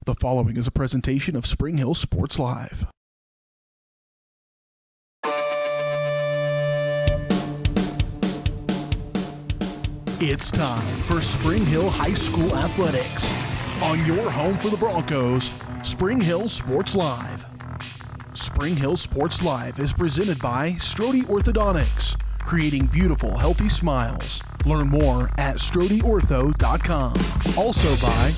The following is a presentation of Spring Hill Sports Live. It's time for Spring Hill High School Athletics. On your home for the Broncos, Spring Hill Sports Live. Spring Hill Sports Live is presented by Strode Orthodontics, creating beautiful, healthy smiles. Learn more at StrodeOrtho.com. Also by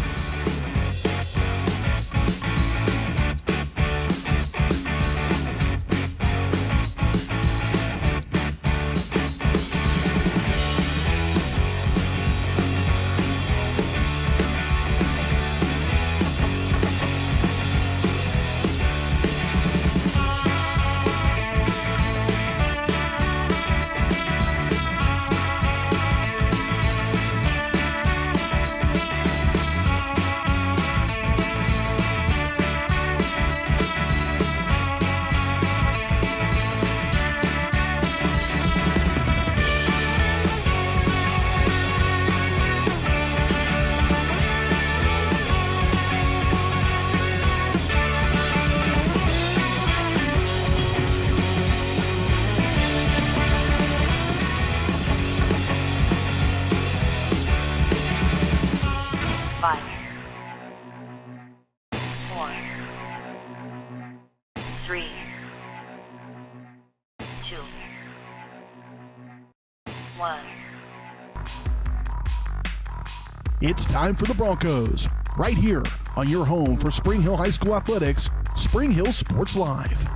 It's time for the Broncos, right here on your home for Spring Hill High School Athletics, Spring Hill Sports Live.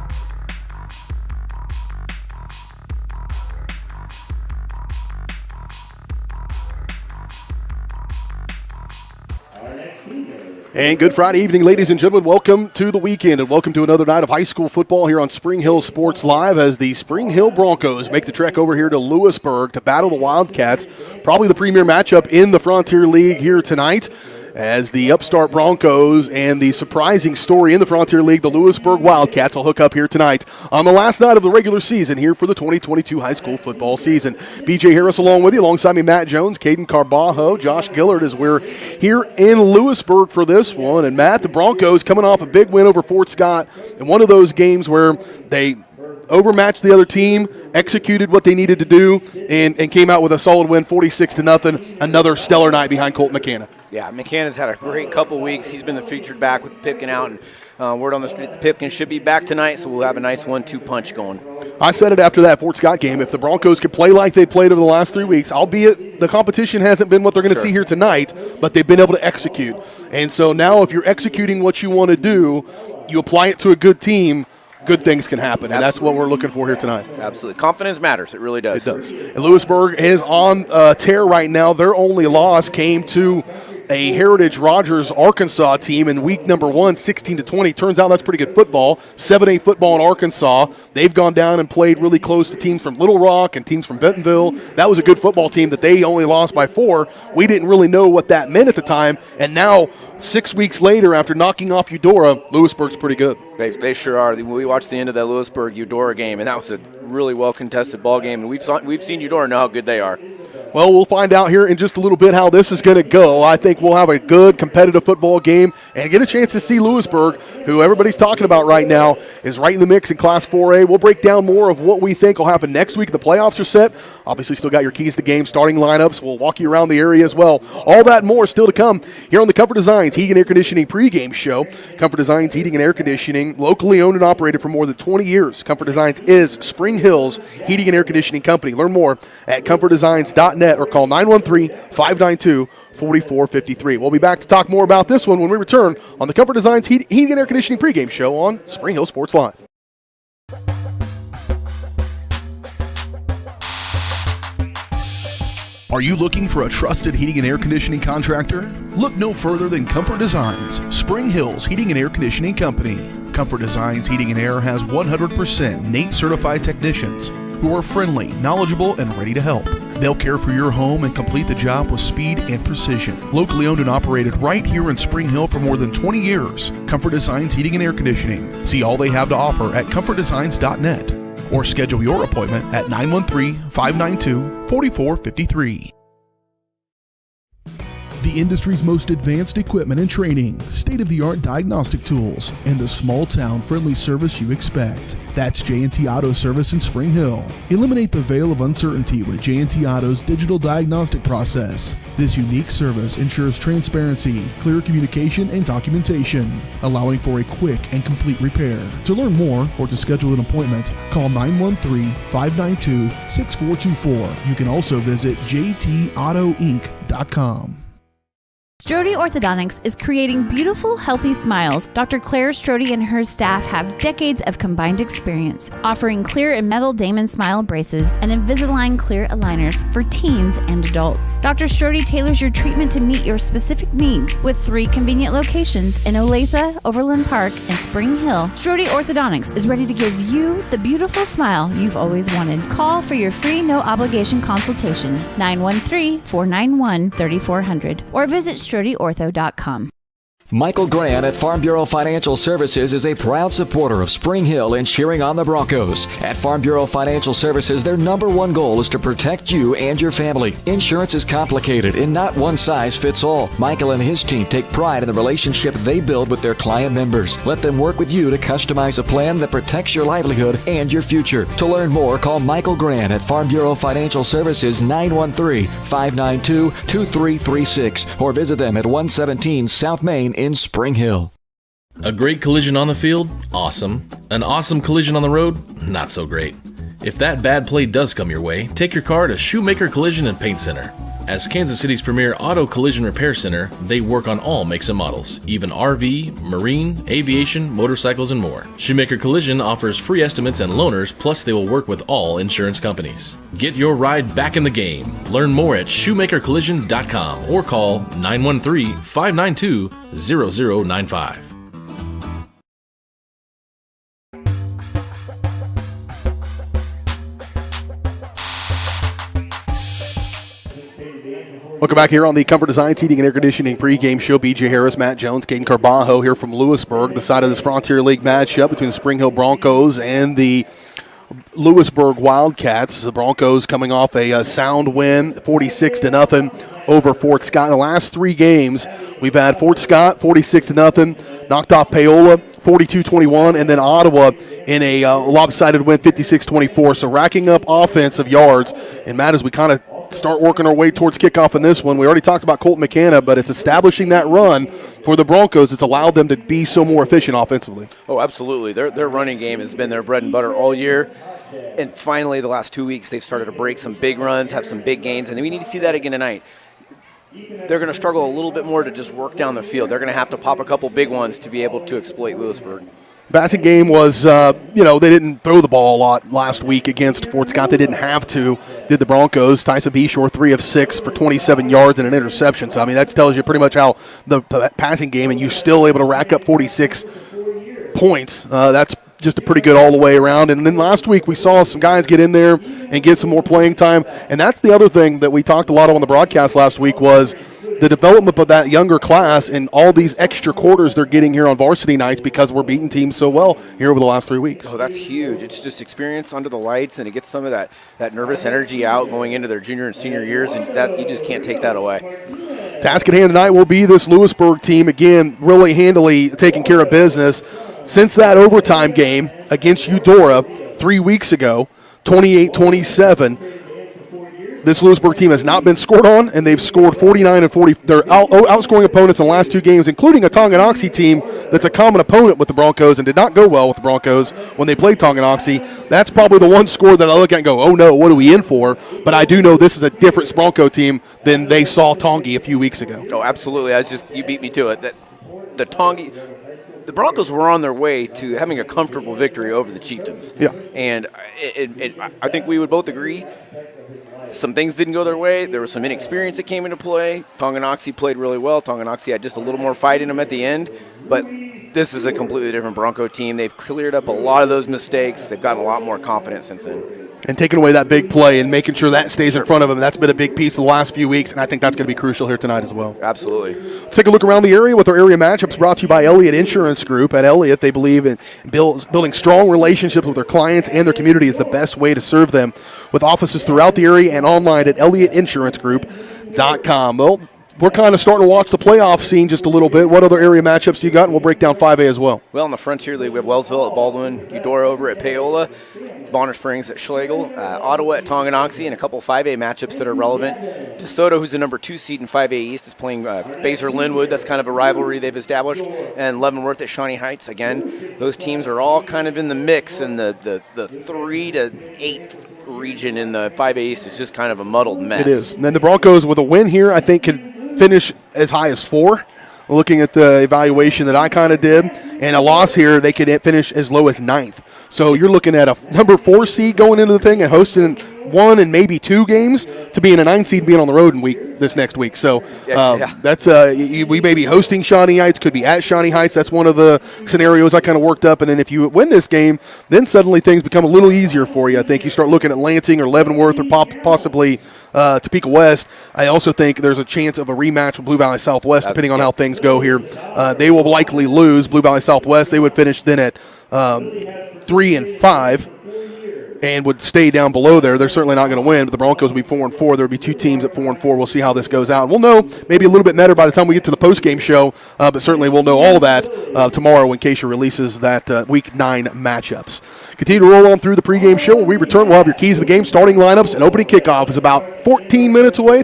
And good Friday evening, ladies and gentlemen. Welcome to the weekend and welcome to another night of high school football here on Spring Hill Sports Live as the Spring Hill Broncos make the trek over here to Louisburg to battle the Wildcats. Probably the premier matchup in the Frontier League here tonight, as the upstart Broncos and the surprising story in the Frontier League, the Louisburg Wildcats, will hook up here tonight on the last night of the regular season here for the 2022 high school football season. BJ Harris along with you, alongside me Matt Jones, Caden Carbajo, Josh Gillard, as we're here in Louisburg for this one. And Matt, the Broncos coming off a big win over Fort Scott in one of those games where they overmatched the other team, executed what they needed to do, and came out with a solid win, 46-0. Another stellar night behind Colt McKenna. Yeah, McKenna's had a great couple weeks. He's been the featured back with Pipkin out, and word on the street, the Pipkin should be back tonight, so we'll have a nice 1-2 punch going. I said it after that Fort Scott game. If the Broncos could play like they played over the last 3 weeks, albeit the competition hasn't been what they're going to see here tonight, but they've been able to execute. And so now if you're executing what you want to do, you apply it to a good team, good things can happen, and that's what we're looking for here tonight. Absolutely. Confidence matters. It really does. It does. And Louisburg is on tear right now. Their only loss came to a Heritage Rogers Arkansas team in week number 1, 16-20. Turns out that's pretty good football. 7A football in Arkansas. They've gone down and played really close to teams from Little Rock and teams from Bentonville. That was a good football team that they only lost by 4. We didn't really know what that meant at the time, and now 6 weeks later, after knocking off Eudora, Louisburg's pretty good. They sure are. We watched the end of that Louisburg-Eudora game, and that was a really well-contested ball game, and we've seen Eudora know how good they are. Well, we'll find out here in just a little bit how this is going to go. I think we'll have a good competitive football game and get a chance to see Louisburg, who everybody's talking about right now, is right in the mix in Class 4A. We'll break down more of what we think will happen next week. The playoffs are set. Obviously, still got your keys to the game, starting lineups. We'll walk you around the area as well. All that and more still to come here on the Comfort Designs Heating and Air Conditioning pregame show. Comfort Designs Heating and Air Conditioning, locally owned and operated for more than 20 years. Comfort Designs is Spring Hill's heating and air conditioning company. Learn more at comfortdesigns.net or call 913-592-4453. We'll be back to talk more about this one when we return on the Comfort Designs Heating and Air Conditioning pregame show on Spring Hill Sports Live. Are you looking for a trusted heating and air conditioning contractor? Look no further than Comfort Designs, Spring Hill's heating and air conditioning company. Comfort Designs Heating and Air has 100% NATE certified technicians who are friendly, knowledgeable, and ready to help. They'll care for your home and complete the job with speed and precision. Locally owned and operated right here in Spring Hill for more than 20 years. Comfort Designs Heating and Air Conditioning. See all they have to offer at comfortdesigns.net or schedule your appointment at 913-592-4453. The industry's most advanced equipment and training, state-of-the-art diagnostic tools, and the small-town friendly service you expect. That's J&T Auto Service in Spring Hill. Eliminate the veil of uncertainty with J&T Auto's digital diagnostic process. This unique service ensures transparency, clear communication, and documentation, allowing for a quick and complete repair. To learn more or to schedule an appointment, call 913-592-6424. You can also visit jtautoinc.com. Strode Orthodontics is creating beautiful, healthy smiles. Dr. Claire Strode and her staff have decades of combined experience, offering clear and metal Damon Smile braces and Invisalign clear aligners for teens and adults. Dr. Strode tailors your treatment to meet your specific needs with 3 convenient locations in Olathe, Overland Park, and Spring Hill. Strode Orthodontics is ready to give you the beautiful smile you've always wanted. Call for your free no-obligation consultation, 913-491-3400, or visit StrodeOrtho.com. Michael Grant at Farm Bureau Financial Services is a proud supporter of Spring Hill and cheering on the Broncos. At Farm Bureau Financial Services, their number one goal is to protect you and your family. Insurance is complicated and not one size fits all. Michael and his team take pride in the relationship they build with their client members. Let them work with you to customize a plan that protects your livelihood and your future. To learn more, call Michael Grant at Farm Bureau Financial Services 913-592-2336 or visit them at 117 South Main in Spring Hill. A great collision on the field? Awesome. An awesome collision on the road? Not so great. If that bad play does come your way, take your car to Shoemaker Collision and Paint Center. As Kansas City's premier auto collision repair center, they work on all makes and models, even RV, marine, aviation, motorcycles, and more. Shoemaker Collision offers free estimates and loaners, plus they will work with all insurance companies. Get your ride back in the game. Learn more at shoemakercollision.com or call 913-592-0095. Welcome back here on the Comfort Design Heating and Air Conditioning pregame show. BJ Harris, Matt Jones, Caden Carbajo here from Louisburg, the side of this Frontier League matchup between the Spring Hill Broncos and the Louisburg Wildcats. The Broncos coming off a sound win, 46-0 over Fort Scott. In the last 3 games, we've had Fort Scott 46-0, knocked off Paola 42-21, and then Ottawa in a lopsided win 56-24. So racking up offensive yards. And Matt, as we kind of start working our way towards kickoff in this one, we already talked about Colton McKenna, but it's establishing that run for the Broncos. It's allowed them to be so more efficient offensively. Oh, absolutely. Their running game has been their bread and butter all year. And finally, the last 2 weeks, they've started to break some big runs, have some big gains, and we need to see that again tonight. They're going to struggle a little bit more to just work down the field. They're going to have to pop a couple big ones to be able to exploit Louisburg. Passing game was, they didn't throw the ball a lot last week against Fort Scott. They didn't have to, did the Broncos. Tyson Beshore, 3 of 6 for 27 yards and an interception. So, that tells you pretty much how the passing game, and you're still able to rack up 46 points. That's just a pretty good all the way around. And then last week we saw some guys get in there and get some more playing time. And that's the other thing that we talked a lot on the broadcast last week was the development of that younger class and all these extra quarters they're getting here on varsity nights because we're beating teams so well here over the last 3 weeks. Oh, that's huge. It's just experience under the lights, and it gets some of that nervous energy out going into their junior and senior years, and that you just can't take that away. Task at hand tonight will be this Louisburg team, again, really handily taking care of business. Since that overtime game against Eudora 3 weeks ago, 28-27, this Louisburg team has not been scored on, and they've scored 49 and 40. They're outscoring opponents in the last 2 games, including a Tonganoxie team that's a common opponent with the Broncos and did not go well with the Broncos when they played Tonganoxie. That's probably the one score that I look at and go, oh no, what are we in for? But I do know this is a different Bronco team than they saw Tongi a few weeks ago. Oh, absolutely. You beat me to it. The Broncos were on their way to having a comfortable victory over the Chieftains. Yeah. And I think we would both agree some things didn't go their way. There was some inexperience that came into play. Tonganoxie played really well. Tonganoxie had just a little more fight in them at the end. But this is a completely different Bronco team. They've cleared up a lot of those mistakes. They've gotten a lot more confident since then. And taking away that big play and making sure that stays in front of them. That's been a big piece of the last few weeks, and I think that's going to be crucial here tonight as well. Absolutely. Let's take a look around the area with our area matchups brought to you by Elliott Insurance Group. At Elliott, they believe in building strong relationships with their clients and their community is the best way to serve them, with offices throughout the area and online at ElliottInsuranceGroup.com. Well, we're kind of starting to watch the playoff scene just a little bit. What other area matchups do you got? And we'll break down 5A as well. Well, in the Frontier League, we have Wellsville at Baldwin, Eudora over at Paola, Bonner Springs at Schlegel, Ottawa at Tonganoxie, and a couple 5A matchups that are relevant. DeSoto, who's the number 2 seed in 5A East, is playing Basehor-Linwood. That's kind of a rivalry they've established. And Leavenworth at Shawnee Heights. Again, those teams are all kind of in the mix, and the 3 to 8 region in the 5A East is just kind of a muddled mess. It is. And then the Broncos, with a win here, I think could finish as high as 4. Looking at the evaluation that I kind of did, and a loss here, they could finish as low as 9th. So you're looking at a number 4 seed going into the thing and hosting 1 and maybe 2 games to being a 9 seed being on the road this next week. So that's we may be hosting Shawnee Heights, could be at Shawnee Heights. That's one of the scenarios I kind of worked up. And then if you win this game, then suddenly things become a little easier for you. I think you start looking at Lansing or Leavenworth or possibly Topeka West. I also think there's a chance of a rematch with Blue Valley Southwest, depending on how things go here. They will likely lose. Blue Valley Southwest, they would finish then at 3 and 5. And would stay down below there. They're certainly not going to win, but the Broncos will be 4 and 4. There will be 2 teams at 4 and 4. We'll see how this goes out. We'll know maybe a little bit better by the time we get to the postgame show, but certainly we'll know all that tomorrow when Keisha releases that Week 9 matchups. Continue to roll on through the pregame show. When we return, we'll have your keys to the game, starting lineups, and opening kickoff is about 13 minutes away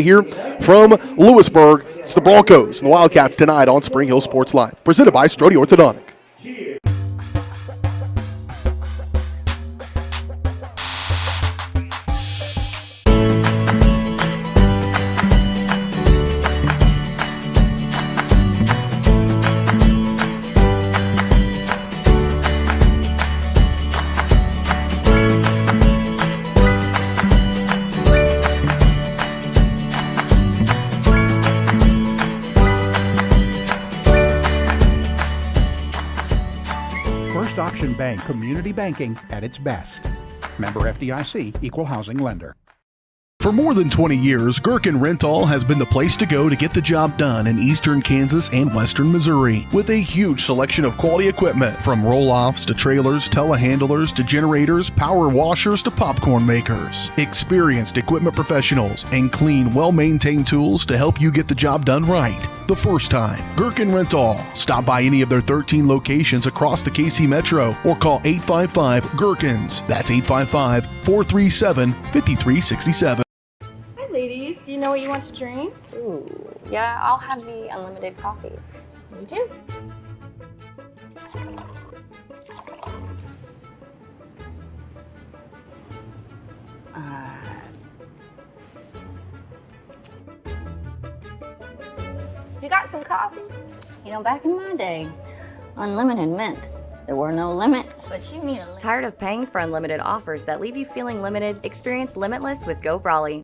here from Louisburg. It's the Broncos and the Wildcats tonight on Spring Hill Sports Live, presented by Strode Orthodontic. Bank, community banking at its best. Member FDIC, equal housing lender. For more than 20 years, Gherkin Rental has been the place to go to get the job done in eastern Kansas and western Missouri. With a huge selection of quality equipment, from roll-offs to trailers, telehandlers to generators, power washers to popcorn makers. Experienced equipment professionals and clean, well-maintained tools to help you get the job done right the first time. Gherkin Rental. Stop by any of their 13 locations across the KC Metro or call 855-GHERKINS. That's 855-437-5367. Ladies, do you know what you want to drink? Ooh, yeah, I'll have the unlimited coffee. Me too. You got some coffee? You know, back in my day, unlimited meant there were no limits. But you mean a Tired of paying for unlimited offers that leave you feeling limited? Experience Limitless with Go Brawley.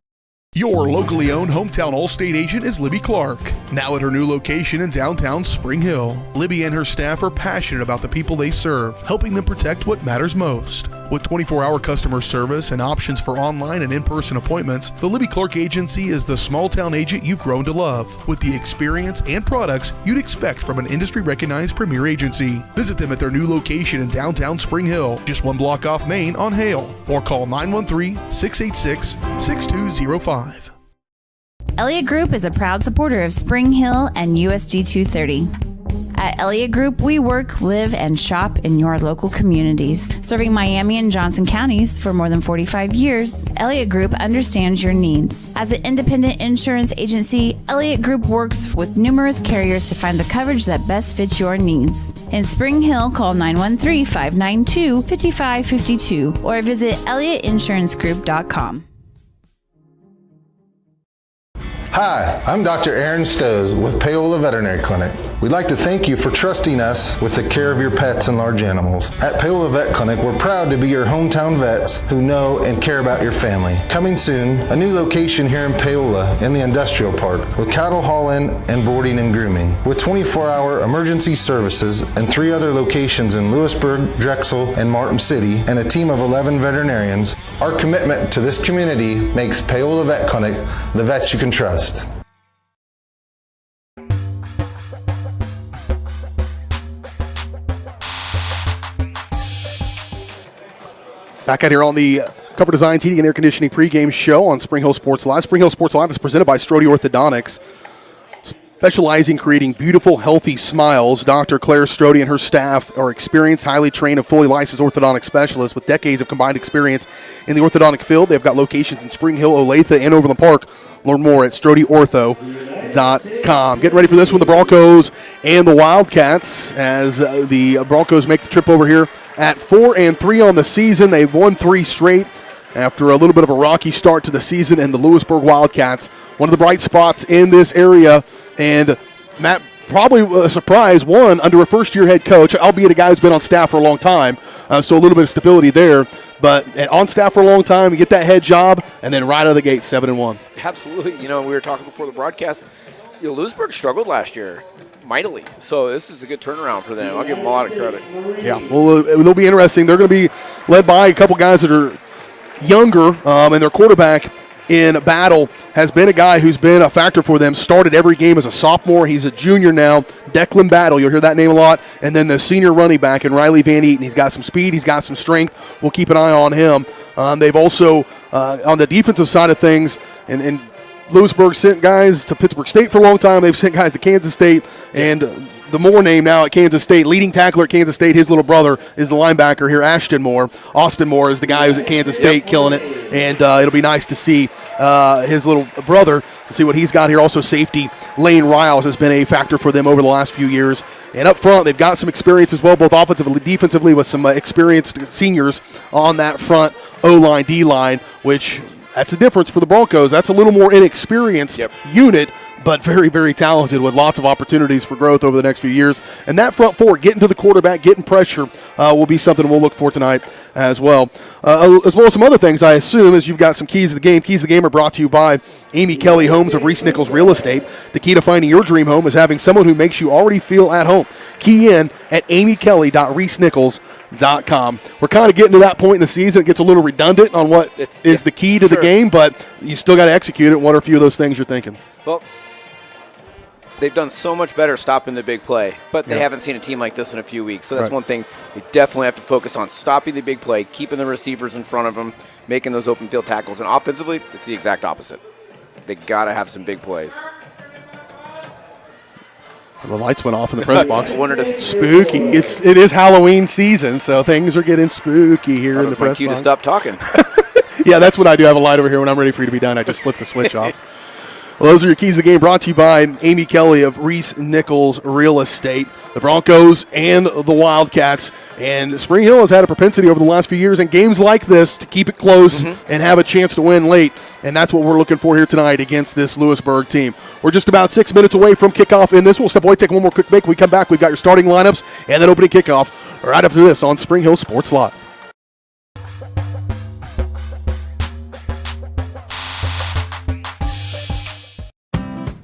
Your locally owned hometown Allstate agent is Libby Clark, now at her new location in downtown Spring Hill. Libby and her staff are passionate about the people they serve, helping them protect what matters most. With 24-hour customer service and options for online and in-person appointments, the Libby Clark Agency is the small-town agent you've grown to love, with the experience and products you'd expect from an industry-recognized premier agency. Visit them at their new location in downtown Spring Hill, just 1 block off Main on Hale, or call 913-686-6205. Elliott Group is a proud supporter of Spring Hill and USD 230. At Elliott Group, we work, live, and shop in your local communities. Serving Miami and Johnson counties for more than 45 years, Elliott Group understands your needs. As an independent insurance agency, Elliott Group works with numerous carriers to find the coverage that best fits your needs. In Spring Hill, call 913-592-5552 or visit ElliottInsuranceGroup.com. Hi, I'm Dr. Aaron Stowe with Paola Veterinary Clinic. We'd like to thank you for trusting us with the care of your pets and large animals. At Paola Vet Clinic, we're proud to be your hometown vets who know and care about your family. Coming soon, a new location here in Paola in the industrial park with cattle haul-in and boarding and grooming. With 24-hour emergency services and 3 other locations in Louisburg, Drexel, and Martin City, and a team of 11 veterinarians, our commitment to this community makes Paola Vet Clinic the vets you can trust. Back out here on the Comfort Designs Heating and Air Conditioning pregame show on Spring Hill Sports Live. Spring Hill Sports Live is presented by Strode Orthodontics. Specializing in creating beautiful, healthy smiles, Dr. Claire Strode and her staff are experienced, highly trained, and fully licensed orthodontic specialists with decades of combined experience in the orthodontic field. They've got locations in Spring Hill, Olathe, and Overland Park. Learn more at StrodeOrtho.com. Getting ready for this one, the Broncos and the Wildcats, as the Broncos make the trip over here at 4-3 on the season. They've won 3 straight after a little bit of a rocky start to the season, and the Louisburg Wildcats, one of the bright spots in this area. And Matt, probably a surprise, one under a first-year head coach, albeit a guy who's been on staff for a long time, so a little bit of stability there. But on staff for a long time, you get that head job, and then right out of the gate, 7-1. Absolutely. We were talking before the broadcast. Louisburg struggled last year mightily, so this is a good turnaround for them. I'll give them a lot of credit. Yeah, well, it'll be interesting. They're going to be led by a couple guys that are younger, and their quarterback in Battle has been a guy who's been a factor for them. Started every game as a sophomore. He's a junior now. Declan Battle, you'll hear that name a lot. And then the senior running back in Riley Van Eaton. He's got some speed. He's got some strength. We'll keep an eye on him. They've also, on the defensive side of things, and Louisburg sent guys to Pittsburgh State for a long time. They've sent guys to Kansas State. And the Moore name now at Kansas State, leading tackler at Kansas State, his little brother is the linebacker here, Austin Moore is the guy who's at Kansas State killing it, and it'll be nice to see his little brother, see what he's got here. Also safety, Lane Riles has been a factor for them over the last few years. And up front, they've got some experience as well, both offensively and defensively, with some experienced seniors on that front O-line, D-line, which that's the difference for the Broncos. That's a little more inexperienced unit, but very, very talented with lots of opportunities for growth over the next few years. And that front four, getting to the quarterback, getting pressure, will be something we'll look for tonight as well. As well as some other things, I assume, as you've got some keys to the game. Keys to the game are brought to you by Amy Kelly Homes of Reese Nichols Real Estate. The key to finding your dream home is having someone who makes you already feel at home. Key in at amykelly.reesenichols.com. We're kind of getting to that point in the season. It gets a little redundant on what is the key to the game, but you still got to execute it. What are a few of those things you're thinking? Well, they've done so much better stopping the big play, but they haven't seen a team like this in a few weeks. So that's one thing they definitely have to focus on, stopping the big play, keeping the receivers in front of them, making those open field tackles. And offensively, it's the exact opposite. They got to have some big plays. The lights went off in the press box. Spooky. It is Halloween season, so things are getting spooky here in the press box. My cue to stop talking. Yeah, that's what I do. I have a light over here. When I'm ready for you to be done, I just flip the switch off. Well, those are your keys to the game, brought to you by Amy Kelly of Reese Nichols Real Estate. The Broncos and the Wildcats. And Spring Hill has had a propensity over the last few years in games like this to keep it close and have a chance to win late. And that's what we're looking for here tonight against this Louisburg team. We're just about 6 minutes away from kickoff in this. We'll step away, take one more quick break. When we come back, we've got your starting lineups and then opening kickoff right after this on Spring Hill Sports Live.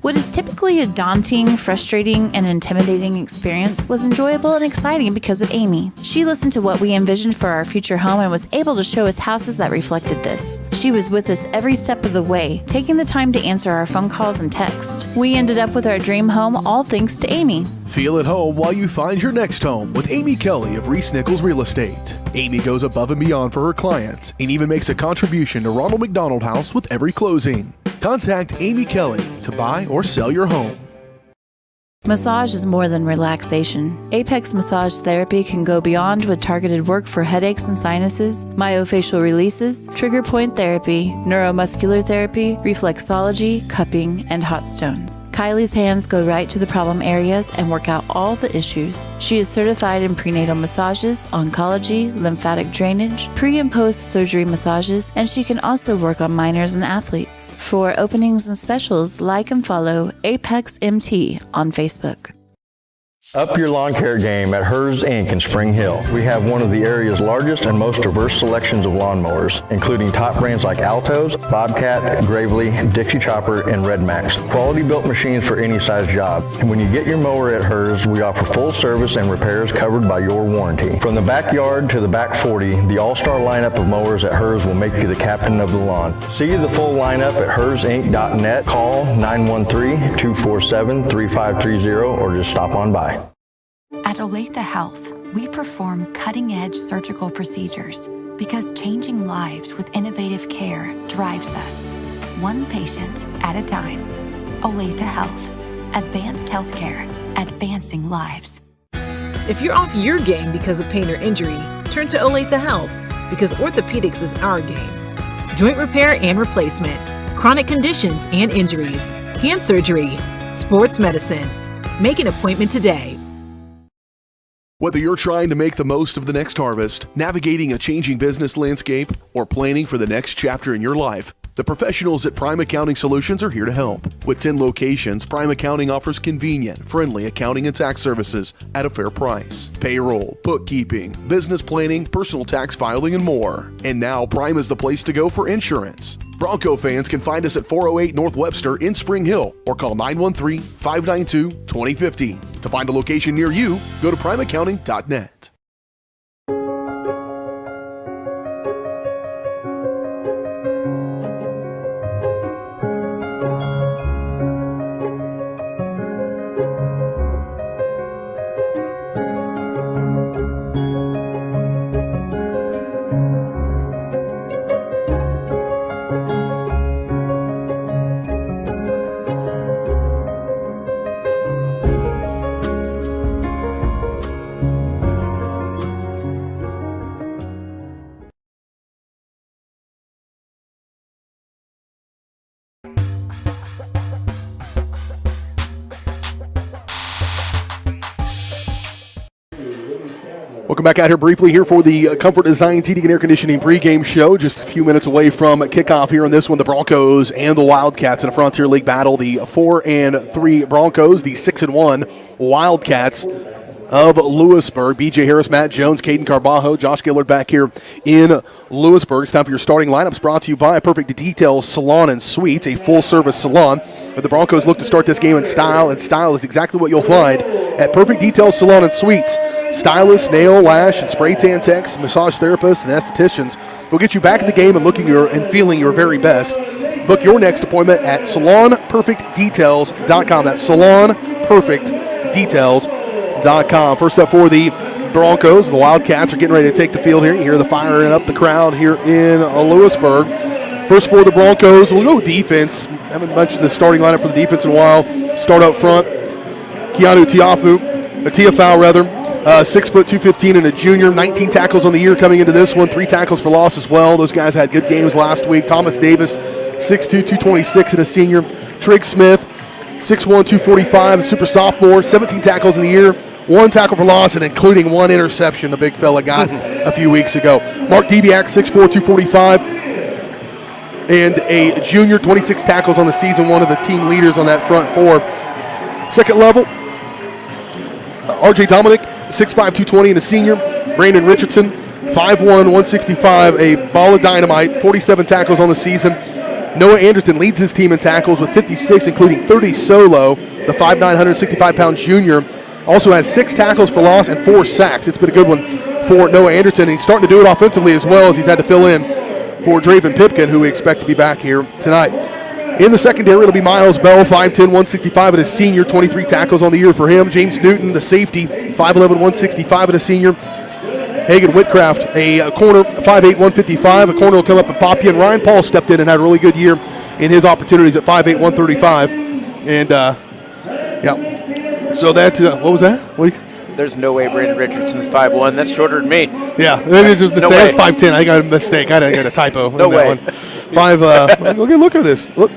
What is typically a daunting, frustrating, and intimidating experience was enjoyable and exciting because of Amy. She listened to what we envisioned for our future home and was able to show us houses that reflected this. She was with us every step of the way, taking the time to answer our phone calls and text. We ended up with our dream home, all thanks to Amy. Feel at home while you find your next home with Amy Kelly of Reese Nichols Real Estate. Amy goes above and beyond for her clients and even makes a contribution to Ronald McDonald House with every closing. Contact Amy Kelly to buy or sell your home. Massage is more than relaxation. Apex Massage Therapy can go beyond with targeted work for headaches and sinuses, myofascial releases, trigger point therapy, neuromuscular therapy, reflexology, cupping, and hot stones. Kylie's hands go right to the problem areas and work out all the issues. She is certified in prenatal massages, oncology, lymphatic drainage, pre- and post-surgery massages, and she can also work on minors and athletes. For openings and specials, like and follow Apex MT on Facebook. Up your lawn care game at Hers Inc. in Spring Hill. We have one of the area's largest and most diverse selections of lawnmowers, including top brands like Altos, Bobcat, Gravely, Dixie Chopper, and Red Max. Quality built machines for any size job. And when you get your mower at Hers, we offer full service and repairs covered by your warranty. From the backyard to the back 40, the all-star lineup of mowers at Hers will make you the captain of the lawn. See the full lineup at hersinc.net. Call 913-247-3530 or just stop on by. At Olathe Health, we perform cutting-edge surgical procedures. Because changing lives with innovative care drives us, one patient at a time. Olathe Health. Advanced healthcare. Advancing lives. If you're off your game because of pain or injury, turn to Olathe Health, because orthopedics is our game. Joint repair and replacement, chronic conditions and injuries, hand surgery, sports medicine. Make an appointment today. Whether you're trying to make the most of the next harvest, navigating a changing business landscape, or planning for the next chapter in your life, the professionals at Prime Accounting Solutions are here to help. With 10 locations, Prime Accounting offers convenient, friendly accounting and tax services at a fair price. Payroll, bookkeeping, business planning, personal tax filing, and more. And now Prime is the place to go for insurance. Bronco fans can find us at 408 North Webster in Spring Hill or call 913-592-2050. To find a location near you, go to primeaccounting.net. Welcome back out here briefly here for the Comfort Designs Heating and Air Conditioning pregame show. Just a few minutes away from kickoff here in this one. The Broncos and the Wildcats in a Frontier League battle. The 4-3 Broncos, the 6-1 Wildcats of Louisburg. B.J. Harris, Matt Jones, Caden Carbajo, Josh Gillard back here in Louisburg. It's time for your starting lineups, brought to you by Perfect Details Salon and Suites, a full-service salon. But the Broncos look to start this game in style, and style is exactly what you'll find at Perfect Details Salon and Suites. Stylists, nail, lash, and spray tan techs, massage therapists, and estheticians will get you back in the game and looking and feeling your very best. Book your next appointment at salonperfectdetails.com. That's salonperfectdetails.com. First up for the Broncos, the Wildcats are getting ready to take the field here. You hear the firing up the crowd here in Louisburg. First for the Broncos, we'll go defense. Haven't mentioned the starting lineup for the defense in a while. Start up front, Keanu Tiafau, 6 foot 215 and a junior, 19 tackles on the year coming into this one, 3 tackles for loss as well. Those guys had good games last week. Thomas Davis, 6'2", 226 and a senior. Trig Smith, 6'1", 245, a super sophomore, 17 tackles in the year, 1 tackle for loss, and including 1 interception the big fella got a few weeks ago. Mark Debiak, 6'4", 245, and a junior, 26 tackles on the season, one of the team leaders on that front four. Second level, R.J. Dominic, 6'5", 220 and a senior. Brandon Richardson, 5'1", 165, a ball of dynamite, 47 tackles on the season. Noah Anderton leads his team in tackles with 56, including 30 solo. The 5'9", 165-pound junior also has 6 tackles for loss and 4 sacks. It's been a good one for Noah Anderton, and he's starting to do it offensively as well, as he's had to fill in for Draven Pipkin, who we expect to be back here tonight. In the secondary, it'll be Miles Bell, 5'10", 165 and a senior, 23 tackles on the year for him. James Newton, the safety, 5'11", 165 and a senior. Hagen Whitcraft, a corner, 5'8", 155. A corner will come up and pop you. And Ryan Paul stepped in and had a really good year in his opportunities at 5'8", 135. And, so that's, what was that? There's no way Brandon Richardson's 5'1". That's shorter than me. Yeah, that's 5'10". I got a mistake. I got a typo. No way. One. Look at this. Look,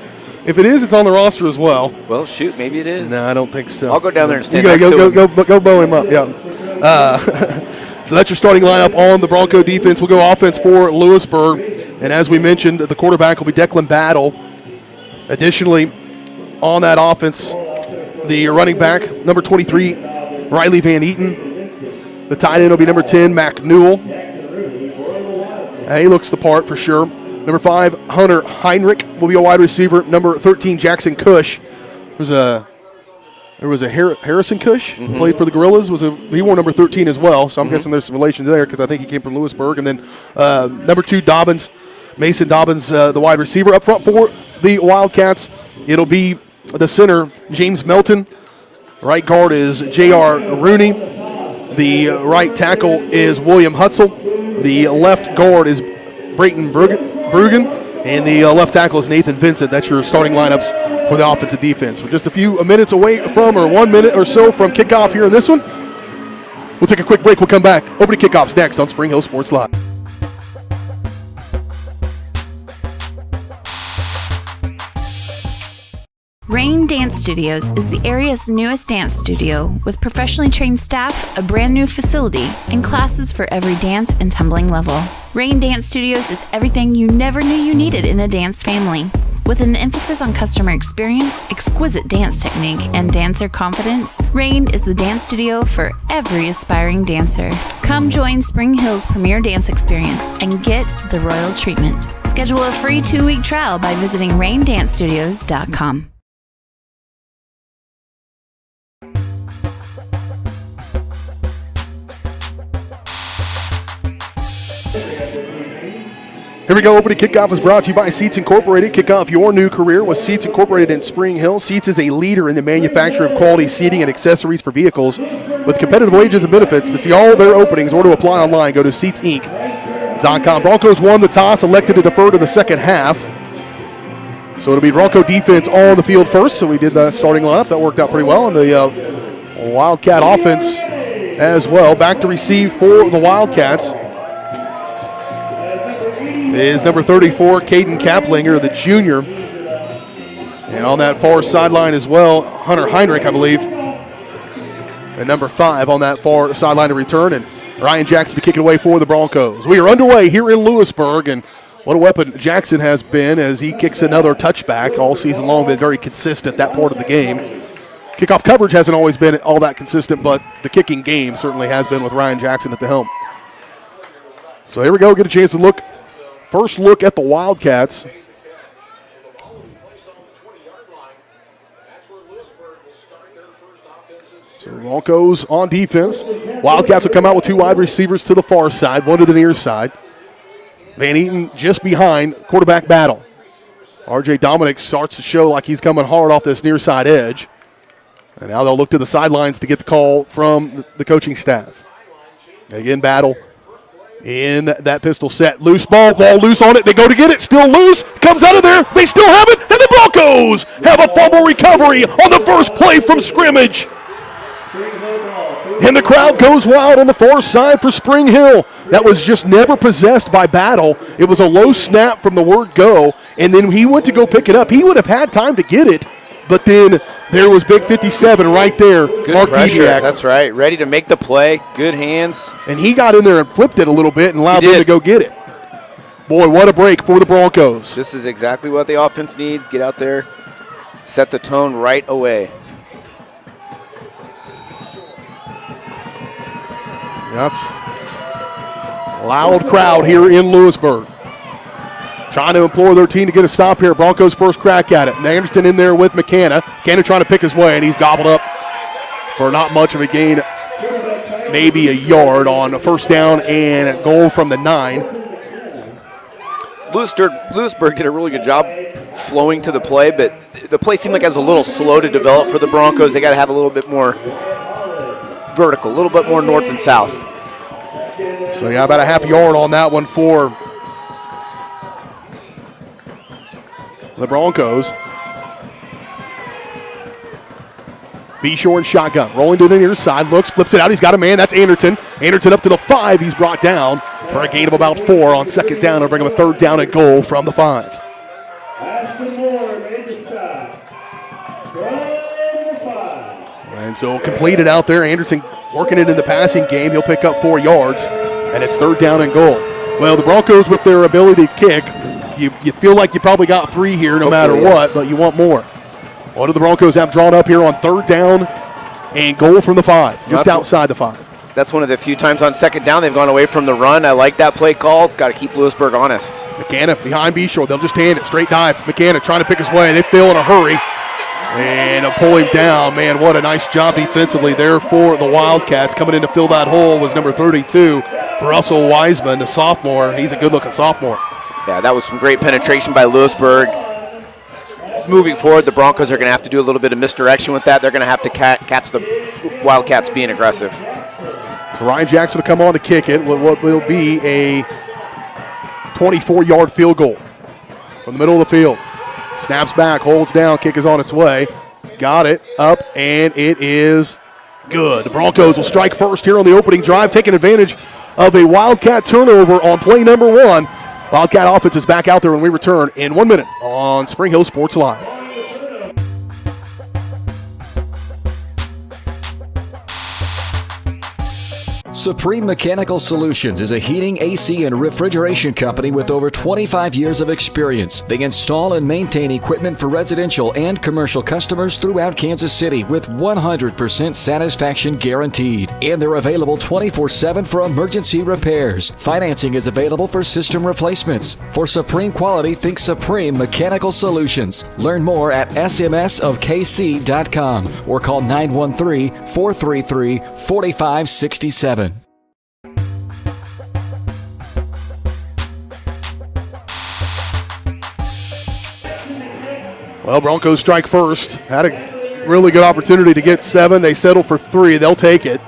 if it is, it's on the roster as well. Well, shoot, maybe it is. No, I don't think so. I'll go down there and stand next to him. Go bow him up, yeah. So that's your starting lineup on the Bronco defense. We'll go offense for Louisburg. And as we mentioned, the quarterback will be Declan Battle. Additionally, on that offense, the running back, number 23, Riley Van Eaton. The tight end will be number 10, Mac Newell. He looks the part for sure. Number 5, Hunter Heinrich will be a wide receiver. Number 13, Jackson Cush. There was a Harrison Cush who played for the Gorillas. He wore number 13 as well, so I'm guessing there's some relation there because I think he came from Louisburg. And then number 2, Mason Dobbins, the wide receiver. Up front for the Wildcats, it'll be the center, James Melton. Right guard is J.R. Rooney. The right tackle is William Hutzel. The left guard is Brayton Brugan, and the left tackle is Nathan Vincent. That's your starting lineups for the offensive defense. We're just a few minutes away from, or 1 minute or so from kickoff here in this one. We'll take a quick break. We'll come back. Opening kickoffs next on Spring Hill Sports Live. Rain Dance Studios is the area's newest dance studio with professionally trained staff, a brand new facility, and classes for every dance and tumbling level. Rain Dance Studios is everything you never knew you needed in a dance family. With an emphasis on customer experience, exquisite dance technique, and dancer confidence, Rain is the dance studio for every aspiring dancer. Come join Spring Hill's premier dance experience and get the royal treatment. Schedule a free 2-week trial by visiting raindancestudios.com. Here we go. Opening kickoff is brought to you by Seats Incorporated. Kick off your new career with Seats Incorporated in Spring Hill. Seats is a leader in the manufacture of quality seating and accessories for vehicles with competitive wages and benefits. To see all their openings or to apply online, go to SeatsInc.com. Broncos won the toss, elected to defer to the second half. So it'll be Bronco defense on the field first. So we did the starting lineup. That worked out pretty well. And the Wildcat offense as well. Back to receive for the Wildcats is number 34, Caden Kaplinger, the junior. And on that far sideline as well, Hunter Heinrich, I believe. And number 5 on that far sideline to return. And Ryan Jackson to kick it away for the Broncos. We are underway here in Louisburg, and what a weapon Jackson has been as he kicks another touchback all season long. Been very consistent that part of the game. Kickoff coverage hasn't always been all that consistent, but the kicking game certainly has been with Ryan Jackson at the helm. So here we go, get a chance to look. First look at the Wildcats. So Broncos on defense. Wildcats will come out with 2 wide receivers to the far side, 1 to the near side. Van Eaton just behind, quarterback battle. R.J. Dominic starts to show like he's coming hard off this near side edge. And now they'll look to the sidelines to get the call from the coaching staff. Again, battle in that pistol set. Loose ball loose on it. They go to get it, still loose. Comes out of there. They still have it. And the Broncos have a fumble recovery on the first play from scrimmage. And the crowd goes wild on the far side for Spring Hill. That was just never possessed by Battle. It was a low snap from the word go, and then he went to go pick it up. He would have had time to get it, but then there was big 57 right there. Good Mark pressure. Didiak. That's right. Ready to make the play. Good hands. And he got in there and flipped it a little bit and allowed them to go get it. Boy, what a break for the Broncos. This is exactly what the offense needs. Get out there, set the tone right away. That's a loud crowd here in Lewisburg. Trying to implore their team to get a stop here. Broncos first crack at it. Anderson in there with McKenna. McKenna trying to pick his way, and he's gobbled up for not much of a gain. Maybe a yard on a first down and a goal from the 9. Louisburg did a really good job flowing to the play, but the play seemed like it was a little slow to develop for the Broncos. They got to have a little bit more vertical, a little bit more north and south. So yeah, about a half yard on that one for the Broncos. B-Shore and shotgun. Rolling to the near side. Looks, flips it out. He's got a man. That's Anderton. Anderton up to the 5. He's brought down for a gain of about 4 on second down. It'll bring him a third down and goal from the 5. And so completed out there. Anderson working it in the passing game. He'll pick up 4 yards, and it's third down and goal. Well, the Broncos, with their ability to kick, you feel like you probably got 3 here no matter what, but you want more. What do the Broncos have drawn up here on third down and goal from the 5, just outside the 5? That's one of the few times on second down they've gone away from the run. I like that play call. It's got to keep Louisburg honest. McKenna behind B-Shore. They'll just hand it. Straight dive. McKenna trying to pick his way. They feel in a hurry. And they'll pull him down. Man, what a nice job defensively there for the Wildcats. Coming in to fill that hole was number 32, Russell Wiseman, the sophomore. He's a good-looking sophomore. Yeah, that was some great penetration by Louisburg. Moving forward, the Broncos are going to have to do a little bit of misdirection with that. They're going to have to catch the Wildcats being aggressive. So Ryan Jackson will come on to kick it. What will be a 24-yard field goal from the middle of the field. Snaps back, holds down, kick is on its way. It's got it up, and it is good. The Broncos will strike first here on the opening drive, taking advantage of a Wildcat turnover on play number 1. Wildcat offense is back out there when we return in 1 minute on Spring Hill Sports Live. Supreme Mechanical Solutions is a heating, AC, and refrigeration company with over 25 years of experience. They install and maintain equipment for residential and commercial customers throughout Kansas City with 100% satisfaction guaranteed. And they're available 24/7 for emergency repairs. Financing is available for system replacements. For supreme quality, think Supreme Mechanical Solutions. Learn more at smsofkc.com or call 913-433-4567. Well, Broncos strike first. Had a really good opportunity to get 7. They settle for 3. They'll take it.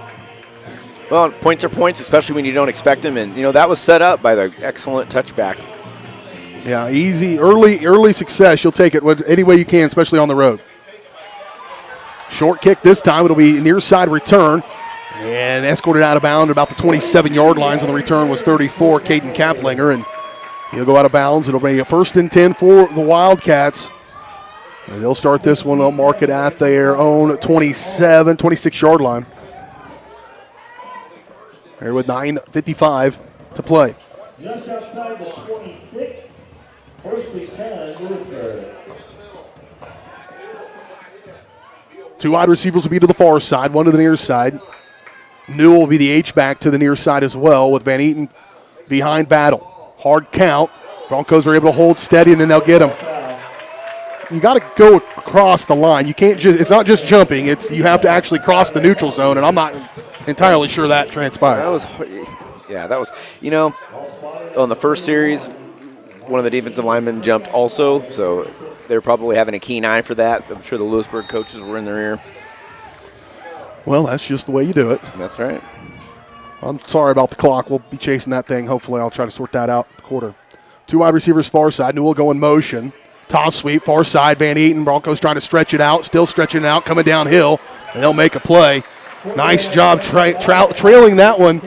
Well, points are points, especially when you don't expect them. And, that was set up by the excellent touchback. Yeah, easy, early success. You'll take it any way you can, especially on the road. Short kick this time. It'll be near side return. And escorted out of bounds about the 27-yard lines on the return was 34, Caden Kaplinger. And he'll go out of bounds. It'll be a 1st and 10 for the Wildcats. And they'll start this one. They'll mark it at their own 26-yard line. Here with 9:55 to play. Just outside the 26, 1st and 10, Louisburg. 2 wide receivers will be to the far side, 1 to the near side. Newell will be the H-back to the near side as well with Van Eaton behind Battle. Hard count. Broncos are able to hold steady, and then they'll get him. You got to go across the line. You can't it's not just jumping. You have to actually cross the neutral zone, and I'm not entirely sure that transpired. That was on the first series, one of the defensive linemen jumped also, so they're probably having a keen eye for that. I'm sure the Louisburg coaches were in their ear. Well, that's just the way you do it. That's right. I'm sorry about the clock. We'll be chasing that thing. Hopefully I'll try to sort that out at the quarter. 2 wide receivers far side. Newell go in motion. Toss sweep, far side, Van Eaton. Broncos trying to stretch it out, still stretching it out, coming downhill, and they'll make a play. Nice job trailing that one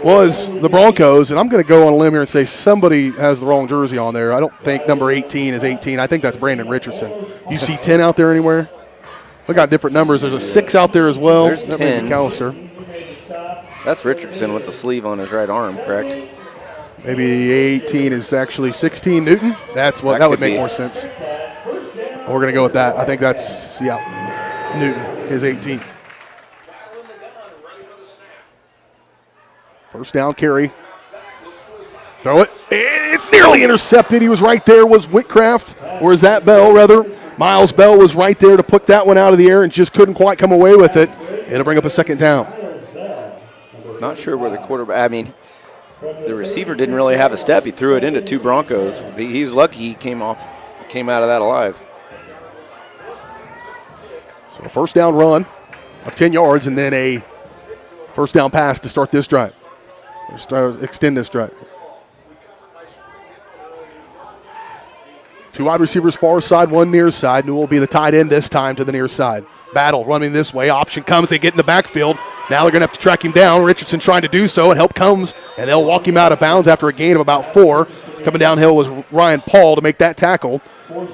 was the Broncos, and I'm going to go on a limb here and say somebody has the wrong jersey on there. I don't think number 18 is 18. I think that's Brandon Richardson. You see 10 out there anywhere? We got different numbers. There's a 6 out there as well. There's 10. McAllister. That's Richardson with the sleeve on his right arm, correct? Maybe 18 is actually 16 Newton. That would make more sense. We're going to go with that. I think that's, Newton is 18. First down carry. Throw it. It's nearly intercepted. He was right there. Was Whitcraft, or is that Bell, rather? Miles Bell was right there to put that one out of the air and just couldn't quite come away with it. It'll bring up a 2nd down. Not sure where the quarterback, the receiver didn't really have a step. He threw it into 2 Broncos. He's lucky he came out of that alive. So a first down run of 10 yards and then a first down pass to start this drive. Extend this drive. 2 wide receivers far side, 1 near side. Newell will be the tight end this time to the near side. Battle running this way. Option comes. They get in the backfield. Now they're going to have to track him down. Richardson trying to do so, and help comes, and they'll walk him out of bounds after a gain of about 4. Coming downhill was Ryan Paul to make that tackle.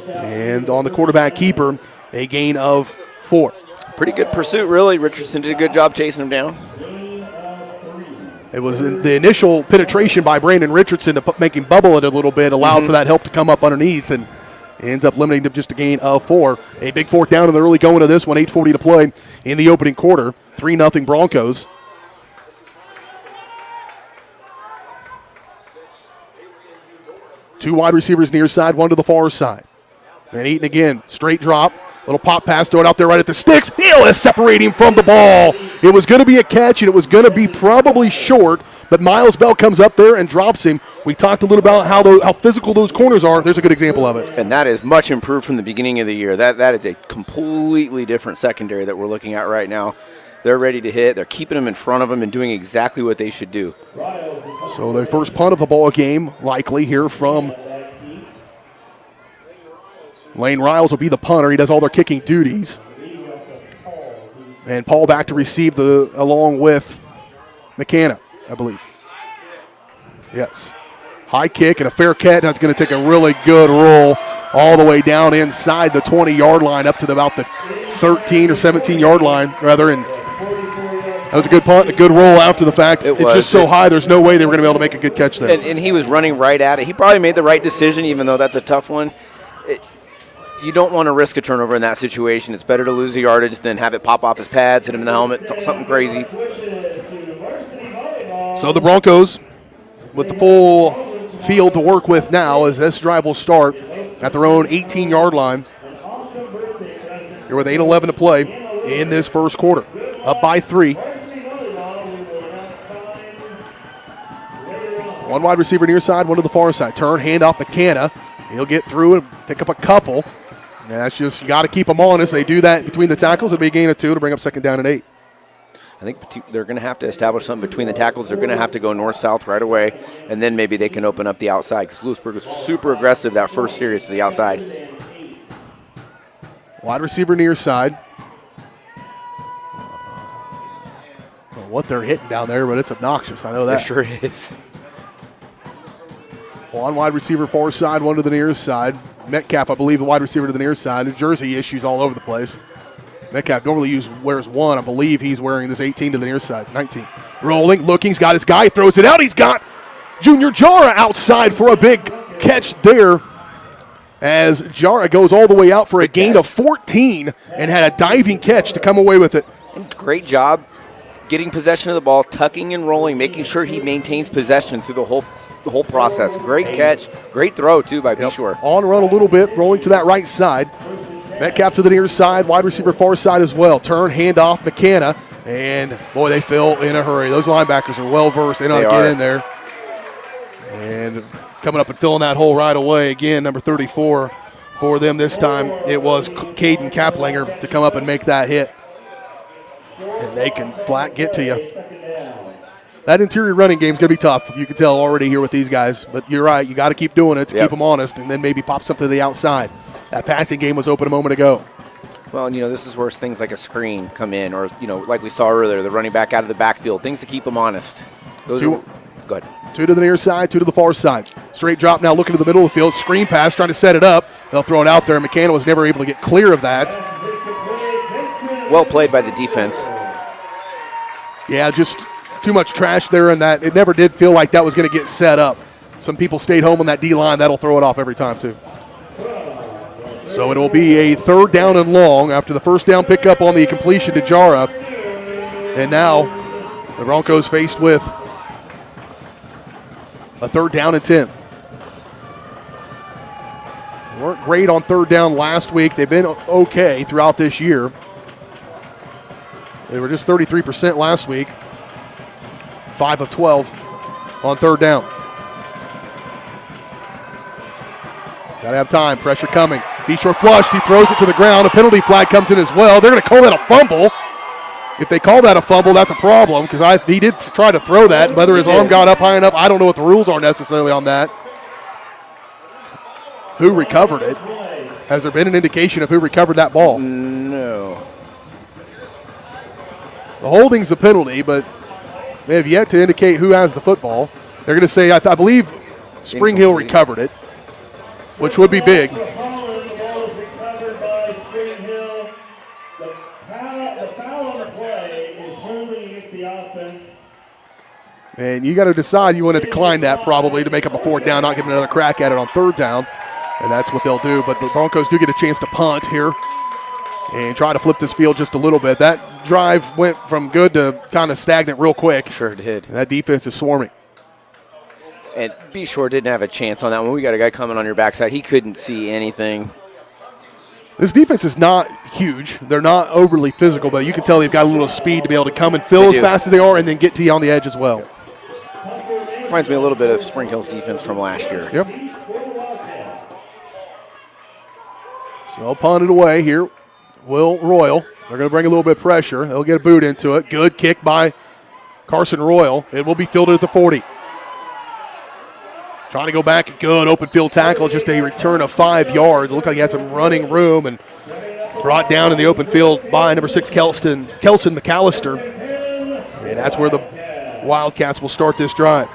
And on the quarterback keeper, a gain of 4. Pretty good pursuit, really. Richardson did a good job chasing him down. It was the initial penetration by Brandon Richardson to make him bubble it a little bit, allowed for that help to come up underneath, and ends up limiting to just a gain of 4. A big 4th down in the early going of this one, 8:40 to play in the opening quarter. 3-0 Broncos. Two wide receivers near side, 1 to the far side. Van Eaton again, straight drop. Little pop pass, throw it out there right at the sticks. He'll separate him from the ball. It was going to be a catch, and it was going to be probably short, but Miles Bell comes up there and drops him. We talked a little about how physical those corners are. There's a good example of it. And that is much improved from the beginning of the year. That is a completely different secondary that we're looking at right now. They're ready to hit. They're keeping them in front of them and doing exactly what they should do. So their first punt of the ball game likely here from Lane Riles will be the punter. He does all their kicking duties. And Paul back to receive along with McKenna, I believe. Yes. High kick and a fair catch. That's going to take a really good roll all the way down inside the 20-yard line up to about the 13 or 17-yard line, rather. And that was a good punt, a good roll after the fact. It's just so high, there's no way they were going to be able to make a good catch there. And he was running right at it. He probably made the right decision, even though that's a tough one. You don't want to risk a turnover in that situation. It's better to lose the yardage than have it pop off his pads, hit him in the helmet, something crazy. So the Broncos with the full field to work with now as this drive will start at their own 18-yard line. Here with 8:11 to play in this first quarter. Up by 3. One wide receiver near side, one to the far side. Turn, hand off McKenna. He'll get through and pick up a couple. And that's just, you got to keep them honest. They do that between the tackles. It'll be a gain of 2 to bring up second down and 8. I think they're going to have to establish something between the tackles. They're going to have to go north-south right away, and then maybe they can open up the outside because Louisburg was super aggressive that first series to the outside. Wide receiver near side. What they're hitting down there, but it's obnoxious. I know that. It sure is. One wide receiver far side, one to the near side. Metcalf, I believe, the wide receiver to the near side. New Jersey issues all over the place. Metcalf normally wears 1. I believe he's wearing this 18 to the near side. 19. Rolling, looking, he's got his guy, throws it out. He's got Junior Jara outside for a big catch there as Jara goes all the way out for a gain of 14 and had a diving catch to come away with it. Great job getting possession of the ball, tucking and rolling, making sure he maintains possession through the whole process. Great catch, great throw too by Beshore. On run a little bit, rolling to that right side. Metcalf to the near side, wide receiver far side as well. Turn, hand off, McKenna, and boy, they fill in a hurry. Those linebackers are well versed. They know how to get in there. And coming up and filling that hole right away again, number 34 for them this time. It was Caden Kaplinger to come up and make that hit. And they can flat get to you. That interior running game is going to be tough. You can tell already here with these guys. But you're right. You got to keep doing it to keep them honest and then maybe pop something to the outside. That passing game was open a moment ago. Well, this is where things like a screen come in or, like we saw earlier, the running back out of the backfield, things to keep them honest. Go ahead. 2 to the near side, 2 to the far side. Straight drop now looking to the middle of the field. Screen pass, trying to set it up. They'll throw it out there. McKenna was never able to get clear of that. Well played by the defense. Yeah, just too much trash there in that. It never did feel like that was going to get set up. Some people stayed home on that D-line. That'll throw it off every time, too. So it will be a 3rd down and long after the first down pickup on the completion to Jara. And now the Broncos faced with a 3rd down and 10. They weren't great on 3rd down last week. They've been okay throughout this year. They were just 33% last week. 5 of 12 on 3rd down. Got to have time. Pressure coming. Beshore flushed. He throws it to the ground. A penalty flag comes in as well. They're going to call that a fumble. If they call that a fumble, that's a problem because he did try to throw that. Whether his arm got up high enough, I don't know what the rules are necessarily on that. Who recovered it? Has there been an indication of who recovered that ball? No. The holding's the penalty, but they have yet to indicate who has the football. They're going to say, I believe Spring Hill recovered it, which would be big. And you got to decide you want to decline that probably to make up a 4th down, not give them another crack at it on 3rd down. And that's what they'll do. But the Broncos do get a chance to punt here and try to flip this field just a little bit. That drive went from good to kind of stagnant real quick. Sure did. And that defense is swarming. And Beshore didn't have a chance on that one. We got a guy coming on your backside. He couldn't see anything. This defense is not huge. They're not overly physical, but you can tell they've got a little speed to be able to come and fill as fast as they are and then get to you on the edge as well. Reminds me a little bit of Spring Hill's defense from last year. Yep. So punt it away here will Royal. They're going to bring a little bit of pressure. They'll get a boot into it. Good kick by Carson Royal. It will be fielded at the 40. Trying to go back. Good open field tackle. Just a return of 5 yards. It looked like he had some running room and brought down in the open field by number 6, Kelson McAllister. And that's where the Wildcats will start this drive.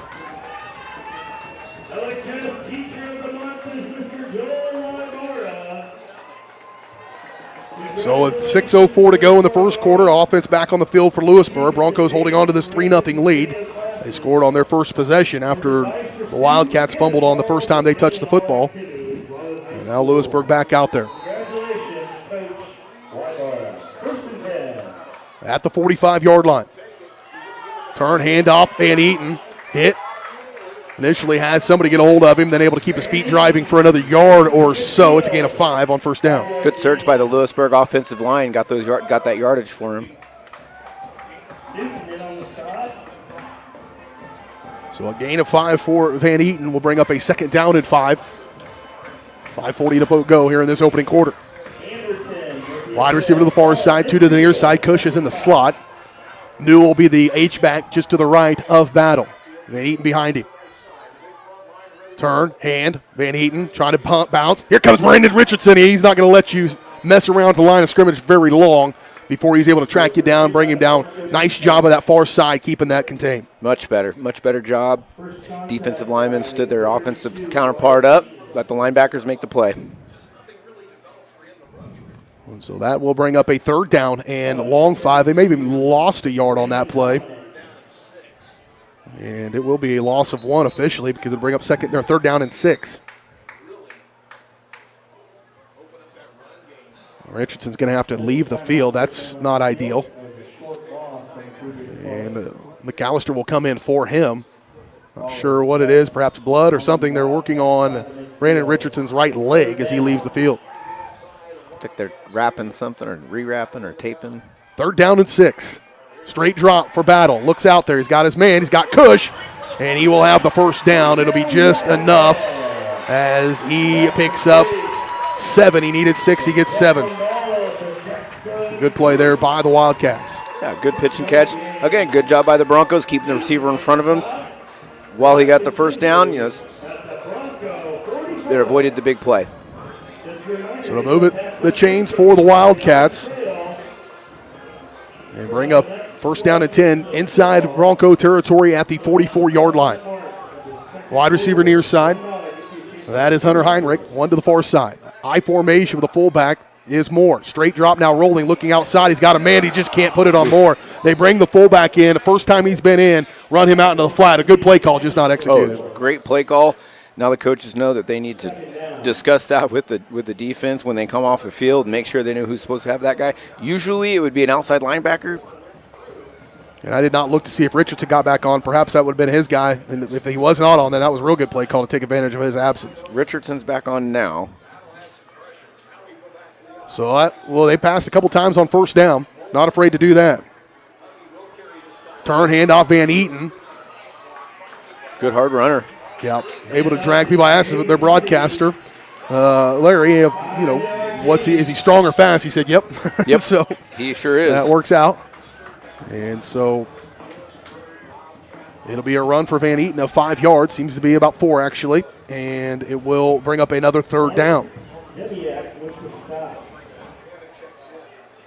So with 6:04 to go in the first quarter, offense back on the field for Louisburg. Broncos holding on to this 3-0 lead. They scored on their first possession after the Wildcats fumbled on the first time they touched the football. And now Louisburg back out there. At the 45-yard line. Turn, handoff, Van Eaton. Hit. Initially had somebody get a hold of him, then able to keep his feet driving for another yard or so. It's a gain of 5 on first down. Good search by the Louisburg offensive line. Got that yardage for him. So a gain of 5 for Van Eaton will bring up a 2nd down and 5. 5:40 to go here in this opening quarter. Wide receiver to the far side, 2 to the near side. Cush is in the slot. Newell will be the H-back just to the right of Battle. Van Eaton behind him. Turn, hand, Van Eaton trying to bounce. Here comes Brandon Richardson. He's not going to let you mess around the line of scrimmage very long before he's able to track you down, bring him down. Nice job of that far side, keeping that contained. Much better job. Defensive linemen stood their offensive counterpart up, let the linebackers make the play. And so that will bring up a 3rd down and a long 5. They may have even lost a yard on that play. And it will be a loss of 1 officially because it'll bring up 3rd down and 6. Richardson's going to have to leave the field. That's not ideal. And McAllister will come in for him. Not sure what it is, perhaps blood or something. They're working on Brandon Richardson's right leg as he leaves the field. It's like they're wrapping something or rewrapping or taping. 3rd down and 6. Straight drop for Battle. Looks out there. He's got his man. He's got Cush. And he will have the first down. It'll be just enough as he picks up 7. He needed 6. He gets 7. Good play there by the Wildcats. Yeah, good pitch and catch. Again, good job by the Broncos keeping the receiver in front of him while he got the first down. You know, they avoided the big play. So to move the chains for the Wildcats. And bring up 1st down and 10 inside Bronco territory at the 44-yard line. Wide receiver near side. That is Hunter Heinrich, 1 to the far side. I formation with the fullback is Moore. Straight drop now rolling, looking outside. He's got a man. He just can't put it on Moore. They bring the fullback in. The first time he's been in, run him out into the flat. A good play call, just not executed. Oh, great play call. Now the coaches know that they need to discuss that with the defense when they come off the field and make sure they know who's supposed to have that guy. Usually it would be an outside linebacker. And I did not look to see if Richardson got back on. Perhaps that would have been his guy. And if he was not on, then that was a real good play call to take advantage of his absence. Richardson's back on now. So, they passed a couple times on 1st down. Not afraid to do that. Turn, handoff, Van Eaton. Good hard runner. Yeah, able to drag people. I asked their broadcaster, Larry, is he strong or fast? He said, yep. Yep, so he sure is. That works out. And so it'll be a run for Van Eaton of 5 yards. Seems to be about 4, actually. And it will bring up another 3rd down.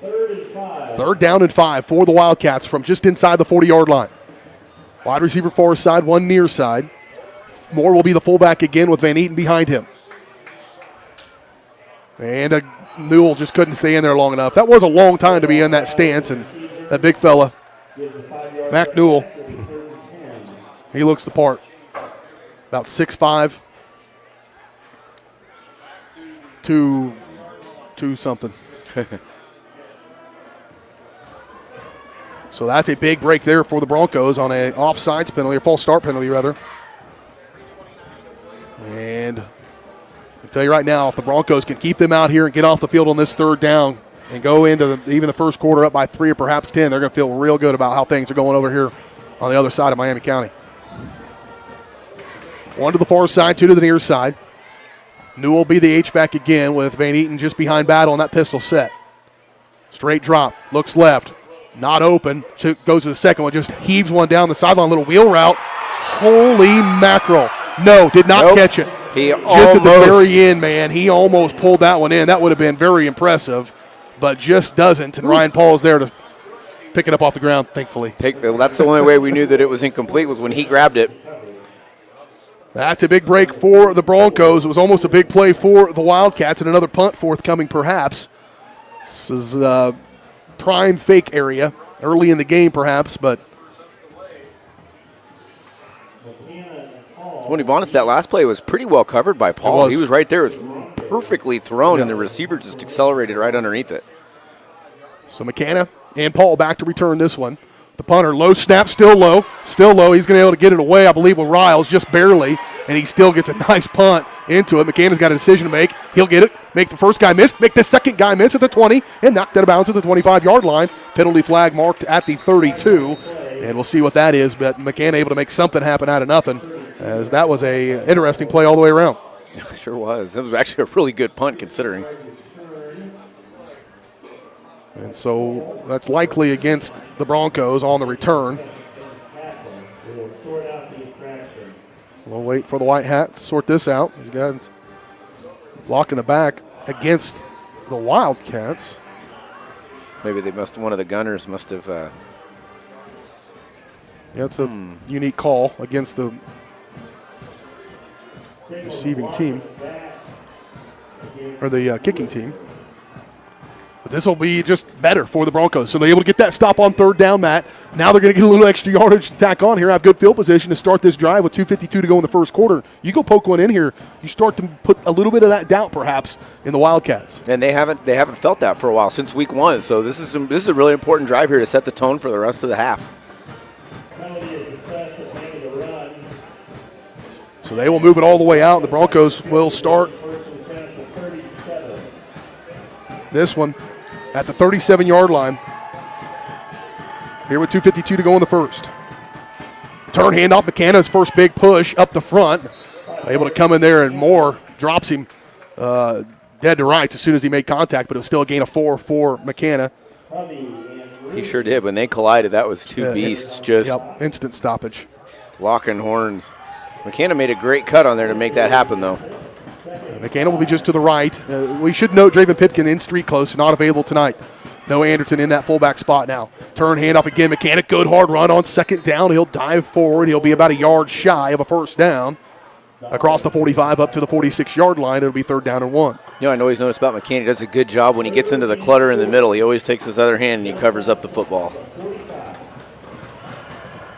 3rd down and 5 for the Wildcats from just inside the 40-yard line. Wide receiver far side, 1 near side. Moore will be the fullback again with Van Eaton behind him. And Newell just couldn't stay in there long enough. That was a long time to be in that stance, and that big fella, Mac Newell, he looks the part. About 6'5", 2 something. So that's a big break there for the Broncos on an offsides penalty, or false start penalty, rather. And I'll tell you right now, if the Broncos can keep them out here and get off the field on this 3rd down and go into even the first quarter up by 3 or perhaps 10, they're going to feel real good about how things are going over here on the other side of Miami County. 1 to the far side, 2 to the near side. Newell will be the H-back again with Van Eaton just behind Battle on that pistol set. Straight drop, looks left, not open. Goes to the second one, just heaves one down the sideline, little wheel route. Holy mackerel. No, did not catch it. He just at the very end, man, he almost pulled that one in. That would have been very impressive, but just doesn't. And Ryan Paul's there to pick it up off the ground, thankfully. That's the only way we knew that it was incomplete was when he grabbed it. That's a big break for the Broncos. It was almost a big play for the Wildcats, and another punt forthcoming perhaps. This is prime fake area, early in the game perhaps, but When he bonus, that last play was pretty well covered by Paul. He was right there. It was perfectly thrown, and the receiver just accelerated right underneath it. So McKenna and Paul back to return this one. The punter, low snap, still low. He's going to be able to get it away, I believe, with Riles, just barely, and he still gets a nice punt into it. McKenna's got a decision to make. He'll get it, make the first guy miss, make the second guy miss at the 20, and knock that out of bounds at the 25-yard line. Penalty flag marked at the 32, and we'll see what that is, but McKenna able to make something happen out of nothing, as that was a interesting play all the way around. It sure was. It was actually a really good punt considering. And so that's likely against the Broncos on the return. We'll wait for the white hat to sort this out. These guys blocking the back against the Wildcats. Maybe one of the gunners must have. Yeah, it's a unique call against the receiving team, or the kicking team. But this will be just better for the Broncos. So they're able to get that stop on third down, Matt. Now they're going to get a little extra yardage to tack on here. Have good field position to start this drive with 2:52 to go in the first quarter. You go poke one in here, you start to put a little bit of that doubt perhaps in the Wildcats. And they haven't felt that for a while since week one. So this is a really important drive here to set the tone for the rest of the half. So they will move it all the way out. The Broncos will start this one at the 37-yard line. Here with 2:52 to go in the first. Turn handoff, McKenna's first big push up the front. Able to come in there, and Moore drops him dead to rights as soon as he made contact, but it was still a gain of 4 for McKenna. He sure did. When they collided, that was two beasts just instant stoppage. Locking horns. McKenna made a great cut on there to make that happen, though. McKenna will be just to the right. We should note Draven Pipkin in street close, not available tonight. No Anderton in that fullback spot now. Turn handoff again. McKenna, good hard run on second down. He'll dive forward. He'll be about a yard shy of a first down. Across the 45 up to the 46-yard line. It'll be 3rd down and 1. You know, I always noticed about McKenna, he does a good job when he gets into the clutter in the middle. He always takes his other hand and he covers up the football.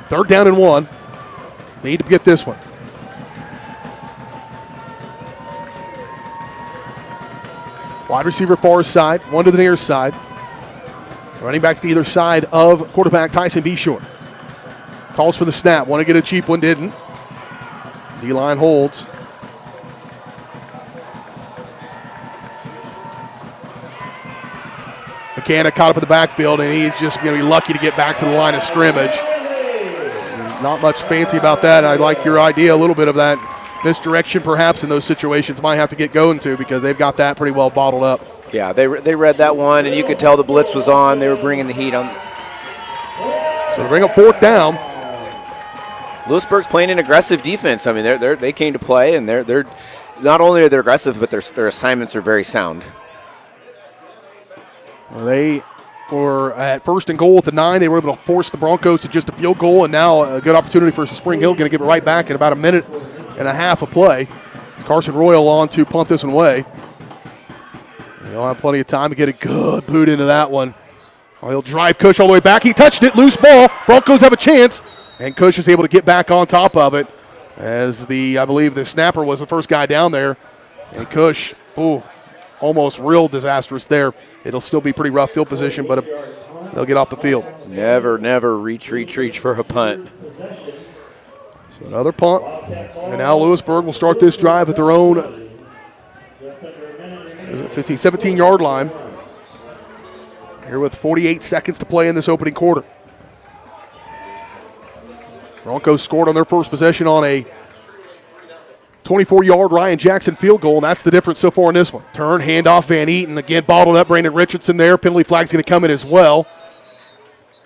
3rd down and 1. Need to get this one. Wide receiver far side, one to the near side. Running backs to either side of quarterback Tyson Beshore. Calls for the snap. Want to get a cheap one, didn't. D-line holds. McKenna caught up in the backfield, and he's just going to be lucky to get back to the line of scrimmage. Not much fancy about that. I like your idea, a little bit of that misdirection perhaps in those situations might have to get going to, because they've got that pretty well bottled up. Yeah, they read that one, and you could tell the blitz was on. They were bringing the heat on. So they bring up 4th down. Louisburg's playing an aggressive defense. I mean, they came to play, and they're not only are they aggressive, but their assignments are very sound. Well, they were at 1st and goal at the 9. They were able to force the Broncos to just a field goal, and now a good opportunity for Spring Hill. Going to give it right back in about a minute and a half of play. It's Carson Royal on to punt this one away. He'll have plenty of time to get a good boot into that one. Oh, he'll drive Cush all the way back. He touched it. Loose ball. Broncos have a chance. And Cush is able to get back on top of it, as I believe the snapper was the first guy down there. And Cush, almost real disastrous there. It'll still be pretty rough field position, but they'll get off the field. Never reach for a punt. So another punt. And now Louisburg will start this drive at their own 15, 17-yard line. Here with 48 seconds to play in this opening quarter. Broncos scored on their first possession on a 24-yard Ryan Jackson field goal, and that's the difference so far in this one. Turn, handoff, Van Eaton. Again, bottled up. Brandon Richardson there. Penalty flag's going to come in as well.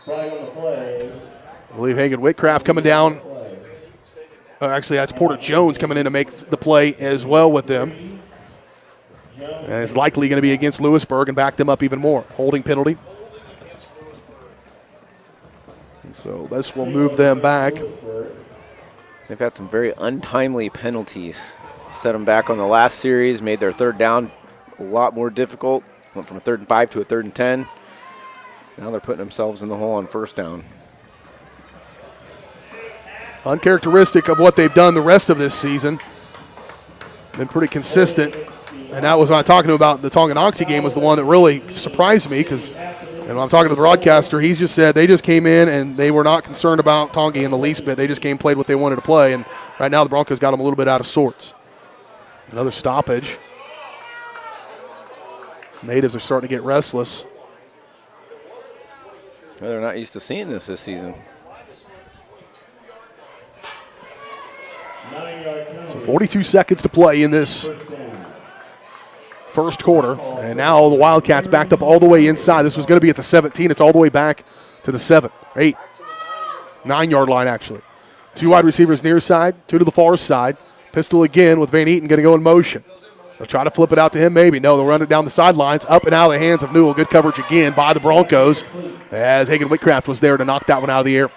I believe Hagen Whitcraft coming down. Actually, that's Porter Jones coming in to make the play as well with them. And it's likely going to be against Louisburg and back them up even more. Holding penalty. And so this will move them back. They've had some very untimely penalties. Set them back on the last series, made their third down a lot more difficult. Went from a 3rd and 5 to a 3rd and 10. Now they're putting themselves in the hole on first down. Uncharacteristic of what they've done the rest of this season. Been pretty consistent. And that was when I was talking about the Tonganoxie game was the one that really surprised me because when I'm talking to the broadcaster, he's just said they just came in and they were not concerned about Tongi in the least bit. They just came and played what they wanted to play. And right now the Broncos got them a little bit out of sorts. Another stoppage. Natives are starting to get restless. Well, they're not used to seeing this season. So 42 seconds to play in this first quarter. And now the Wildcats backed up all the way inside. This was going to be at the 17. It's all the way back to the 7, 8, 9-yard line, actually. 2 wide receivers near side, 2 to the far side. Pistol again with Van Eaton going to go in motion. They'll try to flip it out to him, maybe. No, they'll run it down the sidelines, up and out of the hands of Newell. Good coverage again by the Broncos as Hagen Whitcraft was there to knock that one out of the air.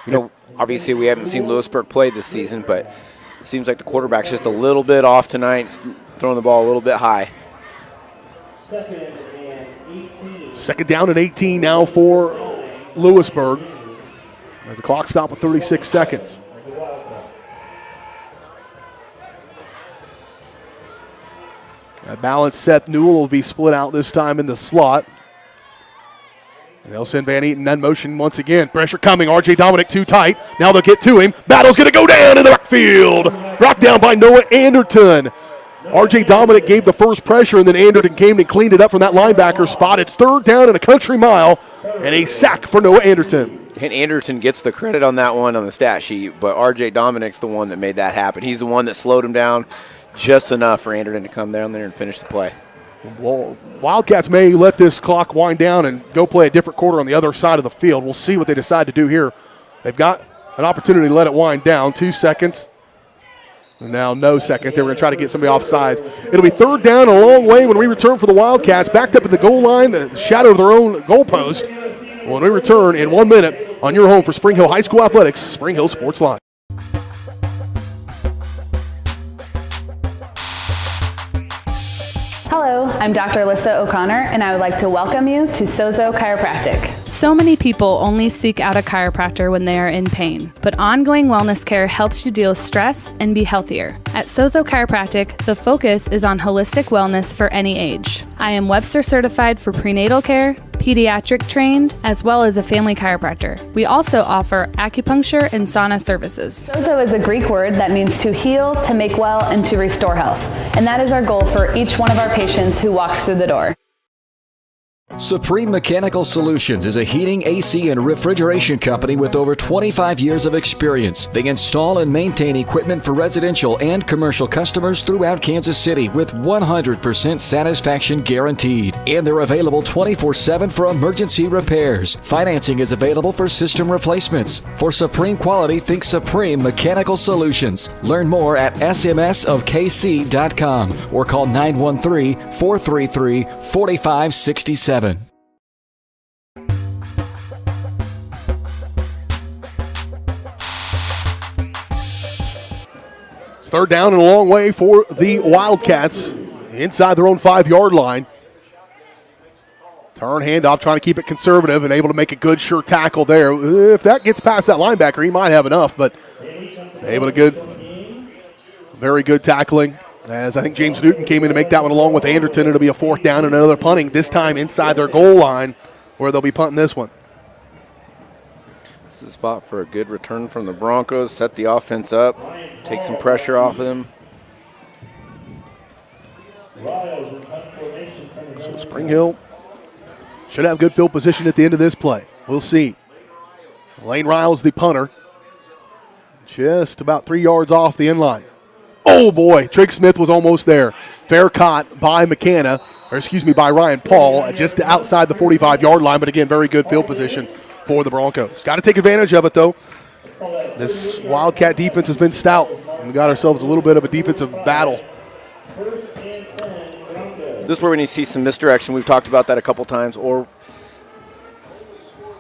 You know, obviously we haven't seen Louisburg play this season, but it seems like the quarterback's just a little bit off tonight, throwing the ball a little bit high. 2nd down and 18 now for Louisburg as the clock stopped with 36 seconds. That balanced set, Newell will be split out this time in the slot. And they'll send Van Eaton in motion once again. Pressure coming. R.J. Dominic too tight. Now they'll get to him. Battle's going to go down in the backfield. Brought down by Noah Anderton. R.J. Dominic gave the first pressure, and then Anderton came and cleaned it up from that linebacker spot. It's 3rd down and a country mile, and a sack for Noah Anderton. And Anderton gets the credit on that one on the stat sheet, but R.J. Dominic's the one that made that happen. He's the one that slowed him down just enough for Anderton to come down there and finish the play. Well, Wildcats may let this clock wind down and go play a different quarter on the other side of the field. We'll see what they decide to do here. They've got an opportunity to let it wind down. 2 seconds. And now no seconds. They were going to try to get somebody off sides. It'll be 3rd down a long way when we return for the Wildcats. Backed up at the goal line, the shadow of their own goalpost. When we return in 1 minute on your home for Spring Hill High School Athletics, Spring Hill Sports Live. Hello, I'm Dr. Alyssa O'Connor, and I would like to welcome you to Sozo Chiropractic. So many people only seek out a chiropractor when they are in pain, but ongoing wellness care helps you deal with stress and be healthier. At Sozo Chiropractic, the focus is on holistic wellness for any age. I am Webster certified for prenatal care, pediatric trained, as well as a family chiropractor. We also offer acupuncture and sauna services. Sozo is a Greek word that means to heal, to make well, and to restore health. And that is our goal for each one of our patients who walks through the door. Supreme Mechanical Solutions is a heating, AC, and refrigeration company with over 25 years of experience. They install and maintain equipment for residential and commercial customers throughout Kansas City with 100% satisfaction guaranteed. And they're available 24/7 for emergency repairs. Financing is available for system replacements. For supreme quality, think Supreme Mechanical Solutions. Learn more at smsofkc.com or call 913-433-4567. It's 3rd down and a long way for the Wildcats inside their own 5-yard line. Turn, handoff, trying to keep it conservative and able to make a good, sure tackle there. If that gets past that linebacker, he might have enough, but able to very good tackling. As I think James Newton came in to make that one along with Anderton. It'll be a 4th down and another punting, this time inside their goal line where they'll be punting this one. This is a spot for a good return from the Broncos. Set the offense up, take some pressure off of them. So Spring Hill should have good field position at the end of this play. We'll see. Lane Riles, the punter. just about 3 yards off the end line. Oh, boy. Trigg Smith was almost there. Fair caught by by Ryan Paul, just outside the 45-yard line. But, again, very good field position for the Broncos. Got to take advantage of it, though. This Wildcat defense has been stout. We got ourselves a little bit of a defensive battle. This is where we need to see some misdirection. We've talked about that a couple times. Or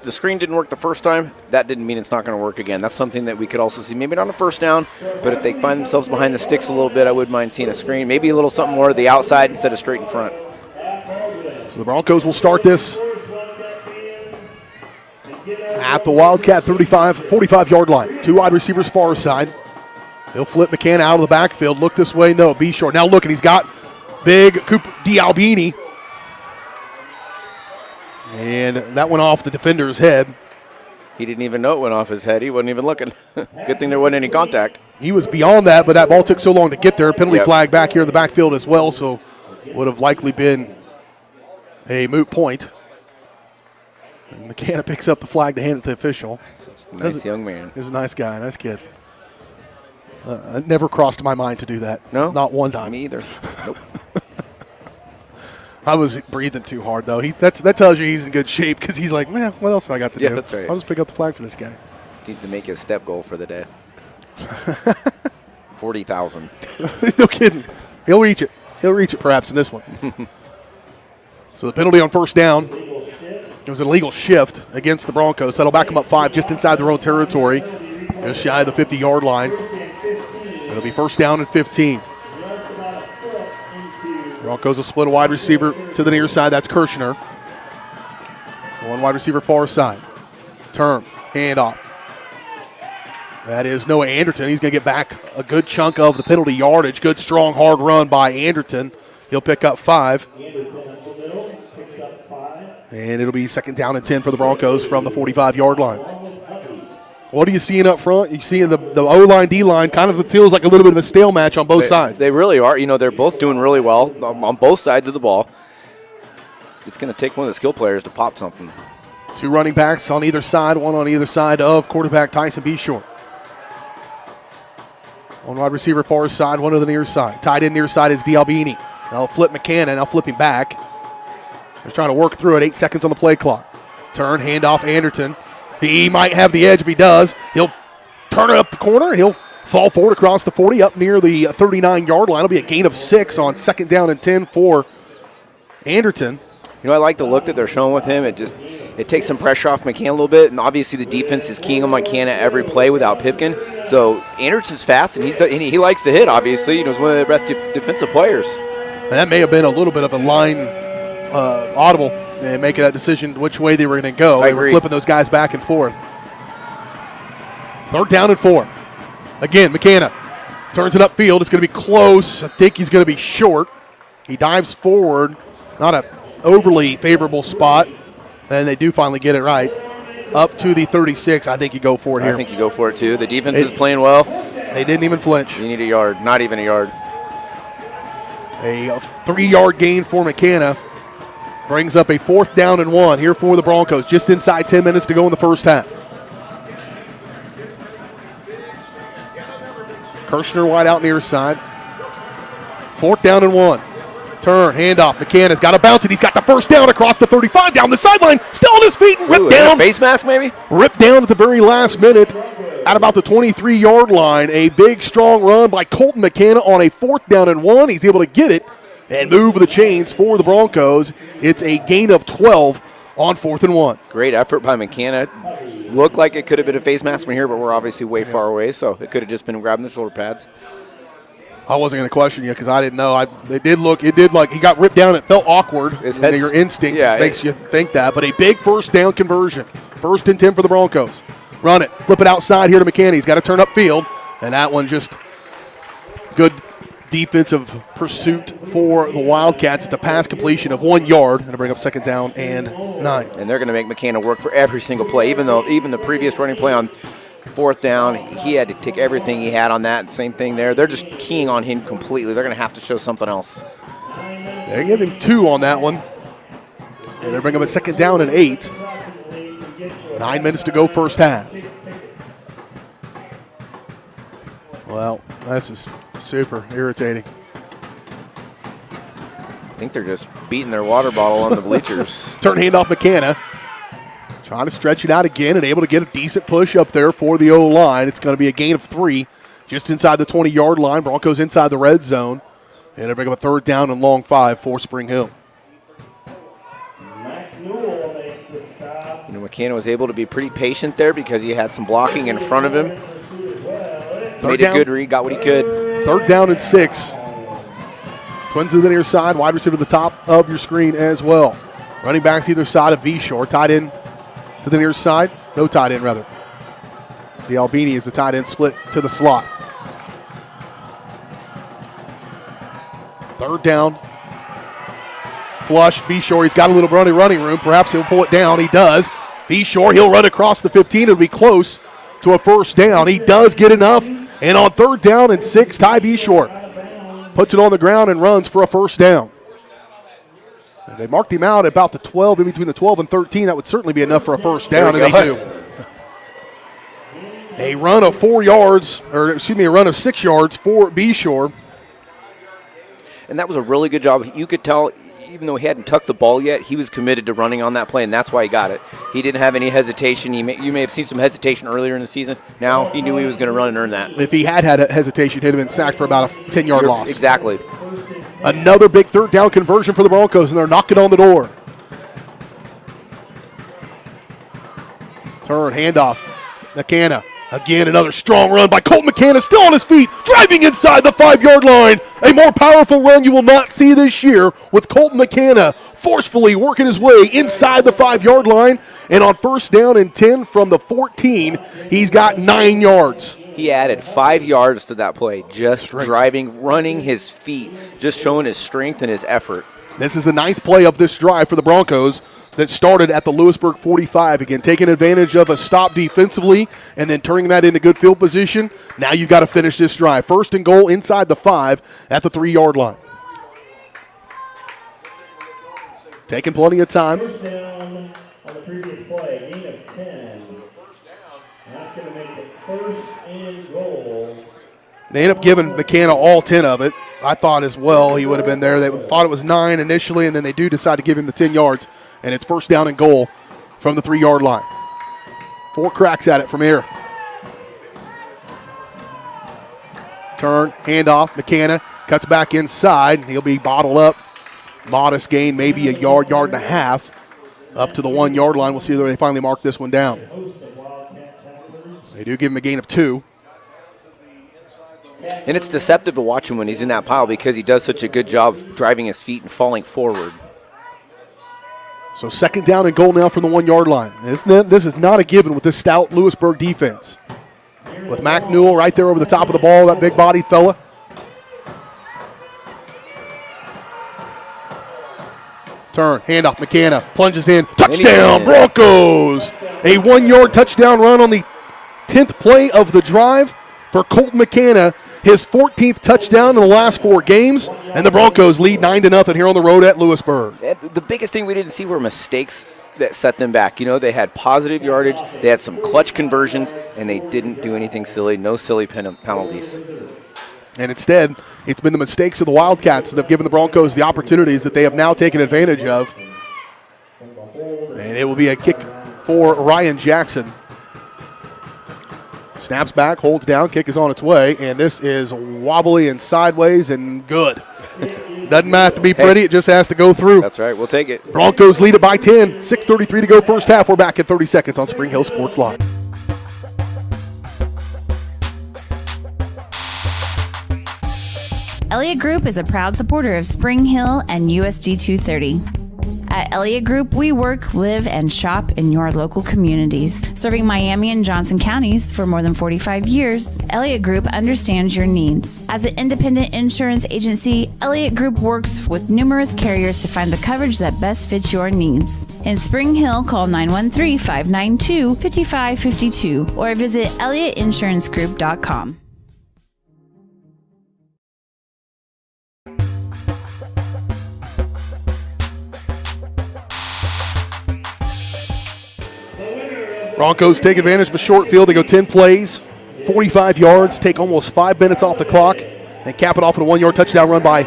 the screen didn't work the first time. That didn't mean it's not going to work again. That's something that we could also see. Maybe not on a first down, but if they find themselves behind the sticks a little bit, I wouldn't mind seeing a screen. Maybe a little something more to the outside instead of straight in front. So the Broncos will start this at the Wildcat 45-yard line. 2 wide receivers far side. He'll flip McCann out of the backfield. Look this way. No, be short. Now look, and he's got big Cooper D'Albini. And that went off the defender's head. He didn't even know it went off his head. He wasn't even looking. Good thing there wasn't any contact. He was beyond that, but that ball took so long to get there. Penalty flag back here in the backfield as well, so would have likely been a moot point. And McCann picks up the flag to hand it to the official. Nice young man. He's a nice guy, nice kid. It never crossed my mind to do that. No? Not one time. Me either. Nope. I was breathing too hard, though. That tells you he's in good shape because he's like, man, what else do I got to do? Yeah, that's right. I'll just pick up the flag for this guy. Needs to make his step goal for the day. 40,000. No kidding. He'll reach it. He'll reach it perhaps in this one. So the penalty on first down. It was an illegal shift against the Broncos. That'll back them up 5 just inside their own territory, just shy of the 50-yard line. It'll be first down and 15. Broncos will split a wide receiver to the near side. That's Kirshner. 1 wide receiver far side. Turn, handoff. That is Noah Anderton. He's going to get back a good chunk of the penalty yardage. Good, strong, hard run by Anderton. He'll pick up 5. And it'll be second down and 10 for the Broncos from the 45-yard line. What are you seeing up front? You seeing the O-line, D-line, kind of feels like a little bit of a stale match on both sides. They really are. You know, they're both doing really well on both sides of the ball. It's going to take one of the skill players to pop something. 2 running backs on either side, 1 on either side of quarterback Tyson Beshore. 1 wide receiver far side, 1 to the near side. Tied in near side is D'Albini. Now flip McCann, now flip him back. They're trying to work through it. 8 seconds on the play clock. Turn, handoff, Anderton. He might have the edge. If he does, he'll turn it up the corner, and he'll fall forward across the 40 up near the 39-yard line. It'll be a gain of 6 on second down and 10 for Anderton. You know, I like the look that they're showing with him. It takes some pressure off McCann a little bit, and obviously the defense is keying on McCann at every play without Pipkin. So Anderton's fast, and he likes to hit, obviously. He's one of the best defensive players. And that may have been a little bit of a line audible and making that decision which way they were going to go. They were flipping those guys back and forth. Third down and 4. Again, McCann turns it upfield. It's going to be close. I think he's going to be short. He dives forward. Not an overly favorable spot. And they do finally get it right. Up to the 36. I think you go for it here. I think you go for it, too. The defense is playing well. They didn't even flinch. You need a yard. Not even a yard. A 3-yard gain for McCann. Brings up a 4th down and 1 here for the Broncos. Just inside 10 minutes to go in the first half. Kirshner wide out near side. 4th down and 1. Turn, handoff. McCann got to bounce it. He's got the first down across the 35 down the sideline. Still on his feet and ripped down. Face mask maybe? Ripped down at the very last minute at about the 23-yard line. A big, strong run by Colton McCann on a 4th down and 1. He's able to get it and move the chains for the Broncos. It's a gain of 12 on 4th and 1. Great effort by McCann. Looked like it could have been a face mask from here, but we're obviously way far away, so it could have just been grabbing the shoulder pads. I wasn't going to question you because I didn't know. It did like he got ripped down. It felt awkward. Your instinct makes you think that. But a big first down conversion. 1st and 10 for the Broncos. Run it. Flip it outside here to McCann. He's got to turn upfield. And that one just good defensive pursuit for the Wildcats. It's a pass completion of 1 yard and to bring up second down and 9. And they're going to make McCann work for every single play, even the previous running play on 4th down, he had to take everything he had on that. Same thing there. They're just keying on him completely. They're going to have to show something else. They give him 2 on that one. And they bring up a second down and 8. 9 minutes to go first half. Well, that's just super irritating. I think they're just beating their water bottle on the bleachers. Turn handoff McKenna. Trying to stretch it out again and able to get a decent push up there for the O-line. It's going to be a gain of 3 just inside the 20-yard line. Broncos inside the red zone. And they bring up a 3rd down and long 5 for Spring Hill. McKenna was able to be pretty patient there because he had some blocking in front of him. Made a good read, got what he could. 3rd down and 6. Twins to the near side, wide receiver to the top of your screen as well. Running backs either side of V-Shore, tight end to the near side. No tight end, rather. The Albini is the tight end split to the slot. 3rd down. Flush, B-Shore, he's got a little running room. Perhaps he'll pull it down. He does. B-Shore, he'll run across the 15. It'll be close to a 1st down. He does get enough. And on 3rd down and 6, Ty B-Shore puts it on the ground and runs for a 1st down. And they marked him out at about the 12, in between the 12 and 13. That would certainly be enough for a 1st down, and they do. A run of 4 yards, or excuse me, a run of 6 yards for B-Shore. And that was a really good job. You could tell, even though he hadn't tucked the ball yet, he was committed to running on that play, and that's why he got it. He didn't have any hesitation. You may have seen some hesitation earlier in the season. Now he knew he was going to run and earn that. If he had a hesitation, he'd have been sacked for about a 10-yard loss. Exactly. Another big 3rd down conversion for the Broncos, and they're knocking on the door. Turn, handoff. McKenna. Again, another strong run by Colt McKenna, still on his feet, driving inside the 5-yard line. A more powerful run you will not see this year with Colt McKenna forcefully working his way inside the 5-yard line. And on 1st down and 10 from the 14, he's got 9 yards. He added 5 yards to that play, just driving, running his feet, just showing his strength and his effort. This is the 9th play of this drive for the Broncos that started at the Louisburg 45. Again, taking advantage of a stop defensively and then turning that into good field position. Now you got to finish this drive. 1st and goal inside the 5 at the 3-yard line. Taking plenty of time. 1st down on the previous play, gain of 10. And that's going to make it 1st and goal. They end up giving McKenna all 10 of it. I thought as well he would have been there. They thought it was 9 initially, and then they do decide to give him the 10 yards. And it's 1st down and goal from the 3-yard line. 4 cracks at it from here. Turn, handoff, McKenna cuts back inside. He'll be bottled up. Modest gain, maybe a yard and a half. Up to the 1-yard line. We'll see whether they finally mark this one down. They do give him a gain of 2. And it's deceptive to watch him when he's in that pile because he does such a good job driving his feet and falling forward. So 2nd down and goal now from the 1-yard line. This is not a given with this stout Louisburg defense. With Mac Newell right there over the top of the ball, that big-bodied fella. Turn, handoff, McKenna plunges in. Touchdown, Broncos! A 1-yard touchdown run on the 10th play of the drive for Colt McKenna. His 14th touchdown in the last 4 games, and the Broncos lead 9-0 here on the road at Louisburg. The biggest thing we didn't see were mistakes that set them back. You know, they had positive yardage, they had some clutch conversions, and they didn't do anything silly, no silly penalties. And instead, it's been the mistakes of the Wildcats that have given the Broncos the opportunities that they have now taken advantage of. And it will be a kick for Ryan Jackson. Snaps back, holds down, kick is on its way, and this is wobbly and sideways and good. Doesn't have to be pretty, it just has to go through. That's right, we'll take it. Broncos lead it by 10, 6:33 to go first half. We're back in 30 seconds on Spring Hill Sports Live. Elliott Group is a proud supporter of Spring Hill and USD 230. At Elliott Group, we work, live, and shop in your local communities. Serving Miami and Johnson counties for more than 45 years, Elliott Group understands your needs. As an independent insurance agency, Elliott Group works with numerous carriers to find the coverage that best fits your needs. In Spring Hill, call 913-592-5552 or visit ElliottInsuranceGroup.com. Broncos take advantage of a short field. They go 10 plays. 45 yards, take almost 5 minutes off the clock, and cap it off with a 1-yard touchdown run by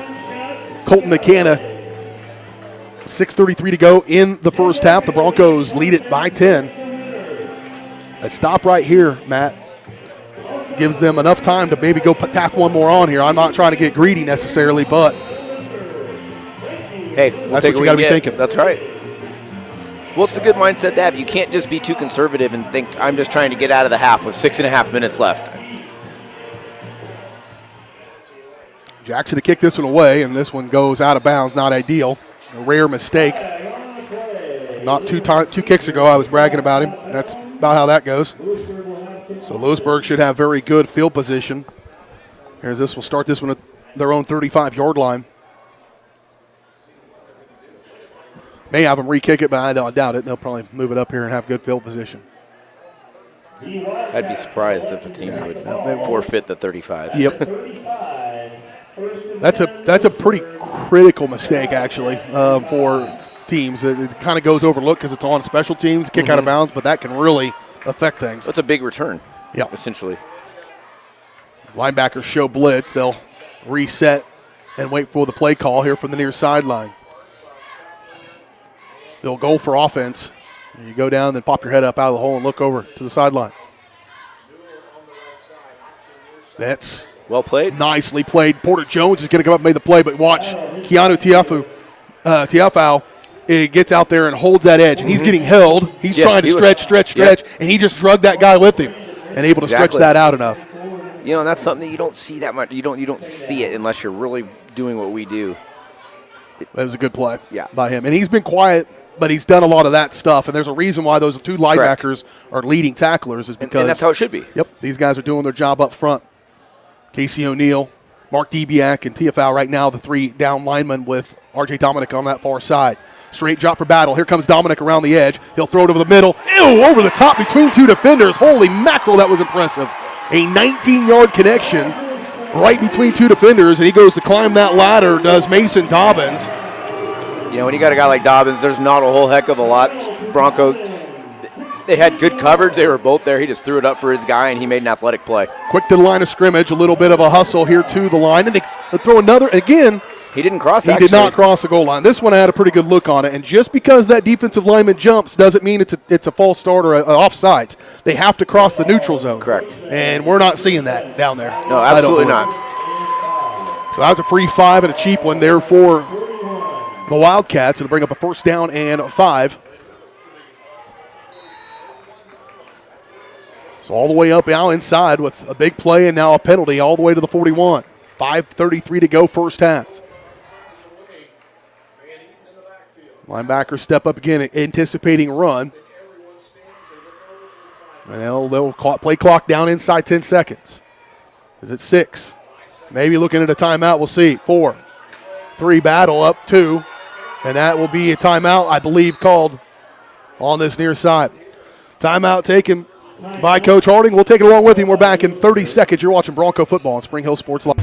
Colton McKenna. 6:33 to go in the first half. The Broncos lead it by 10. A stop right here, Matt, gives them enough time to maybe go tack one more on here. I'm not trying to get greedy necessarily, but hey, that's what you got to be thinking. That's right. Well, it's a good mindset to have. You can't just be too conservative and think, I'm just trying to get out of the half with 6.5 minutes left. Jackson to kick this one away, and this one goes out of bounds. Not ideal. A rare mistake. Not two kicks ago, I was bragging about him. That's about how that goes. So Louisburg should have very good field position. Here's this. We'll start this one at their own 35-yard line. May have them re-kick it, but I doubt it. They'll probably move it up here and have good field position. I'd be surprised if a team would forfeit the 35. Yep. That's a pretty critical mistake, actually, for teams. It kind of goes overlooked because it's on special teams, kick out of bounds, but that can really affect things. It's a big return, essentially. Linebackers show blitz. They'll reset and wait for the play call here from the near sideline. They'll go for offense. You go down, then pop your head up out of the hole and look over to the sideline. That's well played. Nicely played. Porter Jones is going to come up and make the play, but watch Keanu Tiafau. It gets out there and holds that edge, and he's getting held. He's trying to stretch, and he just drugged that guy with him and able to stretch that out enough. You know, that's something that you don't see that much. You don't see it unless you're really doing what we do. That was a good play by him. And he's been quiet, but he's done a lot of that stuff, and there's a reason why those two linebackers are leading tacklers is because – and that's how it should be. Yep, these guys are doing their job up front. Casey O'Neill, Mark Debiak, and TFL right now, the three down linemen with R.J. Dominic on that far side. Straight drop for Battle. Here comes Dominic around the edge. He'll throw it over the middle. Ew, over the top between two defenders. Holy mackerel, that was impressive. A 19-yard connection right between two defenders, and he goes to climb that ladder, does Mason Dobbins. You know, when you got a guy like Dobbins, there's not a whole heck of a lot. Bronco, they had good coverage. They were both there. He just threw it up for his guy, and he made an athletic play. Quick to the line of scrimmage, a little bit of a hustle here to the line, and they throw another again. He didn't cross, He did not cross the goal line. This one had a pretty good look on it, and just because that defensive lineman jumps doesn't mean it's a false start or a offsides. They have to cross the neutral zone. Correct. And we're not seeing that down there. No, absolutely not. So that was a free 5 and a cheap one there for the Wildcats. It'll bring up a first down and 5. So all the way up now inside with a big play and now a penalty all the way to the 41. 5:33 to go first half. Linebackers step up again, anticipating run. And they'll play clock down inside 10 seconds. Is it 6? Maybe looking at a timeout. We'll see. 4, 3, Battle up 2. And that will be a timeout, I believe, called on this near side. Timeout taken by Coach Harding. We'll take it along with him. We're back in 30 seconds. You're watching Bronco football on Spring Hill Sports Live.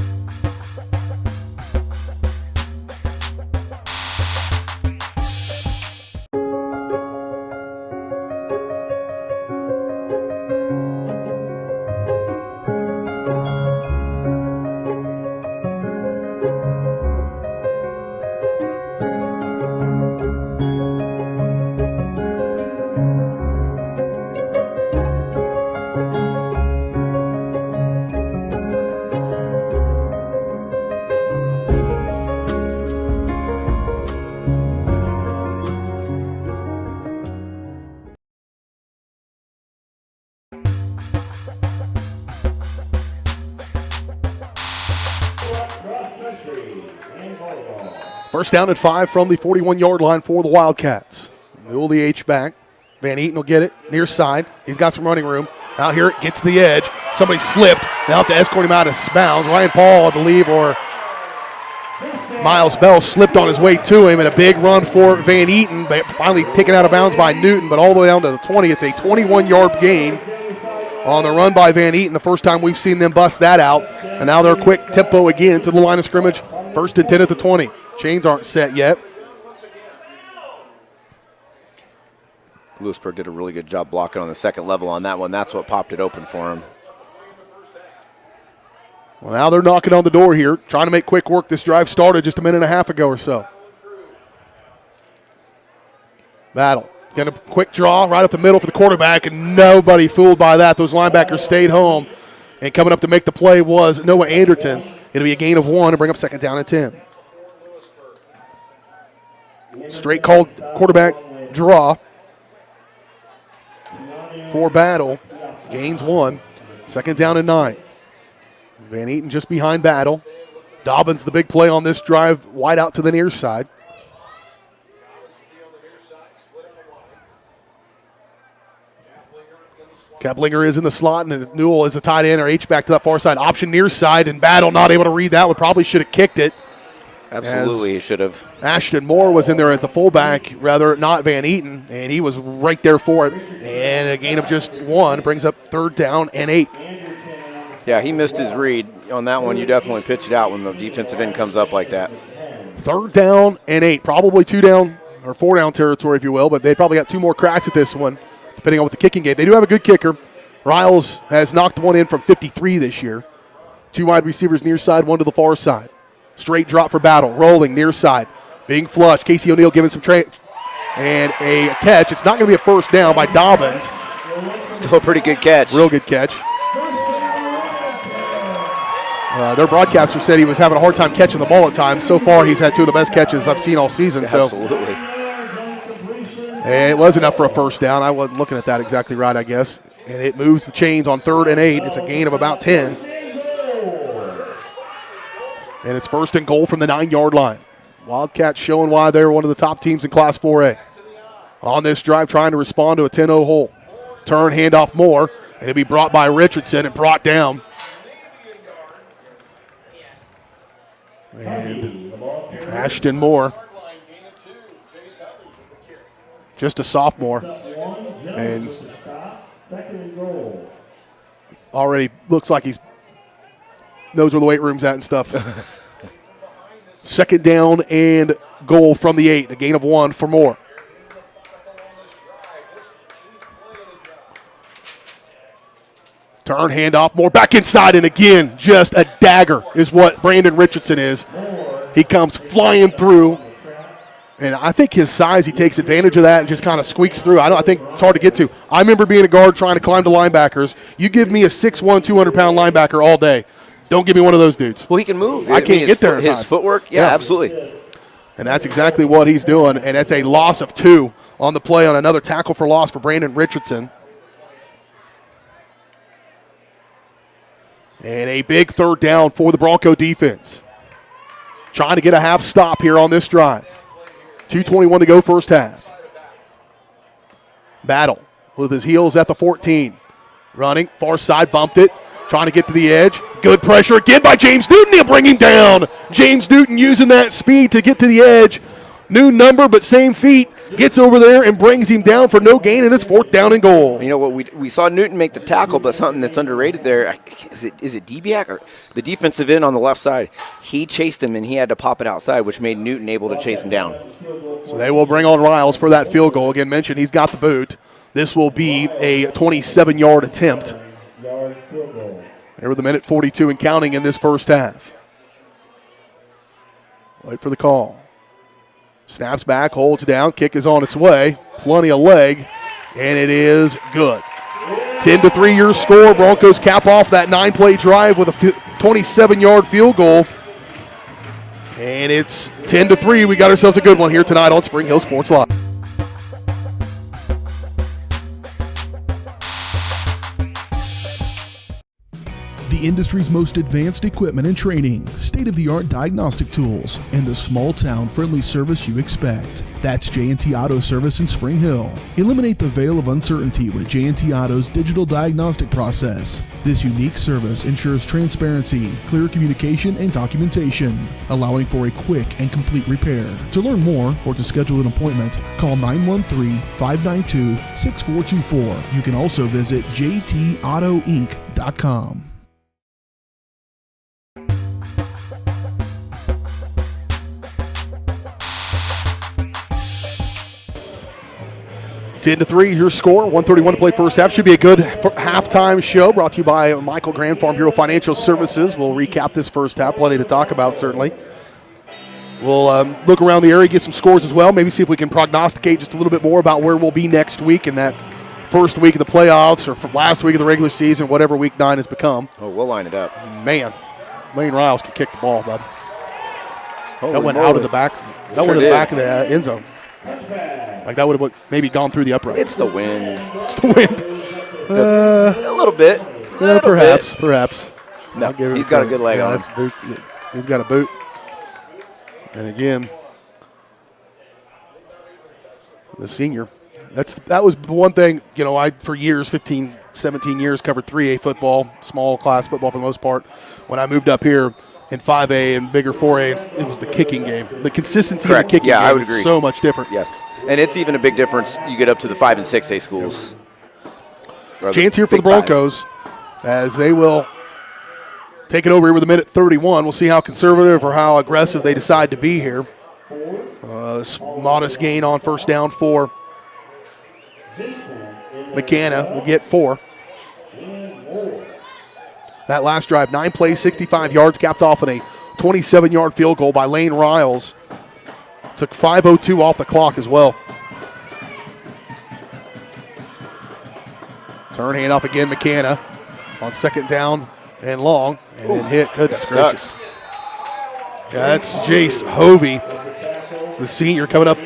First down at 5 from the 41-yard line for the Wildcats. Mule the H back. Van Eaton will get it near side. He's got some running room. Out here, it gets to the edge. Somebody slipped. Now have to escort him out of bounds. Ryan Paul, I believe, or Miles Bell slipped on his way to him, and a big run for Van Eaton, but finally taken out of bounds by Newton, but all the way down to the 20. It's a 21-yard gain on the run by Van Eaton. The first time we've seen them bust that out, and now they're quick tempo again to the line of scrimmage. First and 10 at the 20. Chains aren't set yet. Louisburg did a really good job blocking on the second level on that one. That's what popped it open for him. Well, now they're knocking on the door here, trying to make quick work. This drive started just a minute and a half ago or so. Battle. Got a quick draw right up the middle for the quarterback, and nobody fooled by that. Those linebackers stayed home. And coming up to make the play was Noah Anderton. It'll be a gain of 1 and bring up second down and 10. Straight called quarterback draw for Battle. Gains 1. Second down and 9. Van Eaton just behind Battle. Dobbins the big play on this drive, wide out to the near side. Keplinger is in the slot, and Newell is a tight end or H-back to that far side. Option near side, and Battle not able to read that one. Probably should have kicked it. Absolutely, he should have. Ashton Moore was in there as the fullback, rather not Van Eaton, and he was right there for it. And a gain of just 1 brings up third down and 8. Yeah, he missed his read on that one. You definitely pitch it out when the defensive end comes up like that. Third down and 8, probably 2 down or 4 down territory, if you will, but they probably got 2 more cracks at this one, depending on what the kicking game. They do have a good kicker. Riles has knocked one in from 53 this year. 2 wide receivers near side, 1 to the far side. Straight drop for Battle, rolling near side, being flushed. Casey O'Neill giving some and a catch. It's not going to be a first down by Dobbins. Still a pretty good catch. Real good catch. Their broadcaster said he was having a hard time catching the ball at times. So far, he's had 2 of the best catches I've seen all season. Absolutely. And it was enough for a first down. I wasn't looking at that exactly right, I guess. And it moves the chains on 3rd and 8. It's a gain of about 10. And it's first and goal from the 9-yard line. Wildcats showing why they're one of the top teams in Class 4A. On this drive, trying to respond to a 10-0 hole. Turn, handoff Moore, and it'll be brought by Richardson and brought down. And Ashton Moore, just a sophomore, and already looks like he's knows where the weight room's at and stuff. Second down and goal from the 8, a gain of 1 for Moore. Turn, handoff, Moore back inside, and again, just a dagger is what Brandon Richardson is. He comes flying through, and I think his size, he takes advantage of that and just kind of squeaks through. I think it's hard to get to. I remember being a guard trying to climb to linebackers. You give me a 6'1", 200-pound linebacker all day. Don't give me one of those dudes. Well, he can move. I can't get there. His footwork, yeah, absolutely. And that's exactly what he's doing, and that's a loss of 2 on the play on another tackle for loss for Brandon Richardson. And a big third down for the Bronco defense. Trying to get a half stop here on this drive. 2:21 to go first half. Battle with his heels at the 14. Running, far side, bumped it. Trying to get to the edge. Good pressure again by James Newton. He'll bring him down. James Newton using that speed to get to the edge. New number, but same feet. Gets over there and brings him down for no gain, and it's 4th down and goal. You know what? We saw Newton make the tackle, but something that's underrated there, is it Debiak or the defensive end on the left side? He chased him, and he had to pop it outside, which made Newton able to chase him down. So they will bring on Riles for that field goal. Again, mentioned he's got the boot. This will be a 27-yard attempt. There with a minute 42 and counting in this first half. Wait for the call. Snaps back, holds down, kick is on its way. Plenty of leg, and it is good. 10-3 your score. Broncos cap off that 9-play drive with a 27-yard field goal. And it's 10-3. We got ourselves a good one here tonight on Spring Hill Sports Live. The industry's most advanced equipment and training, state-of-the-art diagnostic tools, and the small-town friendly service you expect. That's J&T Auto Service in Spring Hill. Eliminate the veil of uncertainty with J&T Auto's digital diagnostic process. This unique service ensures transparency, clear communication, and documentation, allowing for a quick and complete repair. To learn more or to schedule an appointment, call 913-592-6424. You can also visit jtautoinc.com. 10-3, your score. 1:31 to play first half. Should be a good halftime show brought to you by Michael Grand, Farm Bureau Financial Services. We'll recap this first half. Plenty to talk about, certainly. We'll look around the area, get some scores as well. Maybe see if we can prognosticate just a little bit more about where we'll be next week in that first week of the playoffs or last week of the regular season, whatever Week 9 has become. Oh, we'll line it up. Man, Lane Riles can kick the ball, bud. Holy that went moly. out of the back. That Sure went to the did. back of the end zone. Like that would have maybe gone through the upright. It's the wind. It's the wind. A little bit. Perhaps. No, I'll give it he's got a credit. good leg on that's boot. He's got a boot. And again, the senior. That was the one thing, I for years, 15, 17 years, covered 3A football, small class football for the most part. When I moved up here in 5A and bigger 4A, it was the kicking game. The consistency of the kicking game I would is agree. so much different. Yes. And it's even a big difference you get up to the 5 and 6A schools. Chance here for the Broncos as they will take it over here with a minute 31. We'll see how conservative or how aggressive they decide to be here. Modest gain on first down for McKenna. Will get 4. That last drive, 9 plays, 65 yards, capped off in a 27-yard field goal by Lane Riles. Took 5:02 off the clock as well. Turn handoff again, McKenna on second down and long, and then hit. Goodness gracious. Yeah, that's Jace Hovey, the senior, coming up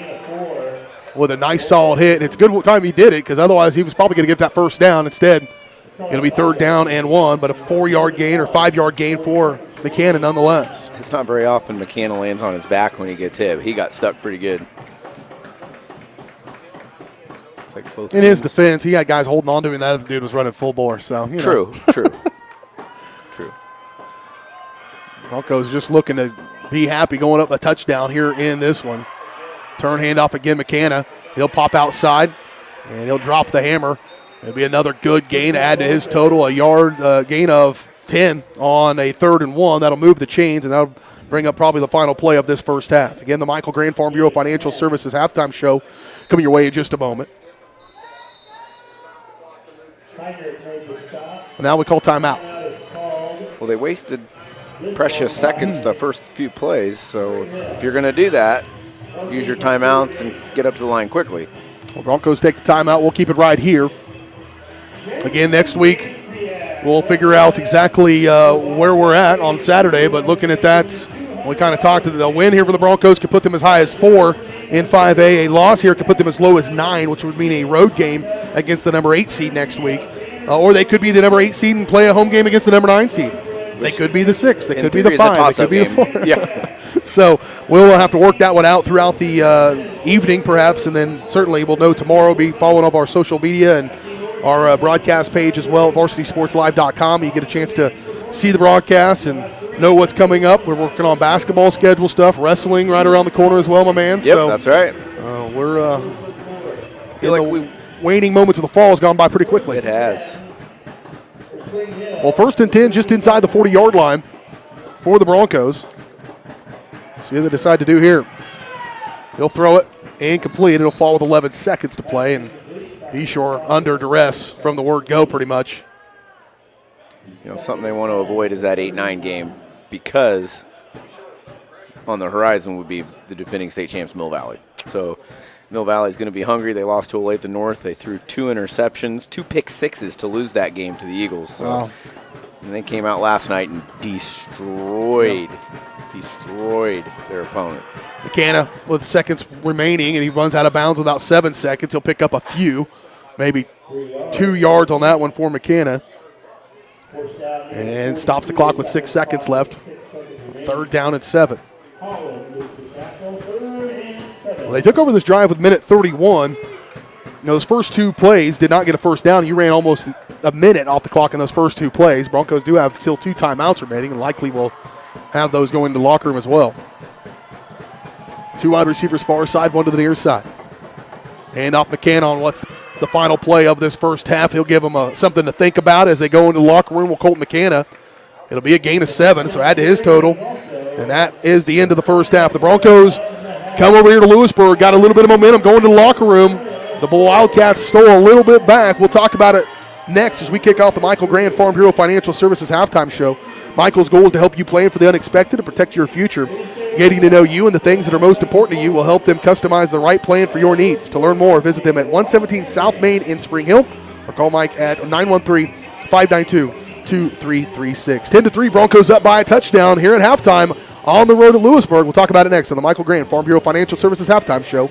with a nice solid hit. And it's a good time he did it because otherwise he was probably going to get that first down. Instead, it'll be 3rd down and 1, but a 4-yard gain or 5-yard gain for McKenna nonetheless. It's not very often McKenna lands on his back when he gets hit. He got stuck pretty good. It's like both in his defense, he had guys holding on to him, and that other dude was running full bore. So True. Broncos just looking to be happy going up a touchdown here in this one. Turn handoff again, McKenna. He'll pop outside, and he'll drop the hammer. It'll be another good gain to add to his total, a yard gain of 10 on a 3rd and 1. That'll move the chains, and that'll bring up probably the final play of this first half. Again, the Michael Grand Farm Bureau Financial Services halftime show coming your way in just a moment. Now we call timeout. Well, they wasted precious seconds the first few plays, so if you're going to do that, use your timeouts and get up to the line quickly. Well, Broncos take the timeout. We'll keep it right here. Again, next week, we'll figure out exactly where we're at on Saturday, but looking at that, we kind of talked to the win here for the Broncos could put them as high as 4 in 5A. A loss here could put them as low as 9, which would mean a road game against the number 8 seed next week. Or they could be the number 8 seed and play a home game against the number 9 seed. They could be the 6. They could be the 5. They could be the 4. Yeah. So we'll have to work that one out throughout the evening perhaps, and then certainly we'll know tomorrow. Be following up our social media and our broadcast page as well, varsitysportslive.com. You get a chance to see the broadcast and know what's coming up. We're working on basketball schedule stuff, wrestling right around the corner as well, my man. Yep, so, that's right. We're waning moments of the fall has gone by pretty quickly. It has. Well, 1st and 10 just inside the 40-yard line for the Broncos. See what they decide to do here. He'll throw it incomplete. It'll fall with 11 seconds to play, and Beshore under duress from the word go pretty much. Something they want to avoid is that 8-9 game because on the horizon would be the defending state champs Mill Valley. So Mill Valley is going to be hungry. They lost to Olathe North. They threw 2 interceptions, 2 pick sixes to lose that game to the Eagles. So, wow. And they came out last night and destroyed their opponent. McKenna with seconds remaining, and he runs out of bounds without 7 seconds. He'll pick up a few, maybe 2 yards on that one for McKenna. And stops the clock with 6 seconds left. 3rd down and 7. Well, they took over this drive with minute 31. Those first 2 plays did not get a first down. You ran almost a minute off the clock in those first 2 plays. Broncos do have still 2 timeouts remaining and likely will have those going to the locker room as well. 2 wide receivers far side, 1 to the near side. Hand off McKenna on what's the final play of this first half. He'll give them something to think about as they go into the locker room with Colt McKenna. It'll be a gain of 7, so add to his total. And that is the end of the first half. The Broncos come over here to Louisburg, got a little bit of momentum going to the locker room. The Wildcats stole a little bit back. We'll talk about it next as we kick off the Michael Grant Farm Bureau Financial Services halftime show. Michael's goal is to help you plan for the unexpected and protect your future. Getting to know you and the things that are most important to you will help them customize the right plan for your needs. To learn more, visit them at 117 South Main in Spring Hill or call Mike at 913-592-2336. 10-3, Broncos up by a touchdown here at halftime on the road at Louisburg. We'll talk about it next on the Michael Grant Farm Bureau Financial Services halftime show.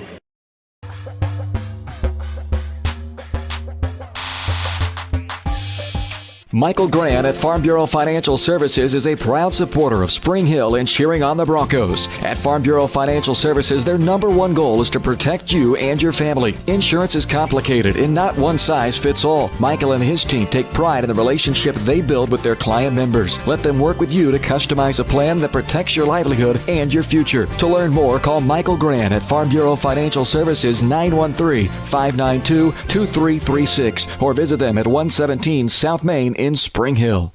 Michael Grant at Farm Bureau Financial Services is a proud supporter of Spring Hill and cheering on the Broncos. At Farm Bureau Financial Services, their number one goal is to protect you and your family. Insurance is complicated and not one size fits all. Michael and his team take pride in the relationship they build with their client members. Let them work with you to customize a plan that protects your livelihood and your future. To learn more, call Michael Grant at Farm Bureau Financial Services 913-592-2336 or visit them at 117 South Main in Spring Hill.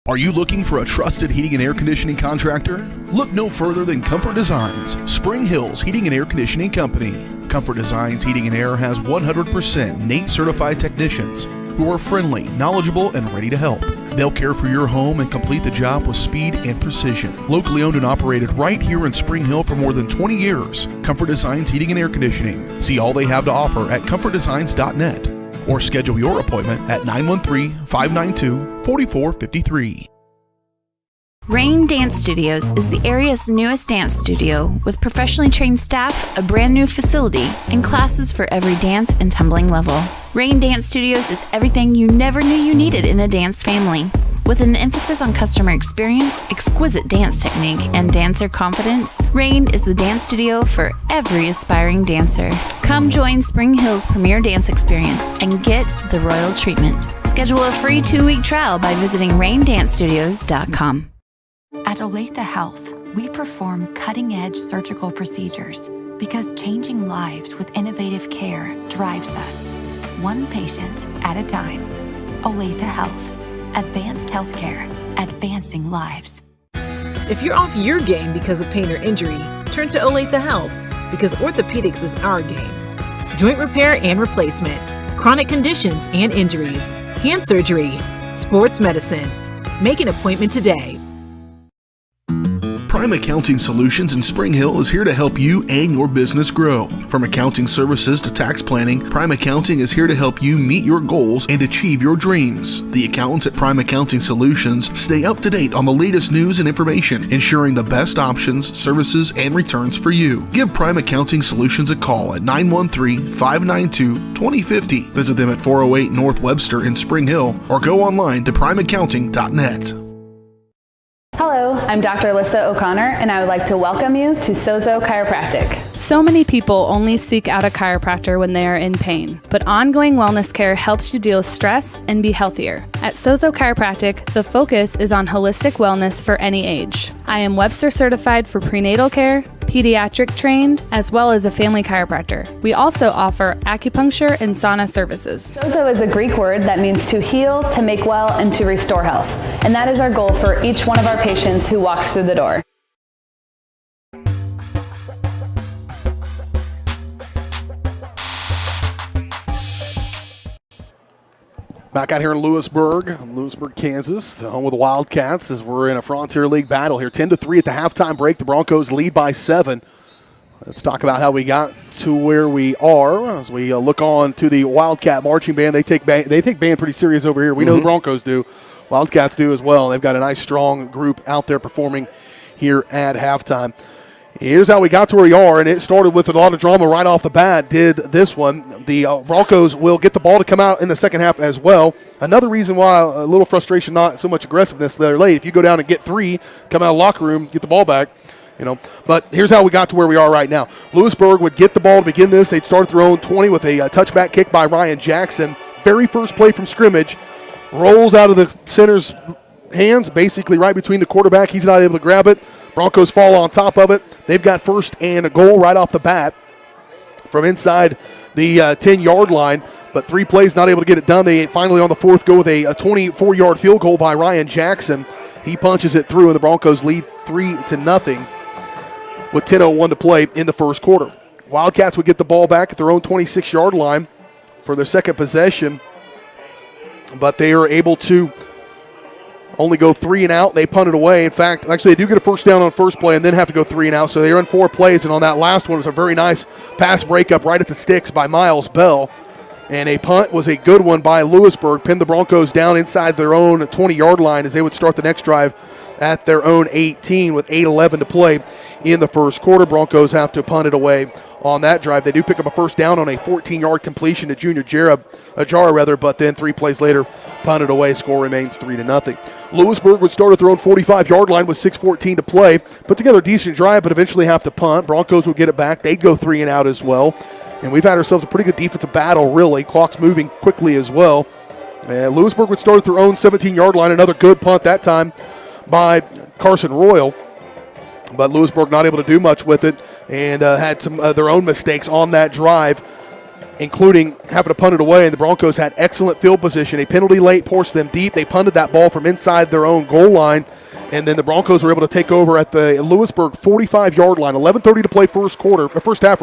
Are you looking for a trusted heating and air conditioning contractor? Look no further than Comfort Designs, Spring Hill's heating and air conditioning company. Comfort Designs Heating and Air has 100% NATE certified technicians who are friendly, knowledgeable, and ready to help. They'll care for your home and complete the job with speed and precision. Locally owned and operated right here in Spring Hill for more than 20 years. Comfort Designs Heating and Air Conditioning. See all they have to offer at comfortdesigns.net. Or schedule your appointment at 913-592-4453. Rain Dance Studios is the area's newest dance studio with professionally trained staff, a brand new facility, and classes for every dance and tumbling level. Rain Dance Studios is everything you never knew you needed in a dance family. With an emphasis on customer experience, exquisite dance technique, and dancer confidence, Rain is the dance studio for every aspiring dancer. Come join Spring Hill's premier dance experience and get the royal treatment. Schedule a free 2-week trial by visiting raindancestudios.com. At Olathe Health, we perform cutting-edge surgical procedures because changing lives with innovative care drives us, one patient at a time. Olathe Health. Advanced healthcare, advancing lives. If you're off your game because of pain or injury, turn to Olathe Health because orthopedics is our game. Joint repair and replacement, chronic conditions and injuries, hand surgery, sports medicine. Make an appointment today. Prime Accounting Solutions in Spring Hill is here to help you and your business grow. From accounting services to tax planning, Prime Accounting is here to help you meet your goals and achieve your dreams. The accountants at Prime Accounting Solutions stay up to date on the latest news and information, ensuring the best options, services, and returns for you. Give Prime Accounting Solutions a call at 913-592-2050. Visit them at 408 North Webster in Spring Hill or go online to primeaccounting.net. Hello, I'm Dr. Alyssa O'Connor, and I would like to welcome you to Sozo Chiropractic. So many people only seek out a chiropractor when they are in pain, but ongoing wellness care helps you deal with stress and be healthier. At Sozo Chiropractic, the focus is on holistic wellness for any age. I am Webster certified for prenatal care, pediatric trained, as well as a family chiropractor. We also offer acupuncture and sauna services. Sozo is a Greek word that means to heal, to make well, and to restore health. And that is our goal for each one of our patients who walks through the door. Back out here in Louisburg, Kansas, the home of the Wildcats, as we're in a Frontier League battle here. 10-3 at the halftime break. The Broncos lead by 7. Let's talk about how we got to where we are as we look on to the Wildcat marching band. They take band pretty serious over here. We know the Broncos do. Wildcats do as well. They've got a nice, strong group out there performing here at halftime. Here's how we got to where we are, and it started with a lot of drama right off the bat, did this one. The Broncos will get the ball to come out in the second half as well. Another reason why a little frustration, not so much aggressiveness there late. If you go down and get 3, come out of the locker room, get the ball back, But here's how we got to where we are right now. Louisburg would get the ball to begin this. They'd start at their own 20 with a touchback kick by Ryan Jackson. Very first play from scrimmage. Rolls out of the center's hands, basically right between the quarterback. He's not able to grab it. Broncos fall on top of it. They've got first and a goal right off the bat from inside the 10-yard line, but 3 plays not able to get it done. They finally on the fourth go with a 24-yard field goal by Ryan Jackson. He punches it through, and the Broncos lead 3-0 with 10:01 to play in the first quarter. Wildcats would get the ball back at their own 26-yard line for their second possession, but they are able to only go 3 and out. They punt it away. In fact, actually, they do get a first down on first play and then have to go 3 and out. So they run 4 plays, and on that last one was a very nice pass breakup right at the sticks by Miles Bell. And a punt was a good one by Louisburg. Pinned the Broncos down inside their own 20-yard line as they would start the next drive at their own 18 with 8:11 to play in the first quarter. Broncos have to punt it away on that drive. They do pick up a first down on a 14-yard completion to Junior Jara, but then 3 plays later, punted away. Score remains 3-0. Louisburg would start at their own 45-yard line with 6:14 to play. Put together a decent drive, but eventually have to punt. Broncos would get it back. They'd go 3 and out as well. And we've had ourselves a pretty good defensive battle, really. Clock's moving quickly as well. And Louisburg would start at their own 17-yard line. Another good punt that time by Carson Royal. But Louisburg not able to do much with it and had some of their own mistakes on that drive, including having to punt it away. And the Broncos had excellent field position. A penalty late forced them deep. They punted that ball from inside their own goal line. And then the Broncos were able to take over at the Louisburg 45-yard line. 11:30 to play first half.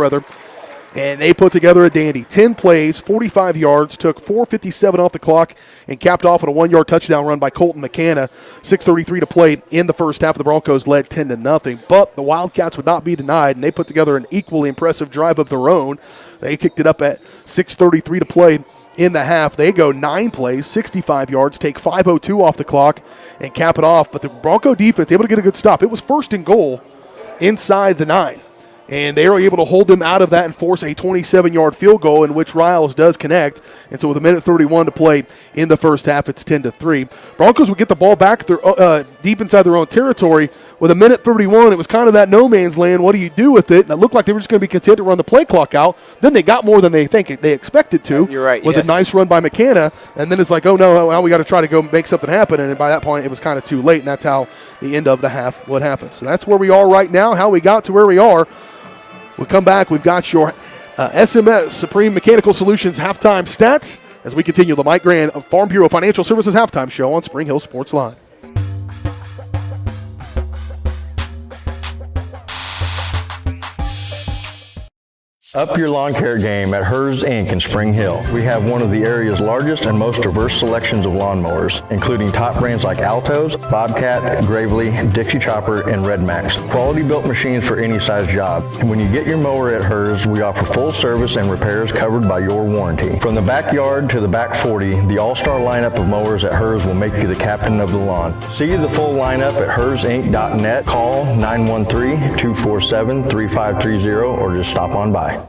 And they put together a dandy. 10 plays, 45 yards, took 4:57 off the clock, and capped off with a 1-yard touchdown run by Colton McKenna. 6:33 to play in the first half. The Broncos led 10-0. But the Wildcats would not be denied, and they put together an equally impressive drive of their own. They kicked it up at 6:33 to play in the half. They go 9 plays, 65 yards, take 5:02 off the clock, and cap it off. But the Bronco defense able to get a good stop. It was 1st and goal inside the 9. And they are able to hold them out of that and force a 27-yard field goal in which Riles does connect. And so with 1:31 to play in the first half, it's 10-3. Broncos would get the ball back deep inside their own territory. With 1:31, it was kind of that no man's land. What do you do with it? And it looked like they were just going to be content to run the play clock out. Then they got more than they expected to. You're right, with yes. a nice run by McKenna. And then it's like, oh, no, now we got to try to go make something happen. And by that point, it was kind of too late. And that's how the end of the half would happen. So that's where we are right now, how we got to where we are. We'll come back. We've got your SMS Supreme Mechanical Solutions halftime stats as we continue the Mike Grand of Farm Bureau Financial Services halftime show on Spring Hill Sports Live. Up your lawn care game at Hers Inc. in Spring Hill. We have one of the area's largest and most diverse selections of lawnmowers, including top brands like Altos, Bobcat, Gravely, Dixie Chopper, and Red Max. Quality built machines for any size job. And when you get your mower at Hers, we offer full service and repairs covered by your warranty. From the backyard to the back 40, the all-star lineup of mowers at Hers will make you the captain of the lawn. See the full lineup at hersinc.net. Call 913-247-3530 or just stop on by.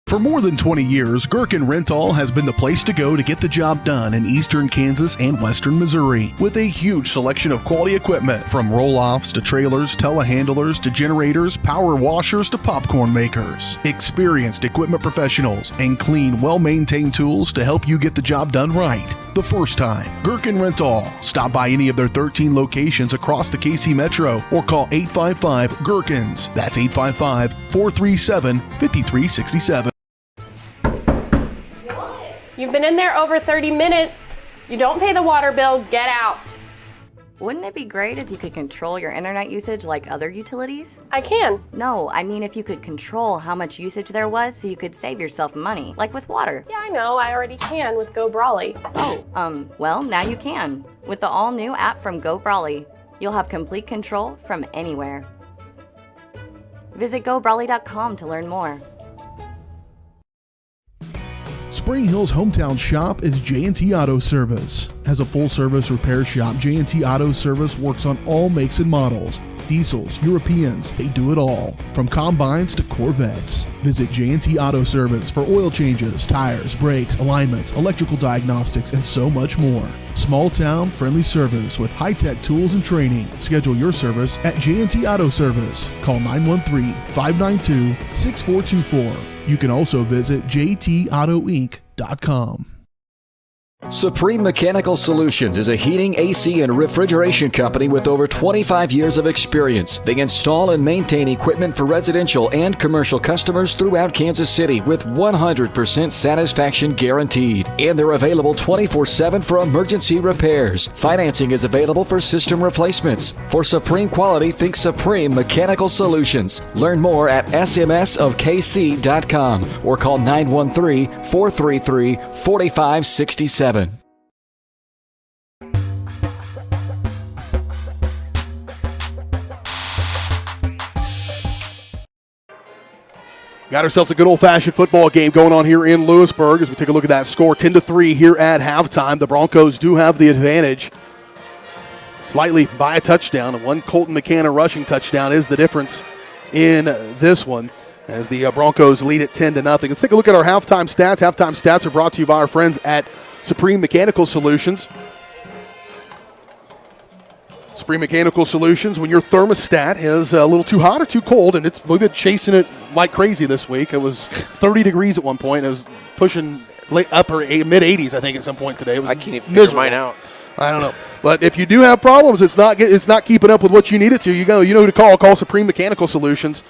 For more than 20 years, Gherkin Rental has been the place to go to get the job done in eastern Kansas and western Missouri. With a huge selection of quality equipment, from roll-offs to trailers, telehandlers to generators, power washers to popcorn makers. Experienced equipment professionals and clean, well-maintained tools to help you get the job done right the first time. Gherkin Rental. Stop by any of their 13 locations across the KC Metro or call 855-GHERKINS. That's 855-437-5367. You've been in there over 30 minutes. You don't pay the water bill, get out. Wouldn't it be great if you could control your internet usage like other utilities? I can. No, I mean if you could control how much usage there was so you could save yourself money, like with water. Yeah, I know. I already can with Go Brawley. Oh, well, now you can. With the all-new app from Go Brawley, you'll have complete control from anywhere. Visit GoBrawley.com to learn more. Spring Hill's hometown shop is J&T Auto Service. As a full-service repair shop, J&T Auto Service works on all makes and models. Diesels, Europeans, they do it all. From combines to Corvettes. Visit J&T Auto Service for oil changes, tires, brakes, alignments, electrical diagnostics, and so much more. Small town, friendly service with high-tech tools and training. Schedule your service at J&T Auto Service. Call 913-592-6424. You can also visit jtautoinc.com. Supreme Mechanical Solutions is a heating, AC, and refrigeration company with over 25 years of experience. They install and maintain equipment for residential and commercial customers throughout Kansas City with 100% satisfaction guaranteed. And they're available 24/7 for emergency repairs. Financing is available for system replacements. For supreme quality, think Supreme Mechanical Solutions. Learn more at smsofkc.com or call 913-433-4567. Got ourselves a good old-fashioned football game going on here in Louisburg as we take a look at that score. 10-3 here at halftime. The Broncos do have the advantage slightly by a touchdown. And one Colton McKenna rushing touchdown is the difference in this one as the Broncos lead it 10-0. Let's take a look at our halftime stats. Halftime stats are brought to you by our friends at Supreme Mechanical Solutions. Supreme Mechanical Solutions, when your thermostat is a little too hot or too cold, and we've been chasing it like crazy this week. It was 30 degrees at one point. It was pushing upper mid-80s, I think, at some point today. It was I can't even figure mine out. I don't know. But if you do have problems, it's not keeping up with what you need it to. You know who to call. Call Supreme Mechanical Solutions.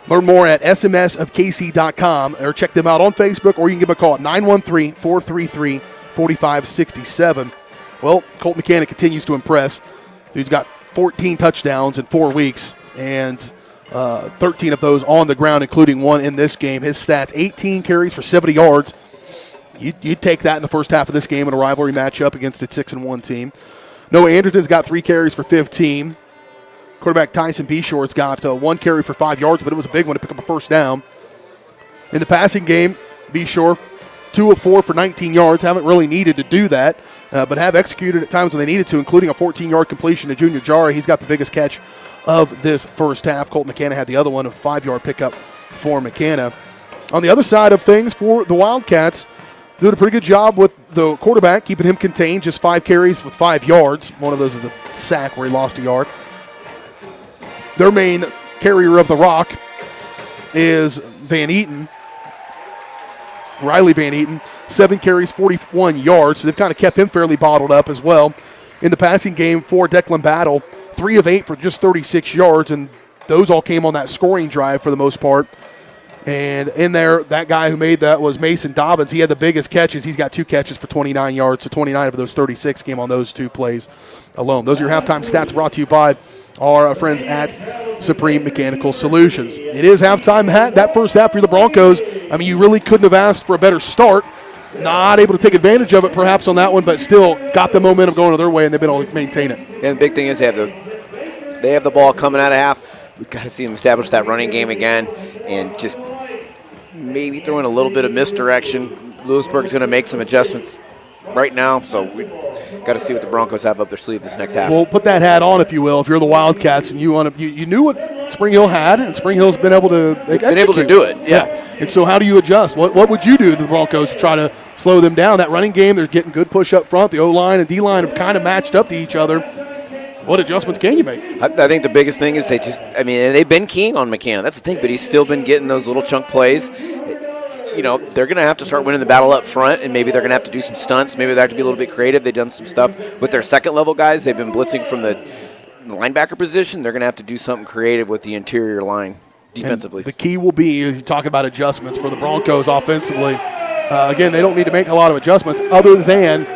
Learn more at smsofkc.com or check them out on Facebook, or you can give them a call at 913-433-4567. Well, Colt McKenna continues to impress. Dude's got 14 touchdowns in 4 weeks, and 13 of those on the ground, including one in this game. His stats, 18 carries for 70 yards. You'd take that in the first half of this game in a rivalry matchup against a 6-1 team. Noah Anderton's got 3 carries for 15. Quarterback Tyson Beshort's got 1 carry for 5 yards, but it was a big one to pick up a first down. In the passing game, Beshort, 2 of 4 for 19 yards. Haven't really needed to do that, but have executed at times when they needed to, including a 14-yard completion to Junior Jara. He's got the biggest catch of this first half. Colt McKenna had the other one, a 5-yard pickup for McKenna. On the other side of things for the Wildcats, doing a pretty good job with the quarterback, keeping him contained, just 5 carries with 5 yards. One of those is a sack where he lost a yard. Their main carrier of the rock is Van Eaton, Riley Van Eaton, 7 carries, 41 yards. So they've kind of kept him fairly bottled up as well. In the passing game for Declan Battle, 3 of 8 for just 36 yards, and those all came on that scoring drive for the most part. And in there, that guy who made that was Mason Dobbins. He had the biggest catches. He's got 2 catches for 29 yards, so 29 of those 36 came on those 2 plays alone. Those are your halftime stats brought to you by our friends at Supreme Mechanical Solutions. It is halftime. That first half for the Broncos, I mean, you really couldn't have asked for a better start. Not able to take advantage of it perhaps on that one, but still got the momentum going their way, and they've been able to maintain it. And the big thing is they have the ball coming out of half. We've got to see them establish that running game again and just maybe throw in a little bit of misdirection. Louisburg's going to make some adjustments right now, so we got to see what the Broncos have up their sleeve this next half. Well, put that hat on, if you will, if you're the Wildcats and you knew what Spring Hill had, and Spring Hill's been able to do it. Yeah. And so how do you adjust? What would you do to the Broncos to try to slow them down? That running game, they're getting good push up front. The O-line and D-line have kind of matched up to each other. What adjustments can you make? I think the biggest thing is they've been keen on McKenna. That's the thing, but he's still been getting those little chunk plays. They're going to have to start winning the battle up front, and maybe they're going to have to do some stunts. Maybe they have to be a little bit creative. They've done some stuff with their second-level guys. They've been blitzing from the linebacker position. They're going to have to do something creative with the interior line defensively. And the key will be, you talk about adjustments for the Broncos offensively. Again, they don't need to make a lot of adjustments other than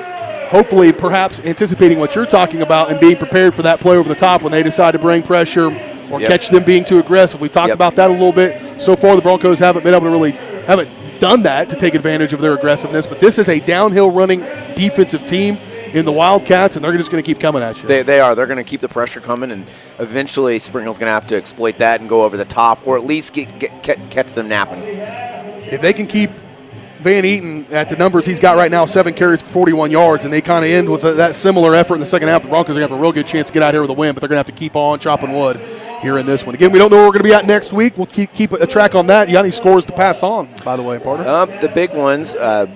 hopefully perhaps anticipating what you're talking about and being prepared for that play over the top when they decide to bring pressure or catch them being too aggressive. We talked about that a little bit. So far, the Broncos haven't been able to haven't done that to take advantage of their aggressiveness, but this is a downhill running defensive team in the Wildcats, and they're just going to keep coming at you. They are. They're going to keep the pressure coming, and eventually Spring Hill's going to have to exploit that and go over the top, or at least catch them napping. If they can keep Van Eaton at the numbers he's got right now, 7 carries for 41 yards, and they kind of end with that similar effort in the second half, the Broncos are going to have a real good chance to get out here with a win, but they're going to have to keep on chopping wood here in this one. Again, we don't know where we're going to be at next week. We'll keep a track on that. You got any scores to pass on, by the way, partner? The big ones, DeSoto,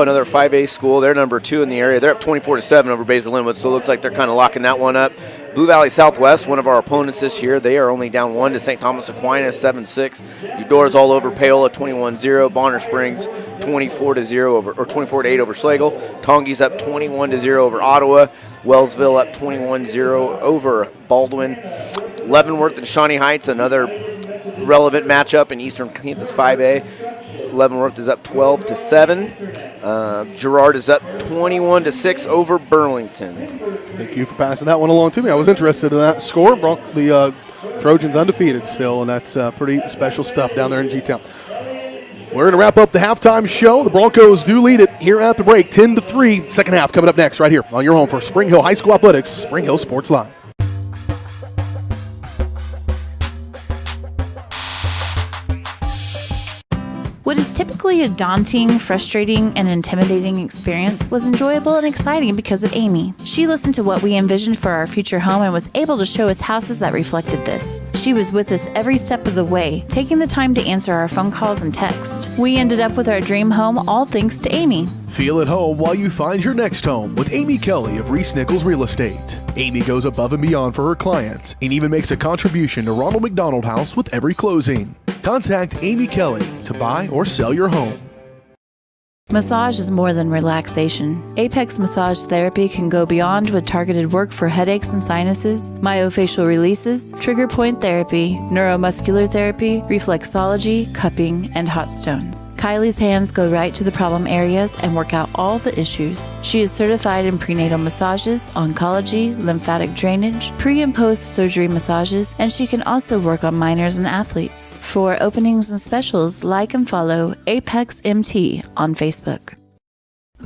another 5A school. They're number 2 in the area. They're up 24-7 over Basil Linwood, so it looks like they're kind of locking that one up. Blue Valley Southwest, one of our opponents this year, they are only down 1 to St. Thomas Aquinas, 7-6. Eudora's all over Paola, 21-0. Bonner Springs, 24-0 over, or 24-8 over Schlegel. Tongi's up 21-0 over Ottawa. Wellsville up 21-0 over Baldwin. Leavenworth and Shawnee Heights, another relevant matchup in Eastern Kansas 5A. Leavenworth is up 12-7. Girard is up 21-6 over Burlington. Thank you for passing that one along to me. I was interested in that score. The Trojans undefeated still, and that's pretty special stuff down there in G-Town. We're going to wrap up the halftime show. The Broncos do lead it here at the break, 10-3. Second half coming up next right here on your home for Spring Hill High School Athletics, Spring Hill Sports Live. What is typically a daunting, frustrating, and intimidating experience was enjoyable and exciting because of Amy. She listened to what we envisioned for our future home and was able to show us houses that reflected this. She was with us every step of the way, taking the time to answer our phone calls and texts. We ended up with our dream home, all thanks to Amy. Feel at home while you find your next home with Amy Kelly of Reese Nichols Real Estate. Amy goes above and beyond for her clients and even makes a contribution to Ronald McDonald House with every closing. Contact Amy Kelly to buy or sell your home. Massage is more than relaxation. Apex Massage Therapy can go beyond with targeted work for headaches and sinuses, myofascial releases, trigger point therapy, neuromuscular therapy, reflexology, cupping, and hot stones. Kylie's hands go right to the problem areas and work out all the issues. She is certified in prenatal massages, oncology, lymphatic drainage, pre- and post-surgery massages, and she can also work on minors and athletes. For openings and specials, like and follow Apex MT on Facebook.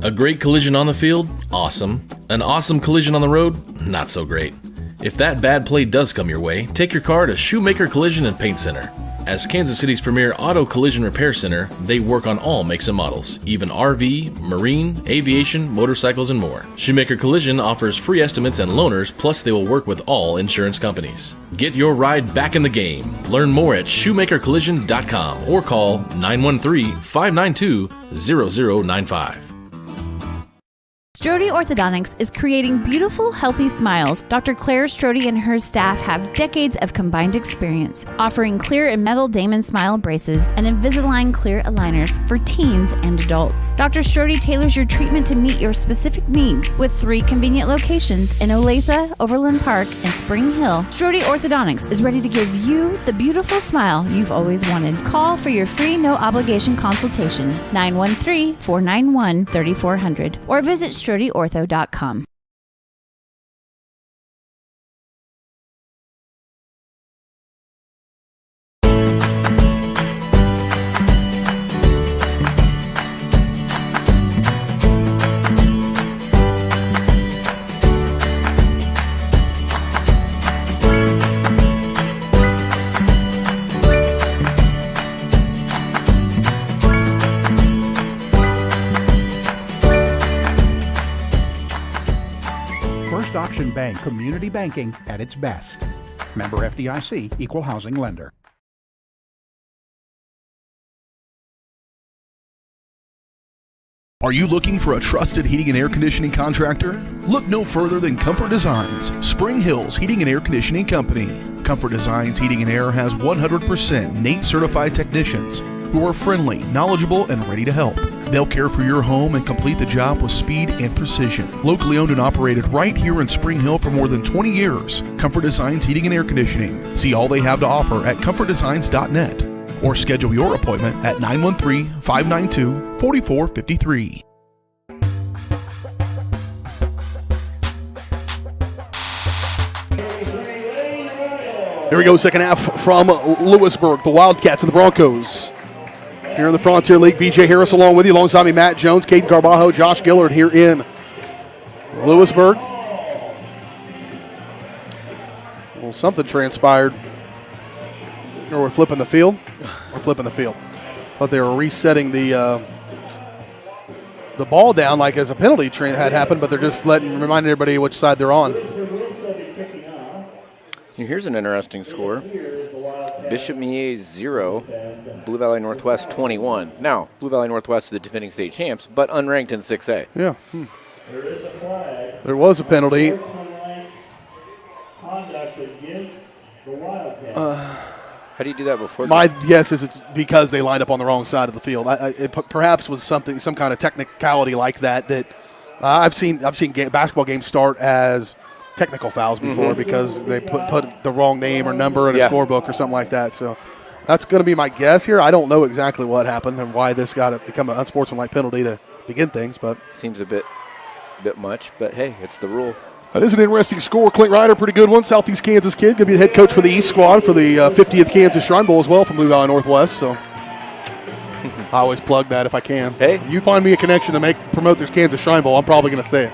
A great collision on the field? Awesome. An awesome collision on the road? Not so great. If that bad play does come your way, take your car to Shoemaker Collision and Paint Center. As Kansas City's premier auto collision repair center, they work on all makes and models, even RV, marine, aviation, motorcycles, and more. Shoemaker Collision offers free estimates and loaners, plus they will work with all insurance companies. Get your ride back in the game. Learn more at shoemakercollision.com or call 913-592-0095. Strode Orthodontics is creating beautiful, healthy smiles. Dr. Claire Strode and her staff have decades of combined experience, offering clear and metal Damon smile braces and Invisalign clear aligners for teens and adults. Dr. Strode tailors your treatment to meet your specific needs with 3 convenient locations in Olathe, Overland Park, and Spring Hill. Strode Orthodontics is ready to give you the beautiful smile you've always wanted. Call for your free no-obligation consultation, 913-491-3400, or visit StrodeOrtho.com. Option Bank community banking at its best. Member FDIC, equal housing lender. Are you looking for a trusted heating and air conditioning contractor? Look no further than Comfort Designs, Spring Hill's Heating and Air Conditioning Company. Comfort Designs Heating and Air has 100% NATE certified technicians who are friendly, knowledgeable, and ready to help. They'll care for your home and complete the job with speed and precision. Locally owned and operated right here in Spring Hill for more than 20 years, Comfort Designs Heating and Air Conditioning. See all they have to offer at comfortdesigns.net or schedule your appointment at 913-592-4453. Here we go, second half from Louisburg, the Wildcats and the Broncos. Here in the Frontier League, BJ Harris along with you. Alongside me, Matt Jones, Caden Carbajo, Josh Gillard here in Louisburg. Well, something transpired. Or we're flipping the field. We're flipping the field. But they were resetting the ball down like as a penalty had happened, but they're just reminding everybody which side they're on. Here's an interesting score. Bishop Mier 0, Blue Valley Northwest 21. Now, Blue Valley Northwest is the defending state champs, but unranked in 6A. Yeah. There was a penalty. How do you do that before? My guess is it's because they lined up on the wrong side of the field. It perhaps was some kind of technicality like that. I've seen basketball games start as technical fouls before because they put the wrong name or number in a scorebook or something like that. So that's going to be my guess here. I don't know exactly what happened and why this got to become an unsportsmanlike penalty to begin things, but seems a bit much. But hey, it's the rule. That is an interesting score. Clint Ryder, pretty good one. Southeast Kansas kid, going to be the head coach for the East squad for the 50th Kansas Shrine Bowl as well from Blue Valley Northwest. So I always plug that if I can. Hey, you find me a connection to promote this Kansas Shrine Bowl, I'm probably going to say it.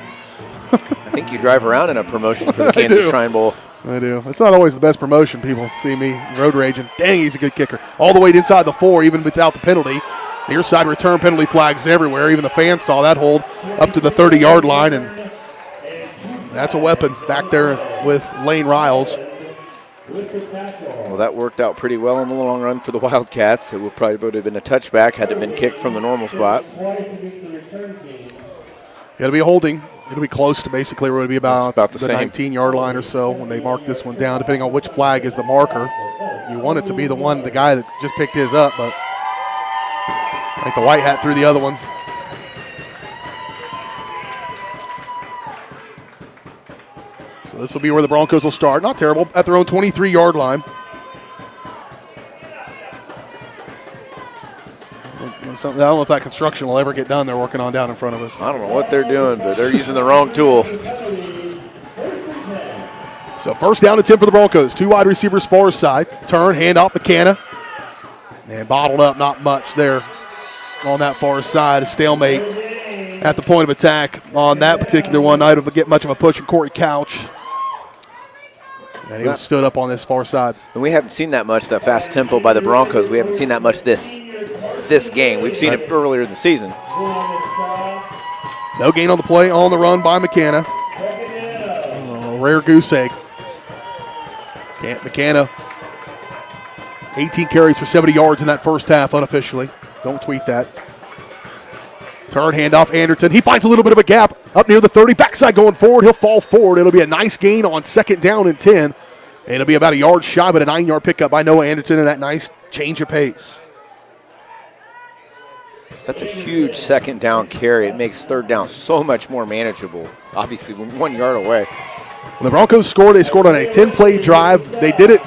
I think you drive around in a promotion for the Kansas Shrine Bowl. I do. It's not always the best promotion. People see me road raging. Dang, he's a good kicker. All the way inside the 4, even without the penalty. Near side return penalty flags everywhere. Even the fans saw that hold up to the 30-yard line, and that's a weapon back there with Lane Riles. Well, that worked out pretty well in the long run for the Wildcats. It would have been a touchback had it been kicked from the normal spot. It'll be a holding. It'll be close to basically where it'll be about the same. 19-yard line or so when they mark this one down, depending on which flag is the marker. You want it to be the guy that just picked his up, but I think the white hat threw the other one. So this will be where the Broncos will start. Not terrible, at their own 23-yard line. I don't know if that construction will ever get done they're working on down in front of us. I don't know what they're doing, but they're using the wrong tool. So first down and 10 for the Broncos. 2 wide receivers far side. Turn, hand off McKenna. And bottled up, not much there on that far side. A stalemate at the point of attack on that particular one. Not able to get much of a push in Corey Couch. And he was stood up on this far side. And we haven't seen that much, that fast tempo by the Broncos. We haven't seen that much this game. We've seen it earlier in the season. No gain on the play, on the run by McKenna. Rare goose egg. McKenna, 18 carries for 70 yards in that first half unofficially. Don't tweet that. Turn, handoff, Anderson. He finds a little bit of a gap up near the 30. Backside going forward. He'll fall forward. It'll be a nice gain on second down and 10. And it'll be about a yard shy, but a 9-yard pickup by Noah Anderson and that nice change of pace. That's a huge second down carry. It makes third down so much more manageable. Obviously, 1 yard away. When the Broncos scored, they scored on a 10-play drive. They did it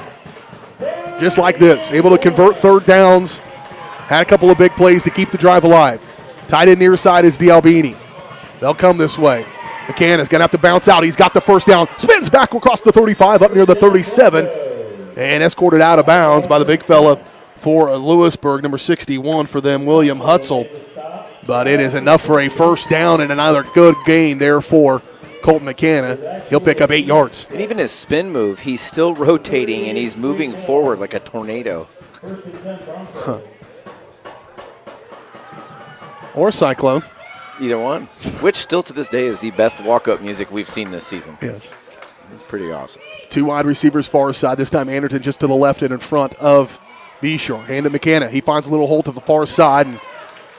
just like this, able to convert third downs, had a couple of big plays to keep the drive alive. Tight end near side is D'Albini. They'll come this way. McCann going to have to bounce out. He's got the first down. Spins back across the 35, up near the 37, and escorted out of bounds by the big fella for Louisburg, number 61 for them, William Hutzel. But it is enough for a first down and another good gain there for Colton McKenna. He'll pick up 8 yards. And even his spin move, he's still rotating and he's moving forward like a tornado. Or Cyclone. Either one. Which still to this day is the best walk-up music we've seen this season. Yes. It's pretty awesome. 2 wide receivers far side. This time Anderton just to the left and in front of Beshore. Hand to McKenna. He finds a little hole to the far side and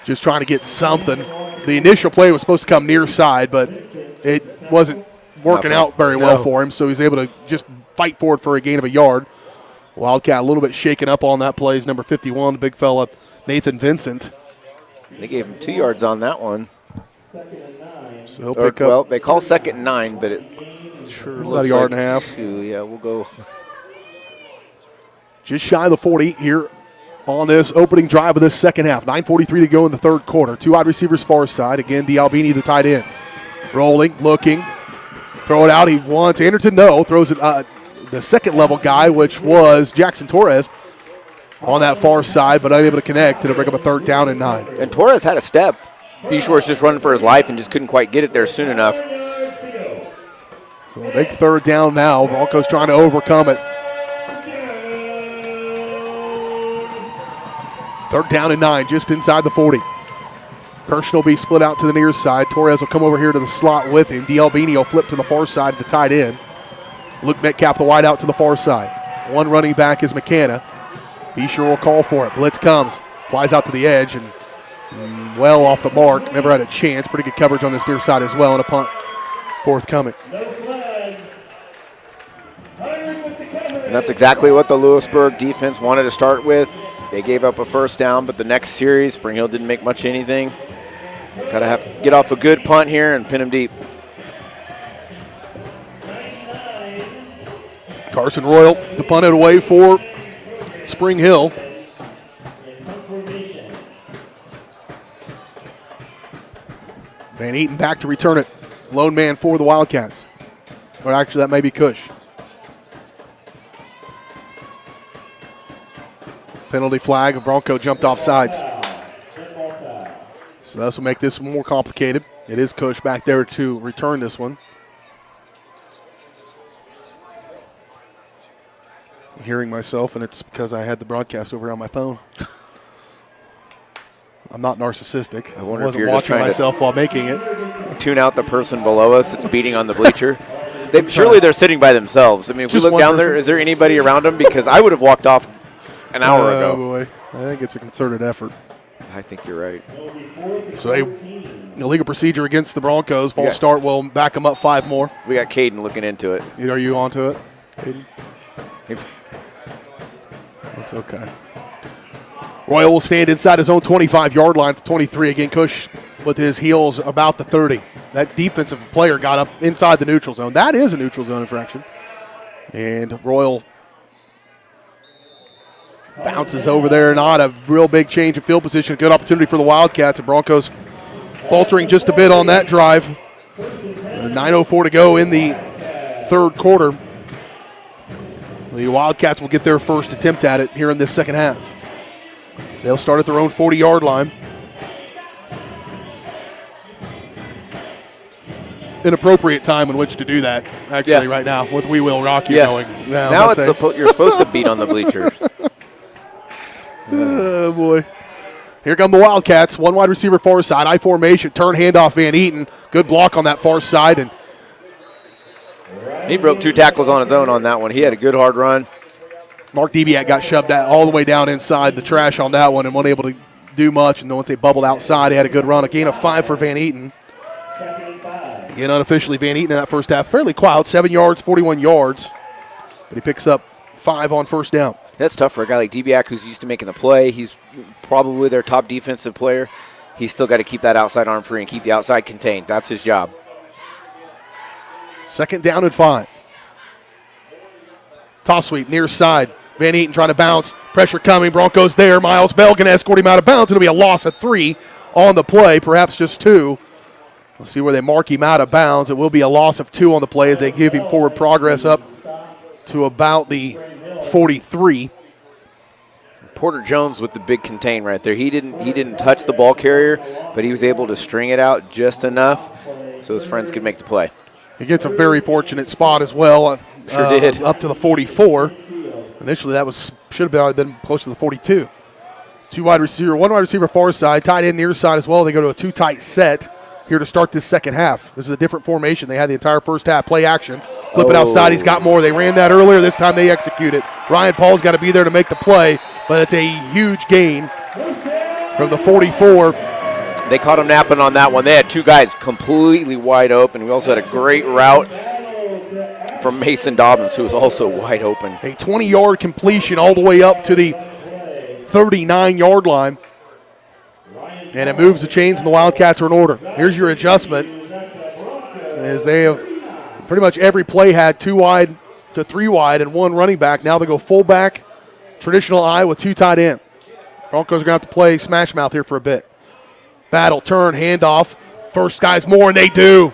just trying to get something. The initial play was supposed to come near side, but it wasn't working out very well for him, so he's able to just fight forward for a gain of a yard. Wildcat a little bit shaken up on that play is number 51, the big fella, Nathan Vincent. They gave him 2 yards on that one. So he'll pick up. Well, they call second and 9, but it sure looks about a yard like and a half. 2. Yeah, we'll go. Just shy of the 40 here on this opening drive of this second half. 9:43 to go in the third quarter. 2 wide receivers far side. Again, D'Albini, the tight end. Rolling, looking. Throw it out. He wants Anderton. No. Throws it the second level guy, which was Jackson Torres, on that far side, but unable to connect. It'll bring up a third down and 9. And Torres had a step. Beshore's just running for his life and just couldn't quite get it there soon enough. So a big third down now. Broncos trying to overcome it. Third down and 9, just inside the 40. Kirshner will be split out to the near side. Torres will come over here to the slot with him. D'Albini will flip to the far side of the tight end. Luke Metcalf, the wide out to the far side. One running back is McKenna. Beshore will call for it. Blitz comes. Flies out to the edge and well off the mark. Never had a chance. Pretty good coverage on this near side as well, and a punt forthcoming. And that's exactly what the Louisburg defense wanted to start with. They gave up a first down, but the next series, Spring Hill didn't make much of anything. Got to have to get off a good punt here and pin them deep. Carson Royal to punt it away for Spring Hill. Van Eaton back to return it. Lone man for the Wildcats. Or actually, that may be Cush. Penalty flag. Bronco jumped off sides. So this will make this more complicated. It is Cush back there to return this one. I'm hearing myself, and it's because I had the broadcast over on my phone. I'm not narcissistic. I wonder wasn't if you're watching just trying myself while making it. Tune out the person below us that's beating on the bleacher. Surely they're sitting by themselves. I mean, if we Just look one down there, person. is there anybody around them? Because I would have walked off an hour ago. Oh, boy. I think it's a concerted effort. I think you're right. So a illegal procedure against the Broncos. False start will back them up 5 more. We got Caden looking into it. Are you onto it, Caden? That's okay. Royal will stand inside his own 25-yard line to 23. Again, Cush with his heels about the 30. That defensive player got up inside the neutral zone. That is a neutral zone infraction. And Royal bounces over there. Not a real big change in field position. Good opportunity for the Wildcats. And Broncos faltering just a bit on that drive. 9:04 to go in the third quarter. The Wildcats will get their first attempt at it here in this second half. They'll start at their own 40-yard line. Inappropriate time in which to do that, actually, right now, with We Will Rock You going. Yeah, now you're supposed to beat on the bleachers. Oh, boy. Here come the Wildcats. One wide receiver far side. I formation. Turn handoff Van Eaton. Good block on that far side. And he broke 2 tackles on his own on that one. He had a good hard run. Mark Debiak got shoved all the way down inside the trash on that one and wasn't able to do much. And once they bubbled outside, he had a good run. A gain of 5 for Van Eaton. Again, unofficially, Van Eaton in that first half. Fairly quiet, 7 yards, 41 yards. But he picks up 5 on first down. That's tough for a guy like Debiak who's used to making the play. He's probably their top defensive player. He's still got to keep that outside arm free and keep the outside contained. That's his job. Second down and 5. Toss sweep, near side. Van Eaton trying to bounce. Pressure coming. Broncos there. Miles Bell going to escort him out of bounds. It'll be a loss of 3 on the play, perhaps just 2. We'll see where they mark him out of bounds. It will be a loss of 2 on the play as they give him forward progress up to about the 43. Porter Jones with the big contain right there. He didn't touch the ball carrier, but he was able to string it out just enough so his friends could make the play. He gets a very fortunate spot as well. Sure did. Up to the 44. Initially, that should have been close to the 42. One wide receiver far side, tight end near side as well. They go to a 2 tight set here to start this second half. This is a different formation. They had the entire first half. Play action. Flip it outside. He's got more. They ran that earlier. This time they execute it. Ryan Paul's got to be there to make the play, but it's a huge gain from the 44. They caught him napping on that one. They had 2 guys completely wide open. We also had a great route from Mason Dobbins, who was also wide open. A 20-yard completion all the way up to the 39-yard line. And it moves the chains, and the Wildcats are in order. Here's your adjustment, as they have pretty much every play had 2 wide to 3 wide and 1 running back. Now they go fullback, traditional I with 2 tight end. Broncos are going to have to play smash mouth here for a bit. Battle, turn, handoff. First guy's more, and they do.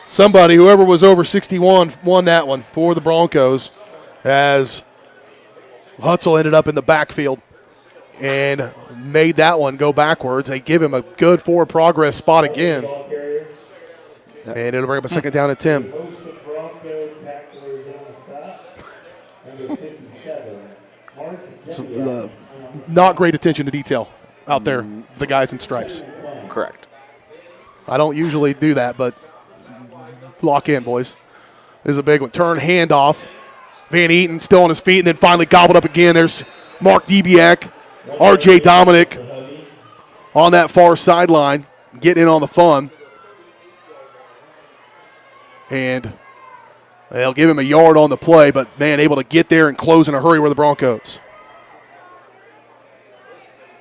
Somebody, whoever was over 61, won that one for the Broncos as Hutzel ended up in the backfield and made that one go backwards. They give him a good forward progress spot again. And it'll bring up a second down at 10. Not great attention to detail out there, the guys in stripes. Correct. I don't usually do that, but lock in, boys. This is a big one. Turn, handoff. Van Eaton still on his feet, and then finally gobbled up again. There's Mark Debiak, R.J. Dominic on that far sideline, getting in on the fun. And They'll give him a yard on the play, but, man, able to get there and close in a hurry were the Broncos.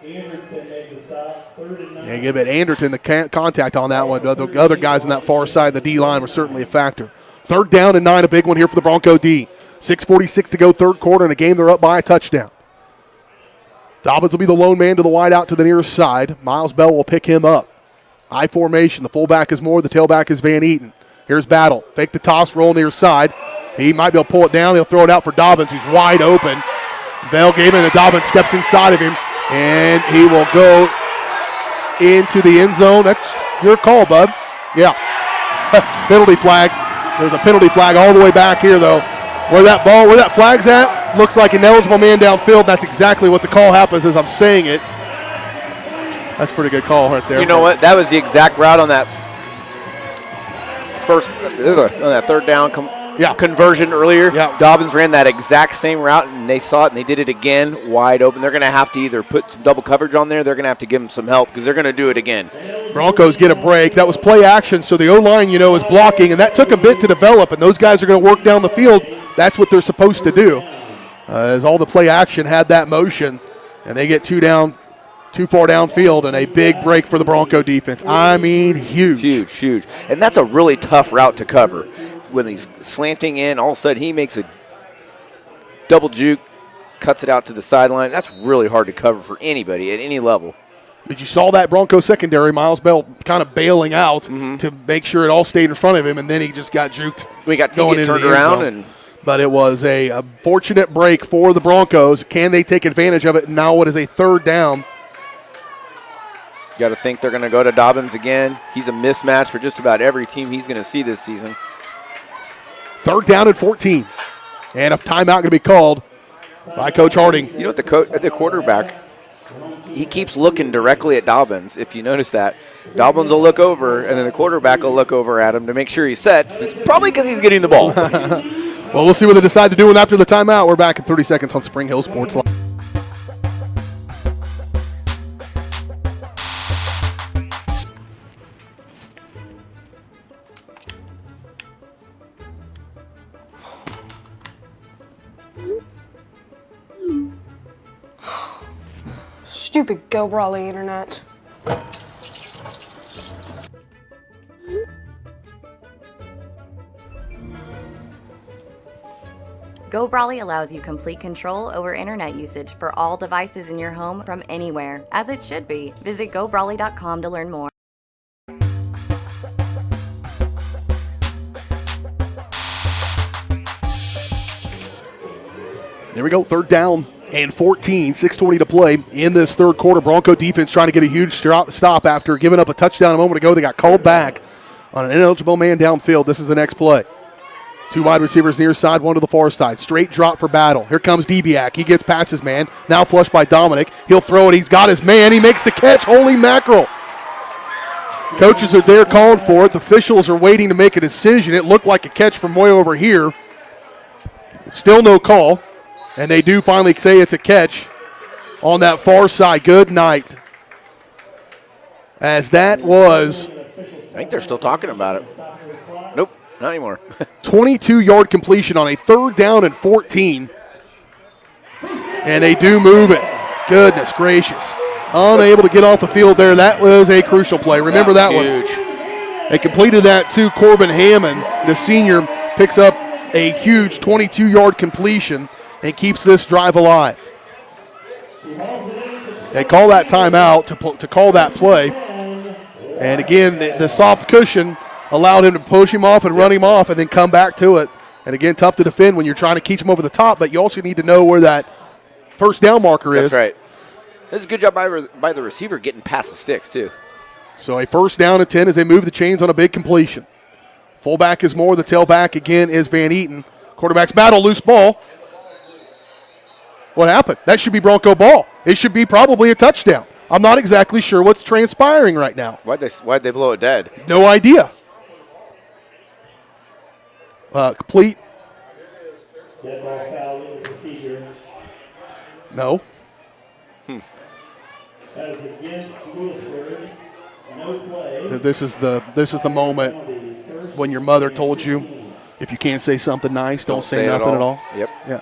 Anderton made the stop, 3rd and 9. Yeah, give it Anderton the contact on that one. The other guys on that far side of the D-line were certainly a factor. 3rd down and 9, a big one here for the Bronco D. 6:46 to go, third quarter, in a game they're up by a touchdown. Dobbins will be the lone man to the wide out to the nearest side. Miles Bell will pick him up. I formation. The fullback is Moore. The tailback is Van Eaton. Here's Battle. Fake the toss, roll near side. He might be able to pull it down. He'll throw it out for Dobbins, who's wide open. Bell gave it, and Dobbins steps inside of him, and he will go into the end zone. That's your call, bud. Yeah. Penalty flag. There's a penalty flag all the way back here, though. Where that flag's at, looks like an eligible man downfield. That's exactly what the call happens as I'm saying it. That's a pretty good call right there. You know what? That was the exact route on that third down conversion earlier. Yeah. Dobbins ran that exact same route, and they saw it, and they did it again wide open. They're going to have to either put some double coverage on there. They're going to have to give them some help because they're going to do it again. Broncos get a break. That was play action, so the O-line, is blocking, and that took a bit to develop, and those guys are going to work down the field. That's what they're supposed to do. As all the play action had that motion, and they get too far downfield, and a big break for the Bronco defense. I mean, huge. Huge. And that's a really tough route to cover. When he's slanting in, all of a sudden he makes a double juke, cuts it out to the sideline. That's really hard to cover for anybody at any level. But you saw that Bronco secondary, Miles Bell kind of bailing out to make sure it all stayed in front of him, and then he just got juked. We got going turned around. But it was a fortunate break for the Broncos. Can they take advantage of it? Now what is a 3rd down? You got to think they're going to go to Dobbins again. He's a mismatch for just about every team he's going to see this season. 3rd down and 14. And a timeout going to be called by Coach Harding. You know what, the quarterback, he keeps looking directly at Dobbins, if you notice that. Dobbins will look over, and then the quarterback will look over at him to make sure he's set. It's probably because he's getting the ball. Well, we'll see what they decide to do after the timeout. We're back in 30 seconds on Spring Hill Sports Live. Stupid Go Brawley internet. Go Brawley allows you complete control over internet usage for all devices in your home from anywhere, as it should be. Visit GoBrawley.com to learn more. There we go, 3rd down and 14, 6:20 to play in this third quarter. Bronco defense trying to get a huge stop after giving up a touchdown a moment ago. They got called back on an ineligible man downfield. This is the next play. 2 wide receivers near side, 1 to the far side. Straight drop for Battle. Here comes Debiak. He gets past his man. Now flushed by Dominic. He'll throw it. He's got his man. He makes the catch. Holy mackerel. Coaches are there calling for it. The officials are waiting to make a decision. It looked like a catch from way over here. Still no call. And they do finally say it's a catch on that far side. Good night. As that was... I think they're still talking about it. Nope, not anymore. 22-yard completion on a 3rd down and 14. And they do move it. Goodness gracious. Unable to get off the field there. That was a crucial play. Remember that one. Huge. They completed that to Corbin Hammond. The senior picks up a huge 22-yard completion and keeps this drive alive. They call that timeout to call that play. And again, the soft cushion allowed him to push him off and run him off and then come back to it. And again, tough to defend when you're trying to keep him over the top, but you also need to know where that first down marker is. That's right. This is a good job by the receiver getting past the sticks, too. So a 1st down and 10 as they move the chains on a big completion. Fullback is Moore. The tailback again is Van Eaton. Quarterback's battle, loose ball. What happened? That should be Bronco ball. It should be probably a touchdown. I'm not exactly sure what's transpiring right now. Why'd they blow it dead? No idea. Complete. Dead ball foul with the procedure. No. That is against Louisburg. No play. This is the moment when your mother told you If you can't say something nice, don't say nothing at all. Yep. Yeah.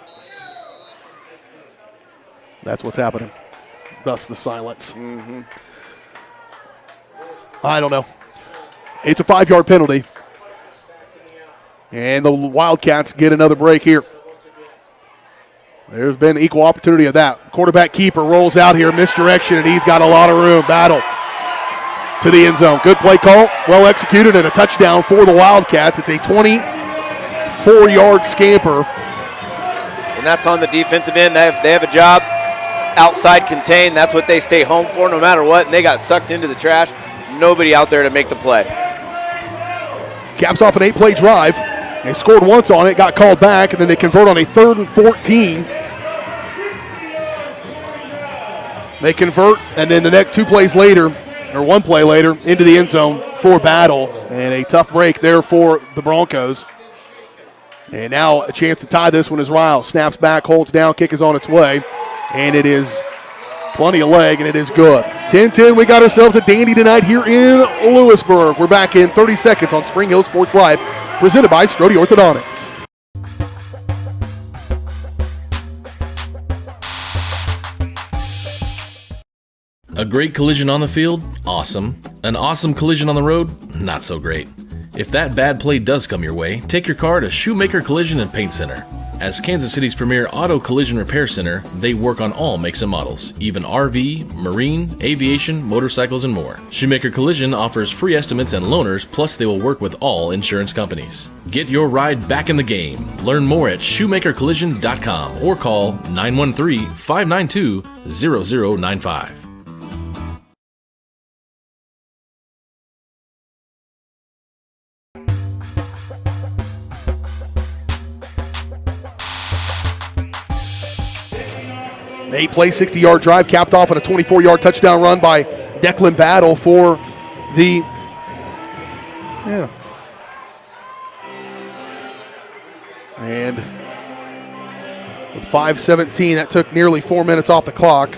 That's what's happening. Thus the silence. Mm-hmm. I don't know. It's a 5-yard penalty. And the Wildcats get another break here. There's been equal opportunity of that. Quarterback keeper rolls out here, misdirection, and he's got a lot of room. Battle to the end zone. Good play call, well executed, and a touchdown for the Wildcats. It's a 24-yard scamper. And that's on the defensive end. They have a job. Outside contained. That's what they stay home for no matter what. And they got sucked into the trash. Nobody out there to make the play. Caps off an 8-play drive. They scored once on it, got called back, and then they convert on a 3rd and 14. They convert, and then the next 2 plays later, or 1 play later, into the end zone for Battle. And a tough break there for the Broncos. And now a chance to tie this one is Riles. Snaps back, holds down, kick is on its way. And it is plenty of leg, and it is good. 10-10, we got ourselves a dandy tonight here in Louisburg. We're back in 30 seconds on Spring Hill Sports Live, presented by Strode Orthodontics. A great collision on the field? Awesome. An awesome collision on the road? Not so great. If that bad play does come your way, take your car to Shoemaker Collision and Paint Center. As Kansas City's premier auto collision repair center, they work on all makes and models, even RV, marine, aviation, motorcycles, and more. Shoemaker Collision offers free estimates and loaners, plus they will work with all insurance companies. Get your ride back in the game. Learn more at shoemakercollision.com or call 913-592-0095. An 8-play, 60-yard drive capped off on a 24-yard touchdown run by Declan Battle for the And with 5:17, that took nearly 4 minutes off the clock.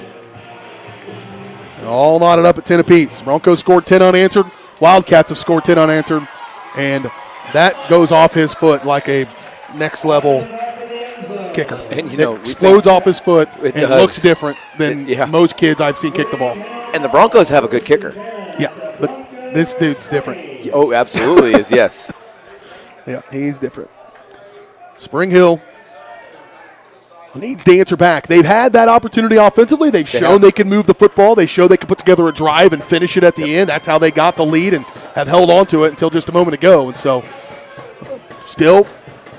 All knotted up at 10 apiece. Broncos scored 10 unanswered. Wildcats have scored 10 unanswered. And that goes off his foot like a next-level kicker. And it explodes off his foot and looks different than most kids I've seen kick the ball. And the Broncos have a good kicker. Yeah, but this dude's different. Oh, absolutely is, yes. Yeah, he's different. Spring Hill needs to answer back. They've had that opportunity offensively. They've shown they can move the football. They show they can put together a drive and finish it at the end. That's how they got the lead and have held on to it until just a moment ago. And so still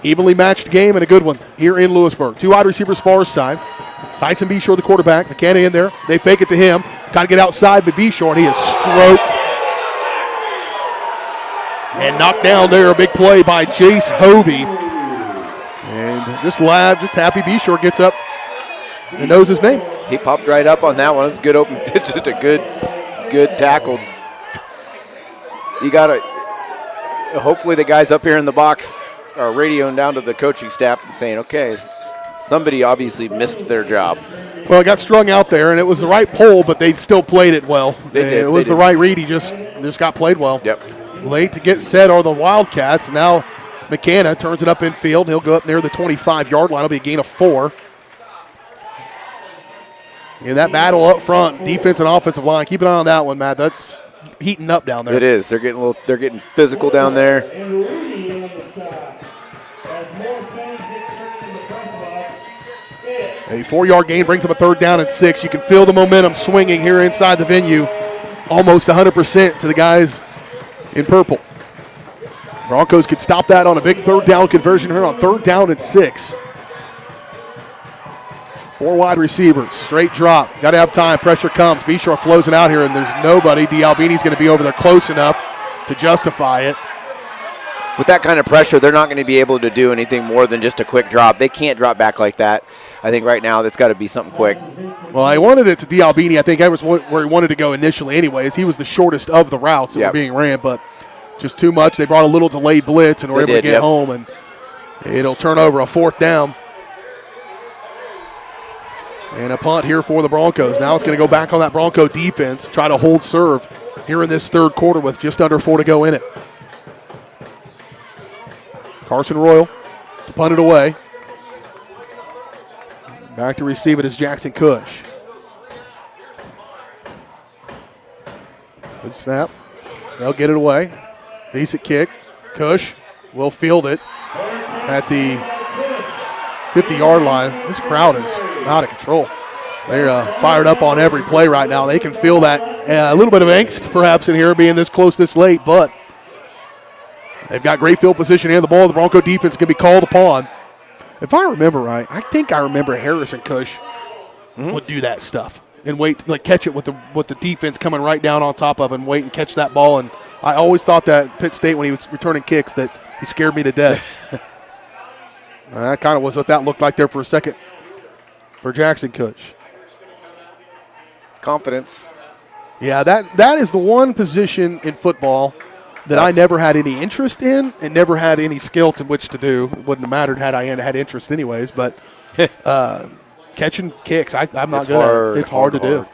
evenly matched game and a good one here in Lewisburg. 2 wide receivers far side. Tyson Beshore, the quarterback. McKenna in there. They fake it to him. Got to get outside but Beshore, and he is stroked and knocked down there. A big play by Jace Hovey. And just happy Beshore gets up and knows his name. He popped right up on that one. It's a good open pitch. Just a good tackle. You got to – hopefully the guys up here in the box are radioing down to the coaching staff and saying, okay, somebody obviously missed their job. Well, it got strung out there, and it was the right pull, but they still played it well. It was the right read. He just got played well. Yep. Late to get set are the Wildcats. Now McKenna turns it up in field. He'll go up near the 25-yard line. It'll be a gain of 4. And that battle up front, defense and offensive line. Keep an eye on that one, Matt. That's heating up down there. It is. They're getting physical down there. A 4-yard gain brings up a 3rd down and 6. You can feel the momentum swinging here inside the venue. Almost 100% to the guys in purple. Broncos could stop that on a big 3rd down conversion here on 3rd down and 6. 4 wide receivers, straight drop. Got to have time. Pressure comes. Beshore flows it out here, and there's nobody. D'Albini's going to be over there close enough to justify it. With that kind of pressure, they're not going to be able to do anything more than just a quick drop. They can't drop back like that. I think right now that's got to be something quick. Well, I wanted it to D'Albini. I think that was where he wanted to go initially anyways. He was the shortest of the routes that were being ran, but just too much. They brought a little delayed blitz and were able to get home, and it'll turn over a 4th down. And a punt here for the Broncos. Now it's going to go back on that Bronco defense, try to hold serve here in this 3rd quarter with just under 4 to go in it. Carson Royal to punt it away. Back to receive it is Jackson Cush. Good snap. They'll get it away. Decent kick. Cush will field it at the 50-yard line. This crowd is out of control. They're fired up on every play right now. They can feel that a little bit of angst perhaps in here being this close this late, but they've got great field position and the ball. The Bronco defense can be called upon. If I remember right, I think I remember Harrison Cush would do that stuff and wait, like catch it with the defense coming right down on top of him, wait and catch that ball. And I always thought that Pitt State, when he was returning kicks, that he scared me to death. That kind of was what that looked like there for a second for Jackson Cush. Confidence. Yeah, that is the one position in football that I never had any interest in and never had any skill to which to do. It wouldn't have mattered had I had interest anyways, but catching kicks, I'm not good at it. It's hard to do.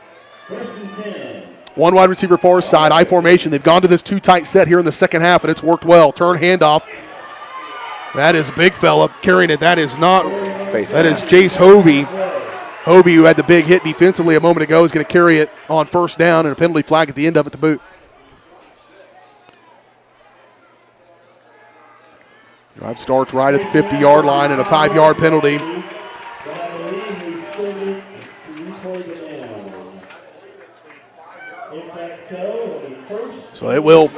One wide receiver far side, I formation. They've gone to this two tight set here in the second half, and it's worked well. Turn handoff. That is a big fella carrying it. That is not. That is Jace Hovey. Hovey, who had the big hit defensively a moment ago, is going to carry it on first down and a penalty flag at the end of it to boot. Drive starts right at the 50-yard line and a 5-yard penalty. So it will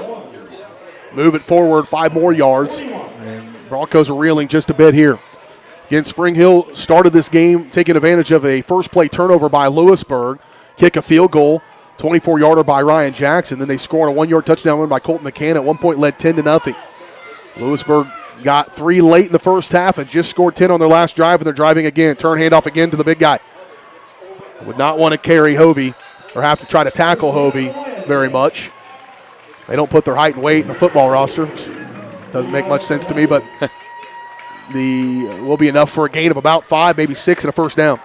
move it forward 5 more yards. And Broncos are reeling just a bit here. Again, Spring Hill started this game taking advantage of a first play turnover by Louisburg. Kick a field goal, 24-yarder by Ryan Jackson. Then they score on a 1-yard touchdown win by Colton McCann. At one point led 10-0. Louisburg got 3 late in the first half and just scored 10 on their last drive, and they're driving again. Turn handoff again to the big guy. Would not want to carry Hovey or have to try to tackle Hovey very much. They don't put their height and weight in the football roster. Doesn't make much sense to me, but will be enough for a gain of about 5, maybe 6 and a first down.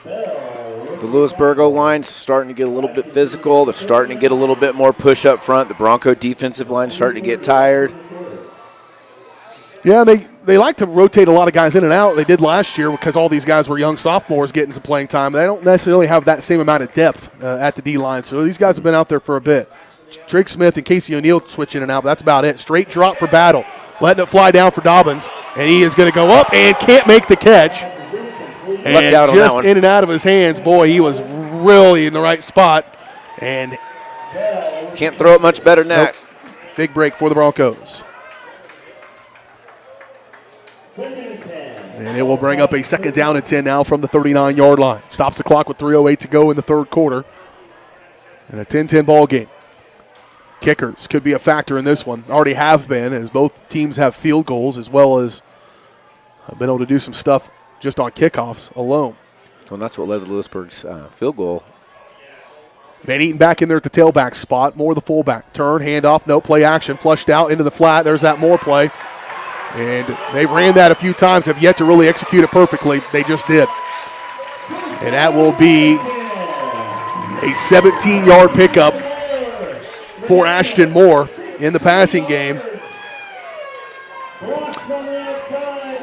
The Louisburg O-line's starting to get a little bit physical. They're starting to get a little bit more push up front. The Bronco defensive line's starting to get tired. Yeah, they like to rotate a lot of guys in and out. They did last year because all these guys were young sophomores getting some playing time. They don't necessarily have that same amount of depth at the D-line, so these guys have been out there for a bit. Drake Smith and Casey O'Neill switch in and out, but that's about it. Straight drop for Battle. Letting it fly down for Dobbins, and he is going to go up and can't make the catch. And out just on in and out of his hands. Boy, he was really in the right spot. And can't throw it much better than that. Big break for the Broncos. And it will bring up a 2nd down and 10 now from the 39-yard line. Stops the clock with 3:08 to go in the third quarter. And a 10-10 ball game. Kickers could be a factor in this one. Already have been, as both teams have field goals as well as been able to do some stuff just on kickoffs alone. Well, that's what led to Lewisburg's field goal. Van Eaton back in there at the tailback spot. Moore the fullback. Turn, handoff, no play action. Flushed out into the flat. There's that Moore play. And they ran that a few times, have yet to really execute it perfectly. They just did. And that will be a 17-yard pickup for Ashton Moore in the passing game.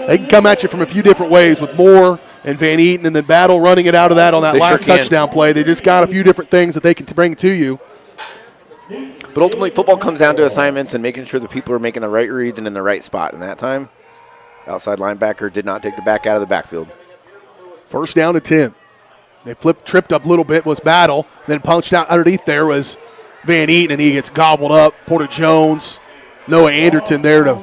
They can come at you from a few different ways with Moore and Van Eaton, and then Battle running it out of that on that last touchdown play. They just got a few different things that they can bring to you. But ultimately, football comes down to assignments and making sure that people are making the right reads and in the right spot. And that time, outside linebacker did not take the back out of the backfield. 1st down and 10. They tripped up a little bit, was Battle. Then punched out underneath there was Van Eaton, and he gets gobbled up. Porter Jones, Noah Anderton there to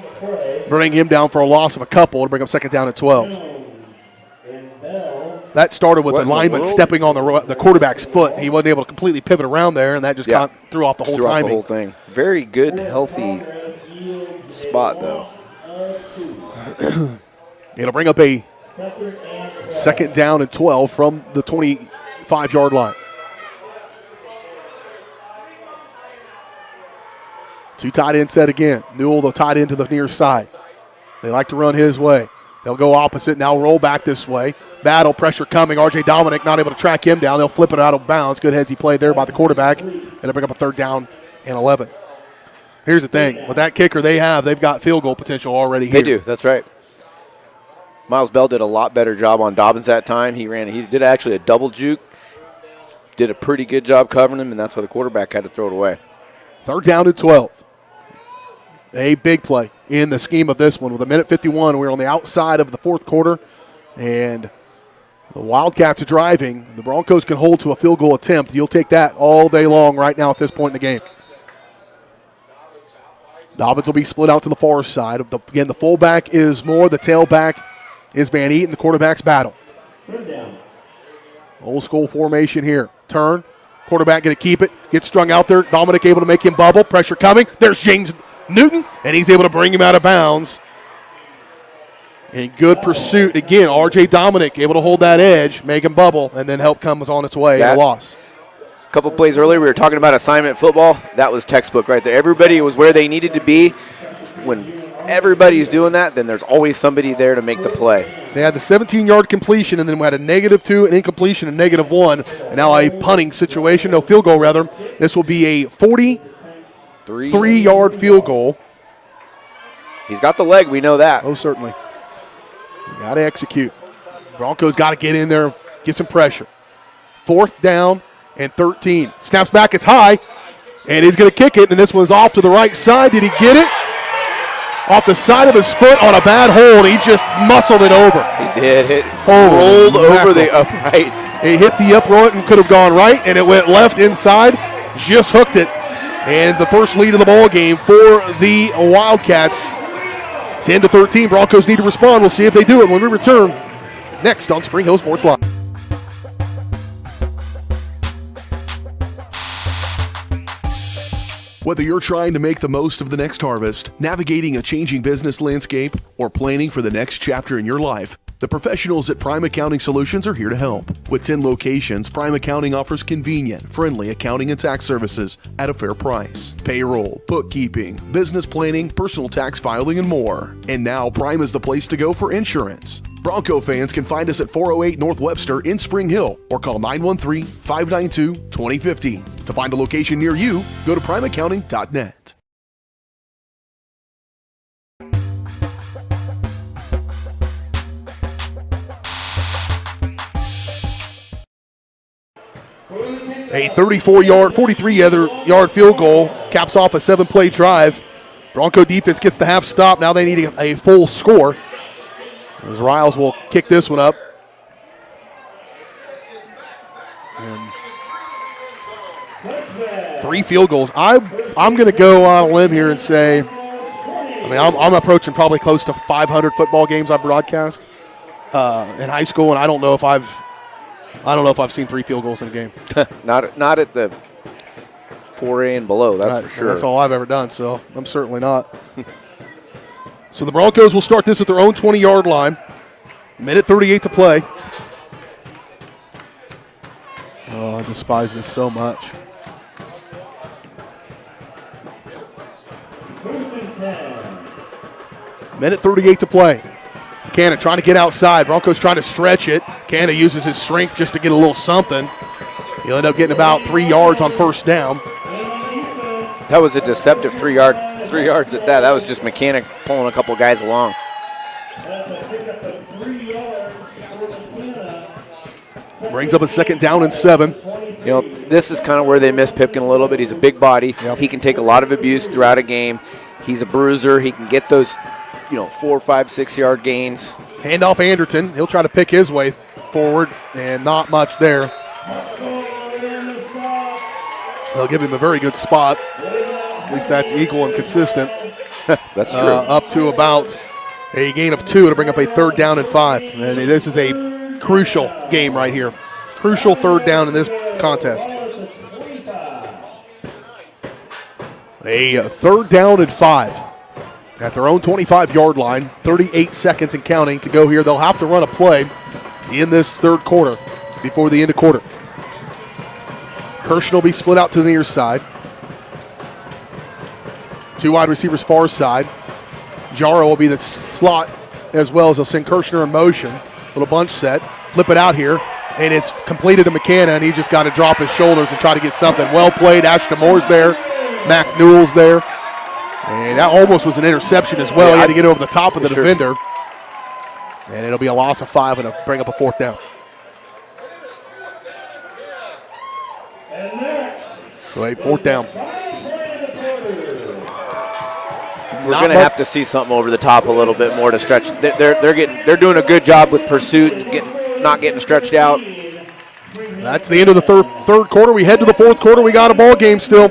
bring him down for a loss of a couple to bring up 2nd down and 12. That started with the lineman stepping on the quarterback's foot. He wasn't able to completely pivot around there, and that just threw off the whole timing. The whole thing. Very good, healthy spot, though. It'll bring up a 2nd down and 12 from the 25-yard line. 2 tight end set again. Newell, the tight end to the near side. They like to run his way. They'll go opposite, now roll back this way. Battle, pressure coming. R.J. Dominic not able to track him down. They'll flip it out of bounds. Good headsy play there by the quarterback. And they'll bring up a 3rd down and 11. Here's the thing. With that kicker they've got field goal potential already here. They do. That's right. Miles Bell did a lot better job on Dobbins that time. He did actually a double juke. Did a pretty good job covering him, and that's why the quarterback had to throw it away. 3rd down and 12. A big play in the scheme of this one. With 1:51, we're on the outside of the 4th quarter, and the Wildcats are driving. The Broncos can hold to a field goal attempt. You'll take that all day long right now at this point in the game. Dobbins will be split out to the far side. Again, the fullback is Moore. The tailback is Van Eaton. The quarterback's battle. Old school formation here. Turn. Quarterback going to keep it. Gets strung out there. Dominic able to make him bubble. Pressure coming. There's James Newton, and he's able to bring him out of bounds. And good pursuit. Again, R.J. Dominic able to hold that edge, make him bubble, and then help comes on its way. A loss. A couple plays earlier, we were talking about assignment football. That was textbook right there. Everybody was where they needed to be. When everybody's doing that, then there's always somebody there to make the play. They had the 17-yard completion, and then we had a -2, an incompletion, a -1, and now a punting situation, no field goal rather. This will be a 43-yard field goal. He's got the leg, we know that. Oh, certainly. You got to execute. Broncos got to get in there, get some pressure. 4th down and 13. Snaps back, it's high, and he's going to kick it, and this one's off to the right side. Did he get it? Off the side of his foot on a bad hold. He just muscled it over. He did. It rolled over the upright. It hit the upright and could have gone right, and it went left inside. Just hooked it. And the first lead of the ball game for the Wildcats. 10-13. Broncos need to respond. We'll see if they do it when we return next on Spring Hill Sports Live. Whether you're trying to make the most of the next harvest, navigating a changing business landscape, or planning for the next chapter in your life, the professionals at Prime Accounting Solutions are here to help. With 10 locations, Prime Accounting offers convenient, friendly accounting and tax services at a fair price. Payroll, bookkeeping, business planning, personal tax filing, and more. And now Prime is the place to go for insurance. Bronco fans can find us at 408 North Webster in Spring Hill or call 913-592-2050. To find a location near you, go to primeaccounting.net. A 43-yard field goal caps off a 7-play drive. Bronco defense gets the half stop. Now they need a full score. As Riles will kick this one up. And 3 field goals. I'm going to go on a limb here and say, I'm approaching probably close to 500 football games I broadcast in high school, and I don't know if I've seen 3 field goals in a game. not at the 4A and below, that's for sure. That's all I've ever done, so I'm certainly not. So the Broncos will start this at their own 20-yard line. 1:38 to play. Oh, I despise this so much. Minute 38 to play. Canna trying to get outside. Broncos trying to stretch it. Canna uses his strength just to get a little something. He'll end up getting about 3 yards on first down. That was a deceptive 3 yards at that. That was just Mechanic pulling a couple guys along. Brings up a 2nd down and 7. You know, this is kind of where they miss Pipkin a little bit. He's a big body. Yep. He can take a lot of abuse throughout a game. He's a bruiser. He can get those, 4, 5, 6 yard gains. Handoff Anderton. He'll try to pick his way forward, and not much there. They'll give him a very good spot. At least that's equal and consistent. That's true. Up to about a gain of 2 to bring up a 3rd down and 5. And this is a crucial game right here. Crucial 3rd down in this contest. A 3rd down and 5 at their own 25-yard line. 38 seconds and counting to go here. They'll have to run a play in this 3rd quarter before the end of quarter. Kirshner will be split out to the near side. 2 wide receivers far side. Jaro will be the slot as well as they'll send Kirshner in motion. Little bunch set. Flip it out here. And it's completed to McKenna, and he just got to drop his shoulders and try to get something. Well played. Ashton Moore's there. Mac Newell's there. And that almost was an interception as well. He had to get over the top of the defender. And it'll be a loss of 5 and bring up a 4th down. So a 4th down. We're going to have to see something over the top a little bit more to stretch. They're doing a good job with pursuit, not getting stretched out. That's the end of the third quarter. We head to the 4th quarter. We got a ball game still.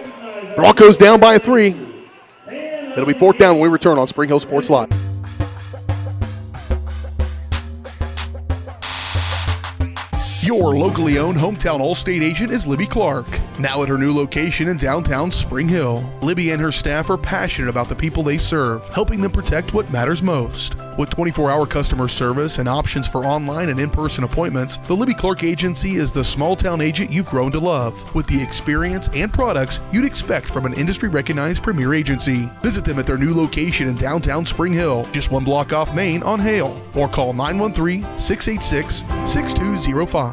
Broncos down by 3. It'll be 4th down when we return on Spring Hill Sports Live. Your locally owned hometown Allstate agent is Libby Clark. Now at her new location in downtown Spring Hill, Libby and her staff are passionate about the people they serve, helping them protect what matters most. With 24-hour customer service and options for online and in-person appointments, the Libby Clark Agency is the small-town agent you've grown to love, with the experience and products you'd expect from an industry-recognized premier agency. Visit them at their new location in downtown Spring Hill, just 1 block off Main on Hale, or call 913-686-6205.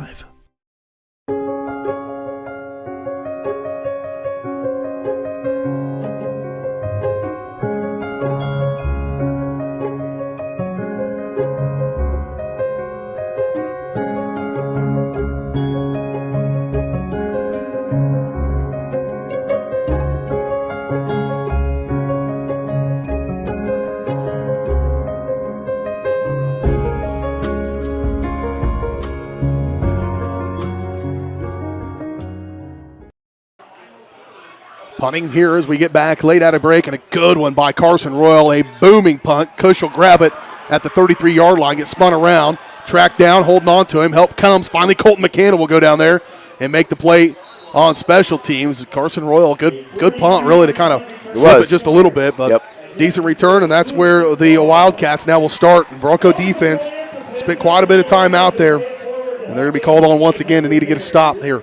Punting here as we get back late out of break, and a good one by Carson Royal. A booming punt. Cush will grab it at the 33-yard line, get spun around, tracked down, holding on to him. Help comes. Finally, Colton McCann will go down there and make the play on special teams. Carson Royal, good punt, really, to kind of flip it just a little bit, but decent return, and that's where the Wildcats now will start. Bronco defense spent quite a bit of time out there, and they're going to be called on once again to need to get a stop here.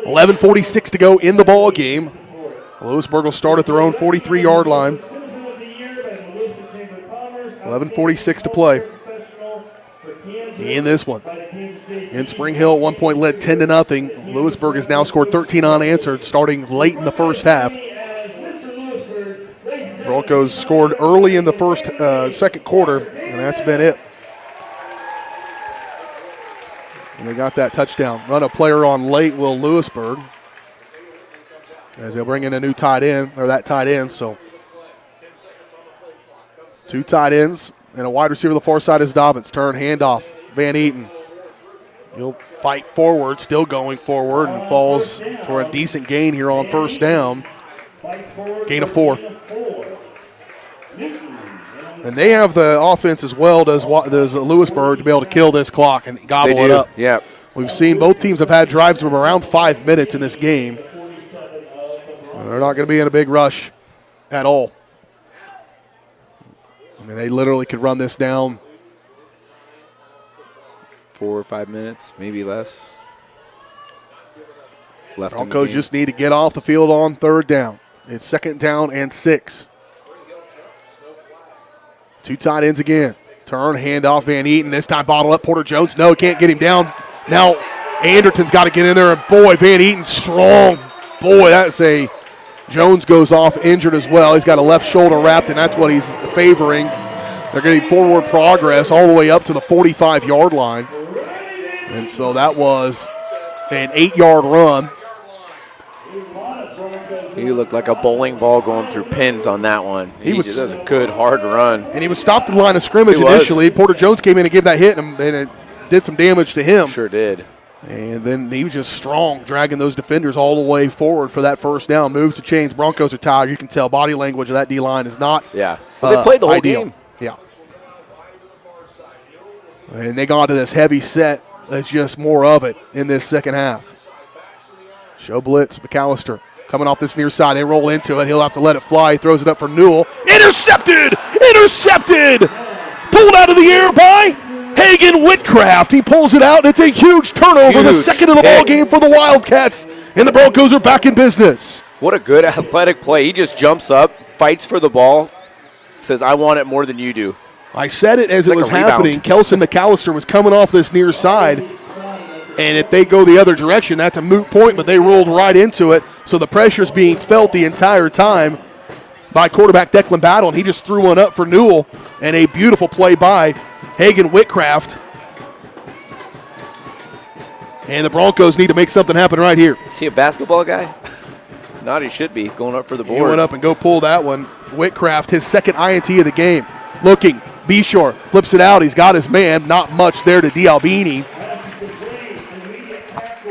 11:46 to go in the ball game. Louisburg will start at their own 43-yard line. 11:46 to play in this one. In Spring Hill, at one point led 10-0. Louisburg has now scored 13 unanswered, starting late in the first half. Broncos scored early in the second quarter, and that's been it. And they got that touchdown. Run a player on late will Louisburg, as they'll bring in a new tight end, or that tight end. So 2 tight ends and a wide receiver on the far side is Dobbins. Turn, handoff. Van Eaton. He'll fight forward, still going forward, and falls for a decent gain here on first down. Gain of 4. And they have the offense as well, does Louisburg, to be able to kill this clock and gobble it up. Yeah. We've seen both teams have had drives of around 5 minutes in this game. They're not going to be in a big rush at all. I mean, they literally could run this down 4 or 5 minutes, maybe less. Broncos just need to get off the field on 3rd down. It's 2nd down and 6. 2 tight ends again. Turn, handoff, Van Eaton. This time bottle up. Porter Jones, no, can't get him down. Now Anderton's got to get in there, and boy, Van Eaton's strong. Boy, that's a... Jones goes off injured as well. He's got a left shoulder wrapped, and that's what he's favoring. They're getting forward progress all the way up to the 45-yard line. And so that was an 8-yard run. He looked like a bowling ball going through pins on that one. That was a good, hard run. And he was stopped at the line of scrimmage initially. Porter Jones came in and gave that hit, and it did some damage to him. Sure did. And then he was just strong, dragging those defenders all the way forward for that first down. Moves the chains. Broncos are tired. You can tell body language of that D-line is not Well, they played the whole ideal. game. Yeah. And they got to this heavy set. There's just more of it in this second half. Show blitz. McAllister coming off this near side. They roll into it. He'll have to let it fly. He throws it up for Newell. Intercepted! Intercepted! Pulled out of the air by Hagen Whitcraft. He pulls it out, and it's a huge turnover. The second of the ball game for the Wildcats, and the Broncos are back in business. What a good athletic play. He just jumps up, fights for the ball, says, I want it more than you do. I said it as it was happening. Kelson McAllister was coming off this near side, and if they go the other direction, that's a moot point, but they rolled right into it, so the pressure's being felt the entire time by quarterback Declan Battle, and he just threw one up for Newell, and a beautiful play by Hagen Whitcraft. And the Broncos need to make something happen right here. Is he a basketball guy? Not, he should be going up for the board. He went up and go pull that one. Whitcraft, his second INT of the game. Looking, Beshore flips it out. He's got his man. Not much there to D'Albini.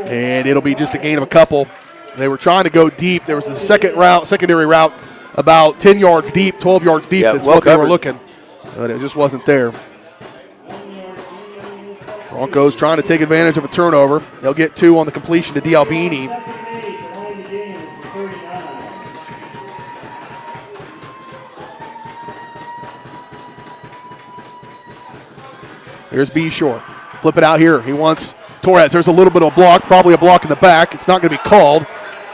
And it'll be just a gain of a couple. They were trying to go deep. There was a secondary route about 10 yards deep, 12 yards deep. That's what they were looking. But it just wasn't there. Broncos trying to take advantage of a turnover. They'll get 2 on the completion to D'Albini. Here's Beshore. Flip it out here. He wants Torres. There's a little bit of a block, probably a block in the back. It's not going to be called.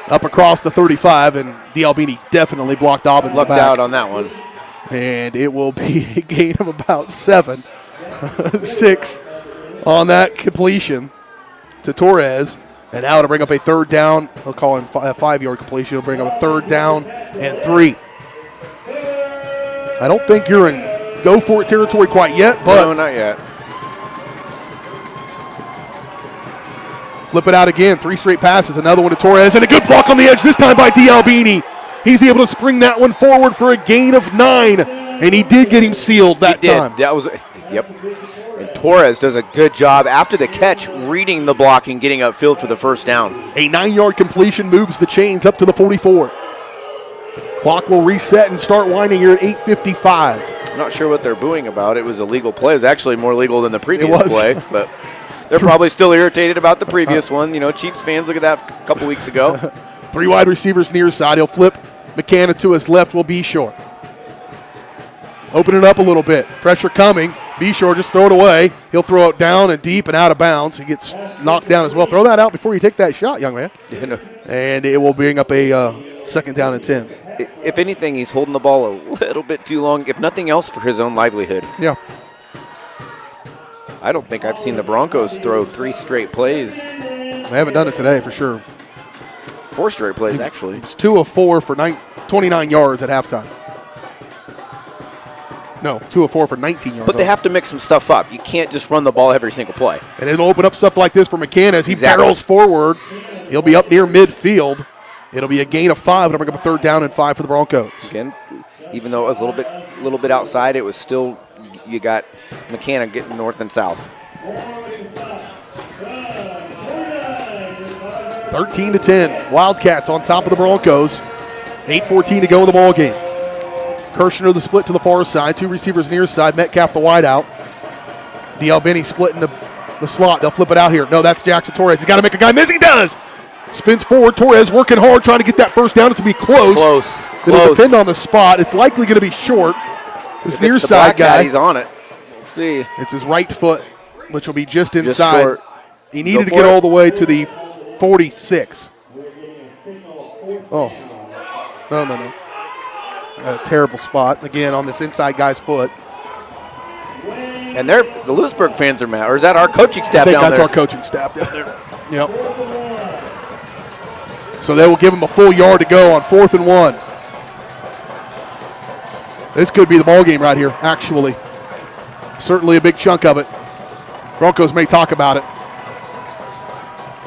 Up across the 35, and D'Albini definitely blocked Dobbins. Lucked out on that one. And it will be a gain of about 7. 6 on that completion to Torres. And now to bring up a third down. He'll call him a 5-yard completion. He'll bring up a third down and 3. I don't think you're in go-for-it territory quite yet, but no, not yet. Flip it out again. 3 straight passes. Another one to Torres. And a good block on the edge, this time by D'Albini. He's able to spring that one forward for a gain of 9. And he did get him sealed that time. That was, yep. And Torres does a good job after the catch, reading the block and getting upfield for the first down. A 9-yard completion moves the chains up to the 44. Clock will reset and start winding here at 8:55. I'm not sure what they're booing about. It was a legal play. It was actually more legal than the previous play, but they're probably still irritated about the previous one. You know, Chiefs fans, look at that a couple weeks ago. 3 wide receivers near side. He'll flip McCann to his left. Will Beshore. Open it up a little bit. Pressure coming. Beshore just throw it away. He'll throw it down and deep and out of bounds. He gets knocked down as well. Throw that out before you take that shot, young man. Yeah, no. And it will bring up a second down and 10. If anything, he's holding the ball a little bit too long, if nothing else, for his own livelihood. Yeah. I don't think I've seen the Broncos throw 3 straight plays. They haven't done it today for sure. 4 straight plays, actually. It's 2 of 4 for 29 yards at halftime. No, 2 of 4 for 19 yards. But they have to mix some stuff up. You can't just run the ball every single play. And it'll open up stuff like this for McCann as he barrels forward. He'll be up near midfield. It'll be a gain of 5. It'll bring up a third down and 5 for the Broncos. Again, even though it was a little bit outside, it was still, you got McCann getting north and south. 13-10. Wildcats on top of the Broncos. 8:14 to go in the ball game. Kirshner the split to the far side. 2 receivers near side. Metcalf the wide out. D'Albini splitting the slot. They'll flip it out here. No, that's Jackson Torres. He's got to make a guy miss. He does. Spins forward. Torres working hard, trying to get that first down. It's going to be close. It'll depend on the spot. It's likely going to be short. This near side guy. He's on it. Let's see. It's his right foot, which will be just inside. Short. He needed to get all the way to the 46. Oh. No. A terrible spot, again, on this inside guy's foot. And the Louisburg fans are mad. Or is that our coaching staff down there? I think that's our coaching staff down there. Yep. So they will give him a full yard to go on 4th and 1. This could be the ball game right here, actually. Certainly a big chunk of it. Broncos may talk about it.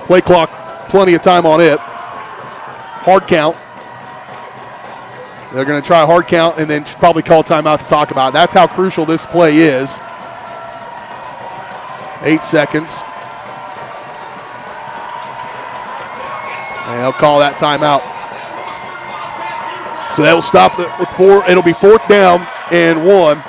Play clock, plenty of time on it. Hard count. They're going to try a hard count and then probably call timeout to talk about it. That's how crucial this play is. 8 seconds. And they'll call that timeout. So that will stop with 4. It'll be 4th down and 1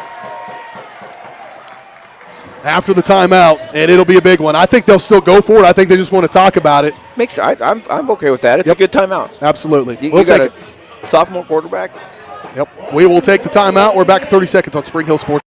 after the timeout, and it'll be a big one. I think they'll still go for it. I think they just want to talk about it. I'm okay with that. It's a good timeout. Absolutely. We'll take it. Sophomore quarterback. Yep. We will take the timeout. We're back at 30 seconds on Spring Hill Sports.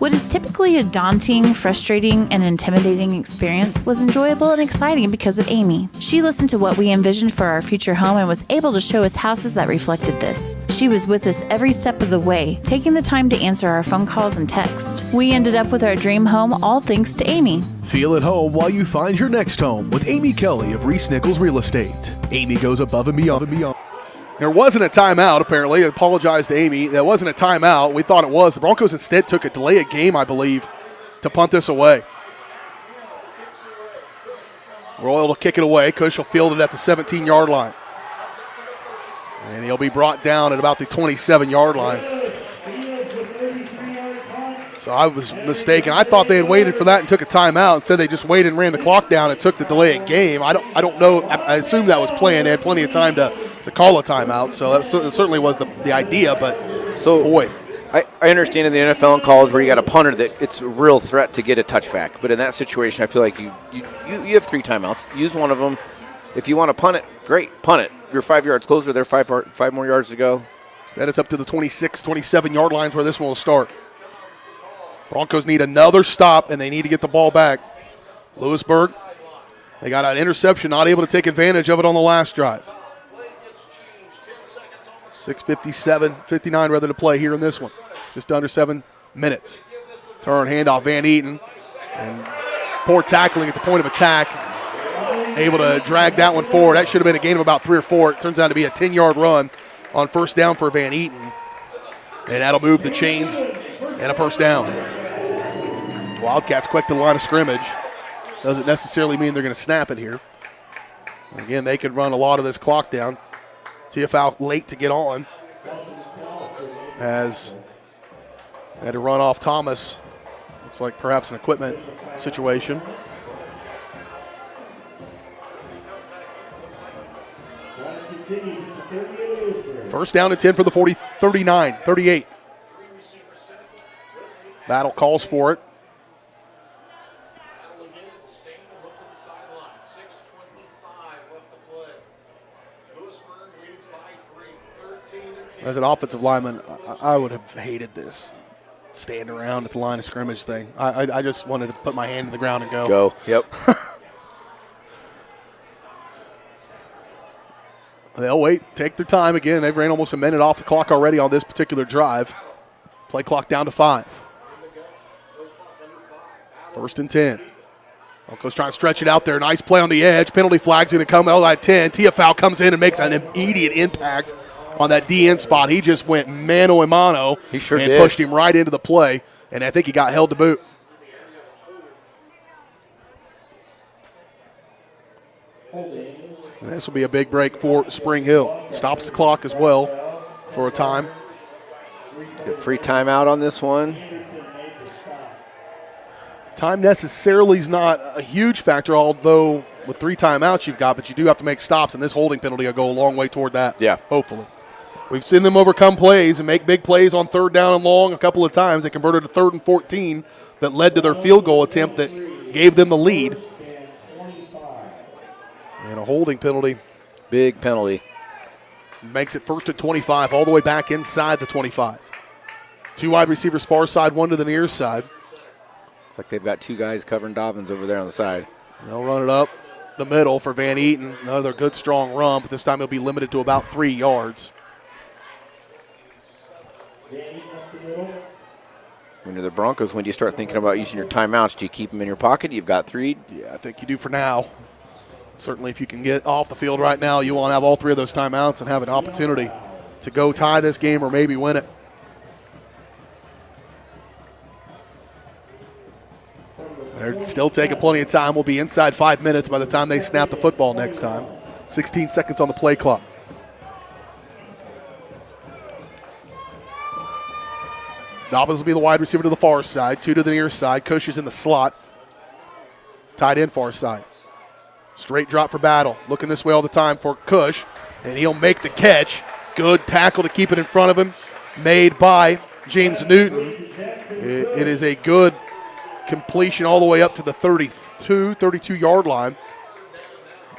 What is typically a daunting, frustrating, and intimidating experience was enjoyable and exciting because of Amy. She listened to what we envisioned for our future home and was able to show us houses that reflected this. She was with us every step of the way, taking the time to answer our phone calls and texts. We ended up with our dream home all thanks to Amy. Feel at home while you find your next home with Amy Kelly of Reese Nichols Real Estate. Amy goes above and beyond. There wasn't a timeout, apparently. I apologize to Amy. There wasn't a timeout. We thought it was. The Broncos instead took a delay of game, I believe, to punt this away. Royal will kick it away. Cush will field it at the 17-yard line. And he'll be brought down at about the 27-yard line. So I was mistaken. I thought they had waited for that and took a timeout. Instead, they just waited and ran the clock down and took the delay of game. I don't know. I assume that was planned. They had plenty of time to call a timeout. So that certainly was the idea. But so boy, I understand in the NFL and college where you got a punter that it's a real threat to get a touchback. But in that situation, I feel like you have 3 timeouts. Use one of them. If you want to punt it, great, punt it. You're 5 yards closer. There 5 more yards to go. Instead, it's up to the 26, 27-yard lines where this one will start. Broncos need another stop, and they need to get the ball back. Louisburg, they got an interception, not able to take advantage of it on the last drive. 6:57, to play here in this one. Just under 7 minutes. Turn, handoff, Van Eaton. And poor tackling at the point of attack. Able to drag that one forward. That should have been a gain of about 3 or 4. It turns out to be a 10-yard run on first down for Van Eaton. And that'll move the chains and a first down. Wildcats quick to the line of scrimmage. Doesn't necessarily mean they're going to snap it here. Again, they could run a lot of this clock down. TFL late to get on. As had to run off Thomas. Looks like perhaps an equipment situation. First down and 10 for the 38. Battle calls for it. As an offensive lineman, I would have hated this. Stand around at the line of scrimmage thing. I just wanted to put my hand in the ground and go. Go, yep. They'll wait, take their time again. They've ran almost a minute off the clock already on this particular drive. Play clock down to 5. First and 10. Broncos trying to stretch it out there. Nice play on the edge. Penalty flag's going to come out at 10. TFL comes in and makes an immediate impact on that DN spot. He just went mano a mano. He sure and did. Pushed him right into the play, and I think he got held to boot. This will be a big break for Spring Hill. Stops the clock as well for a time. Get free timeout on this one. Time necessarily is not a huge factor, although with 3 timeouts you've got, but you do have to make stops, and this holding penalty will go a long way toward that. Yeah. Hopefully. We've seen them overcome plays and make big plays on 3rd down and long a couple of times. They converted a 3rd and 14 that led to their field goal attempt that gave them the lead. And a holding penalty. Big penalty. Makes it 1st and 25, all the way back inside the 25. 2 wide receivers far side, 1 to the near side. It's like they've got 2 guys covering Dobbins over there on the side. They'll run it up the middle for Van Eaton. Another good, strong run, but this time he'll be limited to about 3 yards. When you're the Broncos, when do you start thinking about using your timeouts? Do you keep them in your pocket? You've got 3? Yeah, I think you do for now. Certainly if you can get off the field right now, you want to have all 3 of those timeouts and have an opportunity to go tie this game or maybe win it. They're still taking plenty of time. We'll be inside 5 minutes by the time they snap the football next time. 16 seconds on the play clock. Dobbins will be the wide receiver to the far side, 2 to the near side. Cush is in the slot. Tight end far side. Straight drop for Battle. Looking this way all the time for Cush, and he'll make the catch. Good tackle to keep it in front of him, made by James Newton. It is a good completion all the way up to the 32-yard line.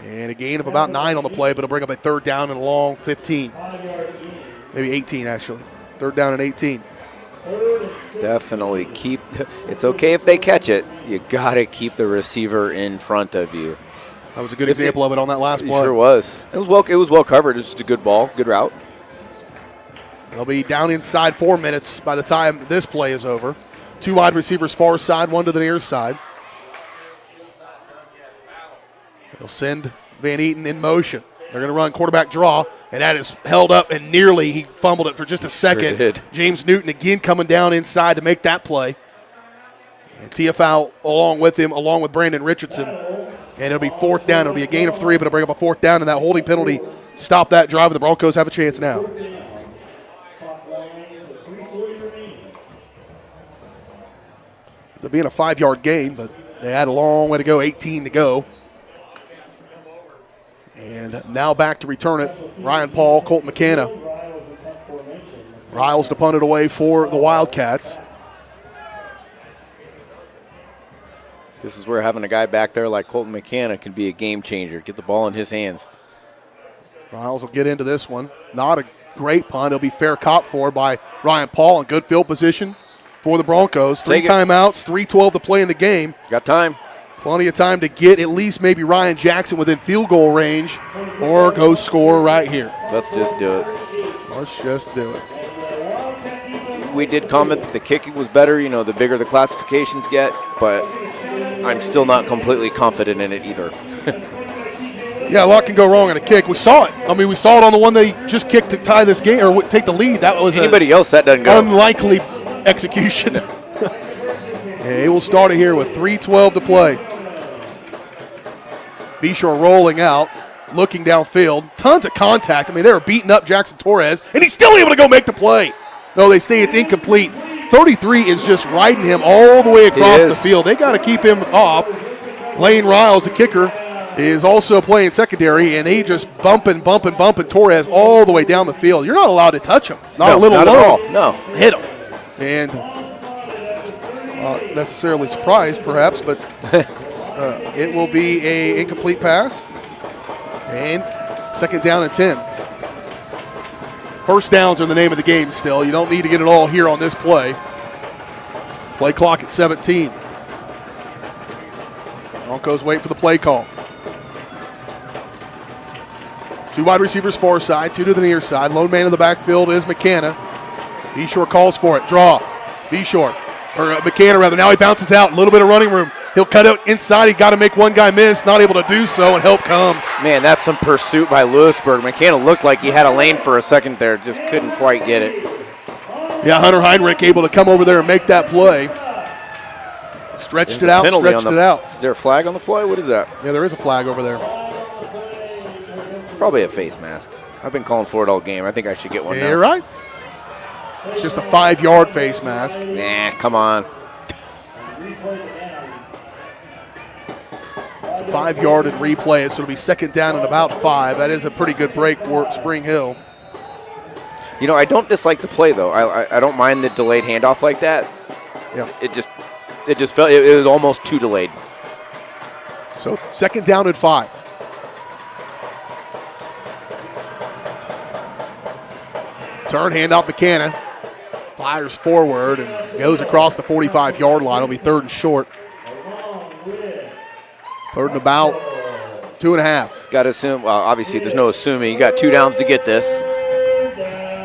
And a gain of about 9 on the play, but it'll bring up a 3rd down and a long 15. Maybe 18, actually. 3rd down and 18. Definitely keep – it's okay if they catch it. You got to keep the receiver in front of you. That was a good example of it on that last play. It sure was. It was well covered. It was just a good ball, good route. They'll be down inside 4 minutes by the time this play is over. 2 wide receivers far side, 1 to the near side. They'll send Van Eaton in motion. They're going to run quarterback draw, and that is held up, and nearly he fumbled it for just a second. Sure did. James Newton again coming down inside to make that play. And TFL along with him, along with Brandon Richardson. And it'll be 4th down. It'll be a gain of 3, but it'll bring up a 4th down, and that holding penalty stopped that drive, and the Broncos have a chance now. It'll be in a 5-yard gain, but they had a long way to go, 18 to go. And now back to return it, Ryan Paul, Colt McKenna. Riles to punt it away for the Wildcats. This is where having a guy back there like Colton McKenna can be a game changer. Get the ball in his hands. Riles will get into this one. Not a great punt. It'll be fair caught for by Ryan Paul in good field position for the Broncos. 3 timeouts, 3:12 to play in the game. Got time. Plenty of time to get at least maybe Ryan Jackson within field goal range or go score right here. Let's just do it. Let's just do it. We did comment that the kicking was better, the bigger the classifications get, but I'm still not completely confident in it either. Yeah, a lot can go wrong in a kick. We saw it. I mean, we saw it on the one they just kicked to tie this game or take the lead. That was anybody else that doesn't go. Unlikely execution. They will start it here with 3:12 to play. Beshore rolling out, looking downfield. Tons of contact. I mean, they were beating up Jackson Torres, and he's still able to go make the play. No, they say it's incomplete. 33 is just riding him all the way across the field. They got to keep him off. Lane Riles, the kicker, is also playing secondary, and he just bumping Torres all the way down the field. You're not allowed to touch him. Not low. At all. No. Hit him. And not necessarily surprised, perhaps, but it will be an incomplete pass. And 2nd down and 10. First downs are the name of the game still. You don't need to get it all here on this play. Play clock at 17. Broncos wait for the play call. 2 wide receivers far side, 2 to the near side. Lone man in the backfield is McKenna. Beshore calls for it. Draw. Beshore. Or McKenna, rather. Now he bounces out. A little bit of running room. He'll cut out inside. He got to make one guy miss. Not able to do so, and help comes. Man, that's some pursuit by Louisburg. McKenna looked like he had a lane for a second there. Just couldn't quite get it. Yeah, Hunter Heinrich able to come over there and make that play. Stretched it out. Is there a flag on the play? What is that? Yeah, there is a flag over there. Probably a face mask. I've been calling for it all game. I think I should get one now. You're right. It's just a 5-yard face mask. Nah, come on. It's a 5-yarded replay, so it'll be 2nd down and about 5. That is a pretty good break for Spring Hill. I don't dislike the play, though. I don't mind the delayed handoff like that. Yeah. It just felt it was almost too delayed. So 2nd down and 5. Turn, handoff McKenna. Fires forward and goes across the 45-yard line. It'll be 3rd and short. 3rd and about 2.5. Got to assume, well, obviously there's no assuming. You got 2 downs to get this.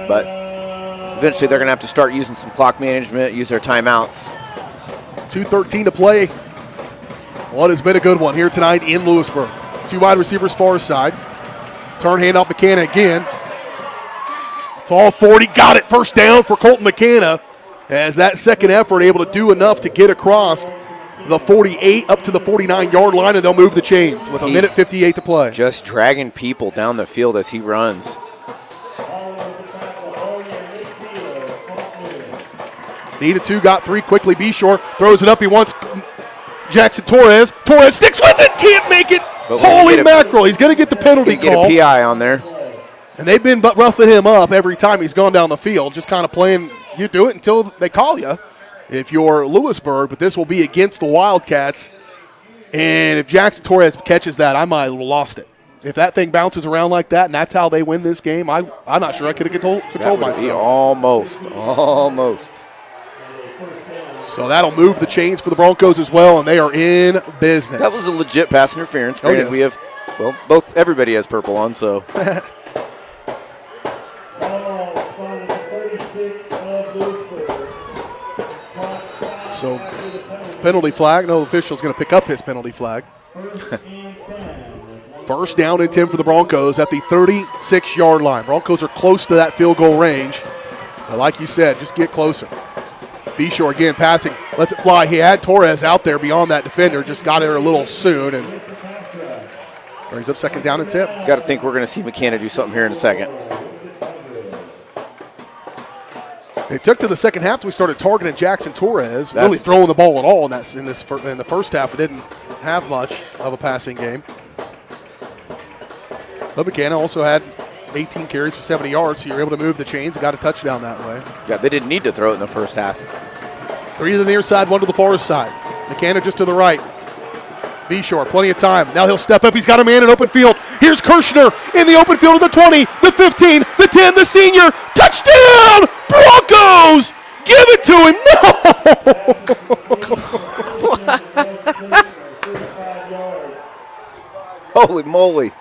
But eventually they're going to have to start using some clock management, use their timeouts. 2:13 to play. What has been a good one here tonight in Louisburg. 2 wide receivers far side. Turn, handoff McKenna again. Fall 40, got it. 1st down for Colton McKenna. As that second effort able to do enough to get across the 48 up to the 49-yard line, and they'll move the chains with a minute 58 to play. Just dragging people down the field as he runs. Needed 2, got 3 quickly. Beshore throws it up. He wants Jackson Torres. Torres sticks with it, can't make it. Holy mackerel, he's going to get the penalty call. Get a PI on there. And they've been roughing him up every time he's gone down the field, just kind of playing, you do it until they call you if you're Louisburg, but this will be against the Wildcats. And if Jackson Torres catches that, I might have lost it. If that thing bounces around like that and that's how they win this game, I'm not sure I could have controlled myself. Almost. So that'll move the chains for the Broncos as well, and they are in business. That was a legit pass interference. Oh, yes. We have, everybody has purple on, so. So penalty flag. No official's going to pick up his penalty flag. First down and 10 for the Broncos at the 36-yard line. Broncos are close to that field goal range. But like you said, just get closer. Beshore again passing, lets it fly. He had Torres out there beyond that defender, just got there a little soon and brings up second down and 10. Got to think we're going to see McKenna do something here in a second. It took to the second half we started targeting Jackson Torres, really throwing the ball at all in the first half. It didn't have much of a passing game. But McKenna also had 18 carries for 70 yards, so you're able to move the chains and got a touchdown that way. Yeah, they didn't need to throw it in the first half. 3 to the near side, 1 to the far side. McKenna just to the right. Beshore, plenty of time. Now he'll step up. He's got a man in open field. Here's Kirshner in the open field of the 20, the 15, the 10, the senior. Touchdown! Broncos! Give it to him. No! Holy moly.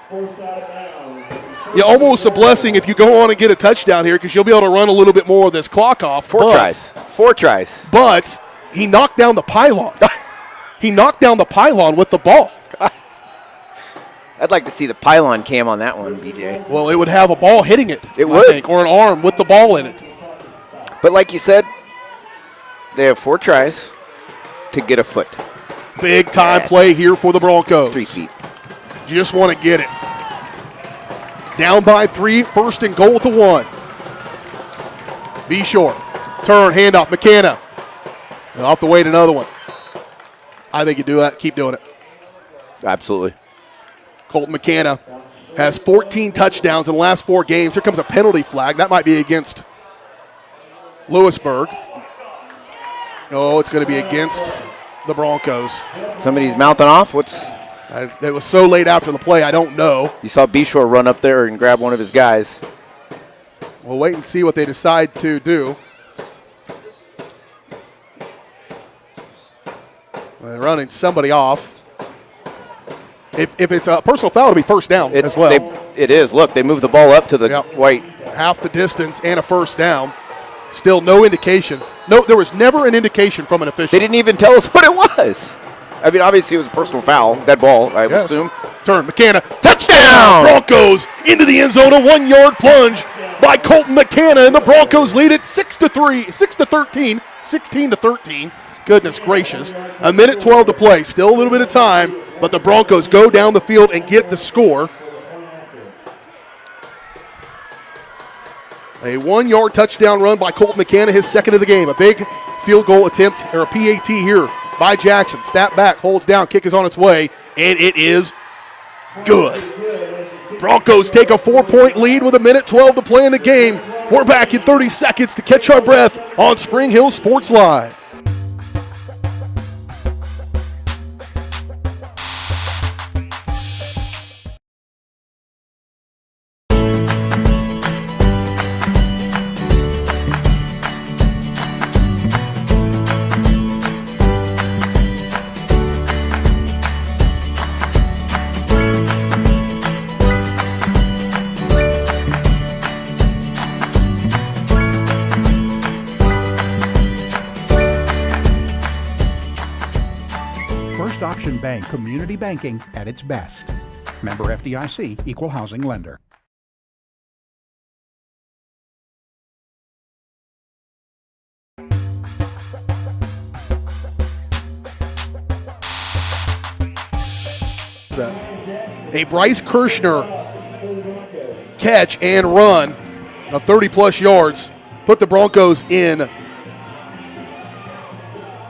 Yeah, almost a blessing if you go on and get a touchdown here because you'll be able to run a little bit more of this clock off. Four tries. But he knocked down the pylon. He knocked down the pylon with the ball. I'd like to see the pylon cam on that one, BJ. Well, it would have a ball hitting it. It would. I think, or an arm with the ball in it. But like you said, they have 4 tries to get a foot. Big time play here for the Broncos. 3 feet. Just want to get it. Down by 3, first and goal at the 1. Beshore, turn, handoff, McKenna. They'll have to wait another one. I think you do that, keep doing it. Absolutely. Colton McKenna has 14 touchdowns in the last 4 games. Here comes a penalty flag. That might be against Louisburg. Oh, it's going to be against the Broncos. Somebody's mouthing off? It was so late after the play, I don't know. You saw Beshore run up there and grab one of his guys. We'll wait and see what they decide to do. They're running somebody off. If it's a personal foul, it'll be first down as well. It is. Look, they moved the ball up to the white. Half the distance and a first down. Still no indication. No, there was never an indication from an official. They didn't even tell us what it was. I mean, obviously it was a personal foul, that ball, I would assume. Turn, McKenna, touchdown! Broncos into the end zone, a 1-yard plunge by Colton McKenna, and the Broncos lead it 16 to 13. Goodness gracious. A minute 12 to play, still a little bit of time, but the Broncos go down the field and get the score. A 1-yard touchdown run by Colton McKenna, his second of the game. A big field goal attempt, or a PAT here by Jackson. Snap back, holds down, kick is on its way, and it is good. Broncos take a 4-point lead with a minute 12 to play in the game. We're back in 30 seconds to catch our breath on Spring Hill Sports Live. Bank community banking at its best. Member FDIC, equal housing lender. A Bryce Kirshner catch and run of 30-plus yards put the Broncos in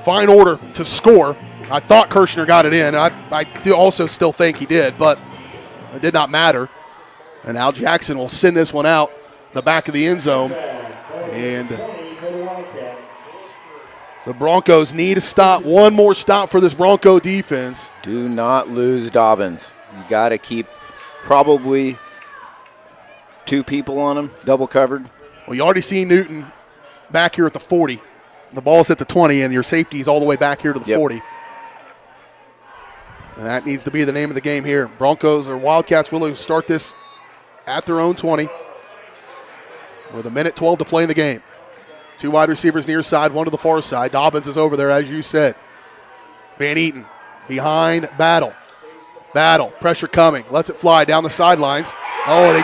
fine order to score. I thought Kirshner got it in. I do also still think he did, but it did not matter. And now Jackson will send this one out the back of the end zone. And the Broncos need to stop. One more stop for this Bronco defense. Do not lose Dobbins. You got to keep probably 2 people on him, double covered. Well, you already see Newton back here at the 40. The ball's at the 20, and your safety's all the way back here to the 40. And that needs to be the name of the game here. Broncos or Wildcats really start this at their own 20 with 1:12 to play in the game. 2 wide receivers near side, 1 to the far side. Dobbins is over there, as you said. Van Eaton behind Battle. Battle, pressure coming. Lets it fly down the sidelines. Oh,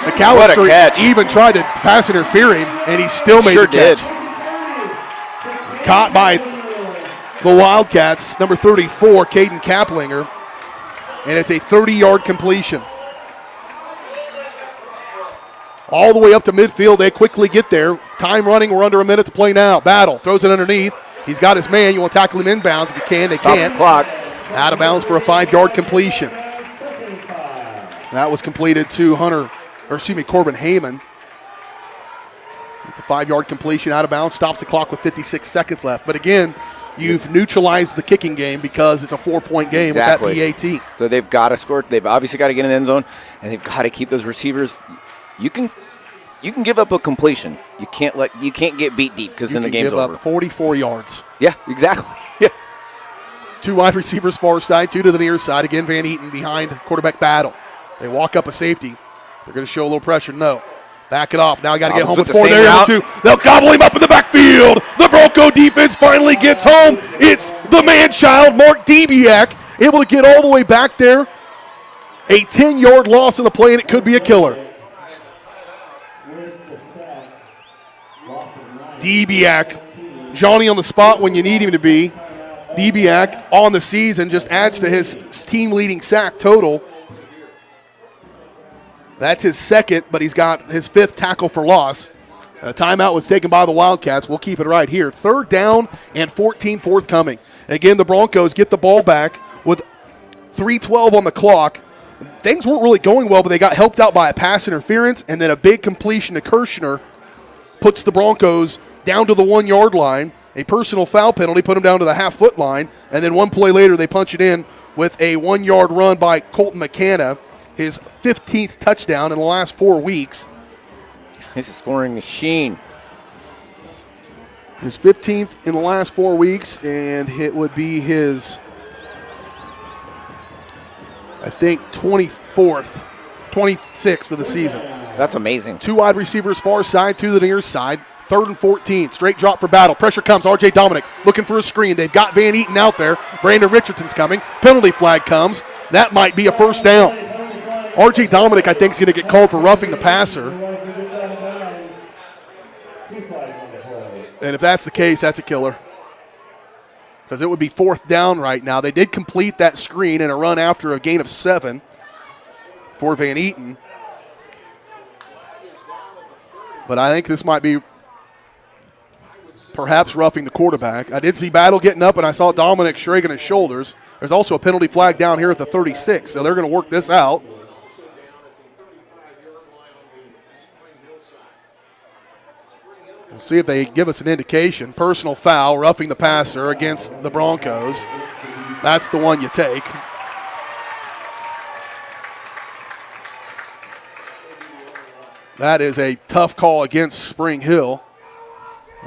McAllister even tried to pass interfere him, and he still made the catch. Caught by the Wildcats, number 34, Caden Kaplinger, and it's a 30-yard completion. All the way up to midfield, they quickly get there. Time running, we're under a minute to play now. Battle throws it underneath. He's got his man. You want to tackle him inbounds if you can. They can't. The clock. Out of bounds for a 5-yard completion. That was completed to Corbin Heyman. It's a 5-yard completion out of bounds. Stops the clock with 56 seconds left. But again, you've neutralized the kicking game because it's a 4-point game with that PAT. So they've got to score. They've obviously got to get in the end zone, and they've got to keep those receivers. You can give up a completion. You can't get beat deep because then the game's over. You can give up 44 yards. Yeah, exactly. Yeah. 2 wide receivers far side, 2 to the near side. Again, Van Eaton behind quarterback Battle. They walk up a safety. They're going to show a little pressure. No. Back it off. Now I got to get home with 4. They're able to. They'll gobble him up in the backfield. The Bronco defense finally gets home. It's the man-child, Mark Debiak, able to get all the way back there. A 10-yard loss in the play, and it could be a killer. Debiak, Johnny on the spot when you need him to be. Debiak on the season just adds to his team-leading sack total. That's his second, but he's got his 5th tackle for loss. A timeout was taken by the Wildcats. We'll keep it right here. 3rd down and 14 forthcoming. Again, the Broncos get the ball back with 3:12 on the clock. Things weren't really going well, but they got helped out by a pass interference, and then a big completion to Kirshner puts the Broncos down to the 1-yard line. A personal foul penalty put them down to the half-foot line, and then one play later they punch it in with a 1-yard run by Colton McKenna, his 15th touchdown in the last 4 weeks. He's a scoring machine. His 15th in the last 4 weeks, and it would be his, I think, 26th of the season. That's amazing. 2 wide receivers far side, 2 to the near side. 3rd and 14. Straight drop for Battle. Pressure comes. R.J. Dominic looking for a screen. They've got Van Eaton out there. Brandon Richardson's coming. Penalty flag comes. That might be a first down. R.J. Dominic, I think, is going to get called for roughing the passer. And if that's the case, that's a killer. Because it would be 4th down right now. They did complete that screen and a run after a gain of 7 for Van Eaton. But I think this might be perhaps roughing the quarterback. I did see Battle getting up, and I saw Dominic shrugging his shoulders. There's also a penalty flag down here at the 36, so they're going to work this out. We'll see if they give us an indication. Personal foul, roughing the passer against the Broncos. That's the one you take. That is a tough call against Spring Hill.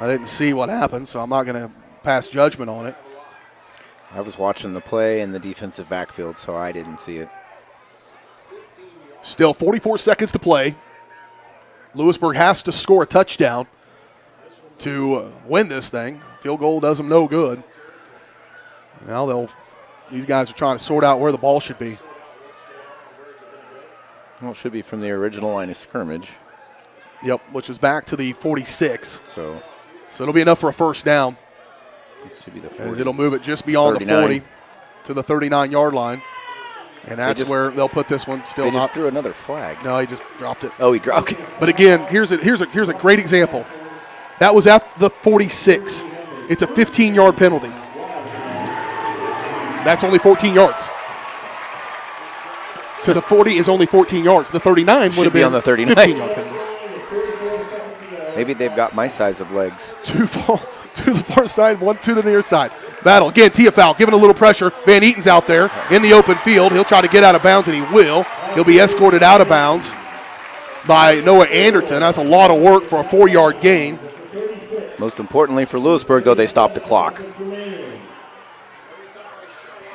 I didn't see what happened, so I'm not going to pass judgment on it. I was watching the play in the defensive backfield, so I didn't see it. Still 44 seconds to play. Louisburg has to score a touchdown to win this thing. Field goal does them no good. Now these guys are trying to sort out where the ball should be. Well, it should be from the original line of scrimmage. Yep, which is back to the 46. So it'll be enough for a first down. It should be the 40. As it'll move it just beyond 39. The 40 to the 39-yard line. And that's where they'll put this one. Still they not. Just threw another flag. No, he just dropped it. Oh, he dropped it. But again, here's a great example. That was at the 46. It's a 15-yard penalty. That's only 14 yards. To the 40 is only 14 yards. The 39 would have been on the 39. 15-yard penalty. Maybe they've got my size of legs. Two to the far side, 1 to the near side. Battle. Again, TFL giving a little pressure. Van Eaton's out there in the open field. He'll try to get out of bounds, and he will. He'll be escorted out of bounds by Noah Anderton. That's a lot of work for a 4-yard gain. Most importantly for Louisburg, though, they stopped the clock.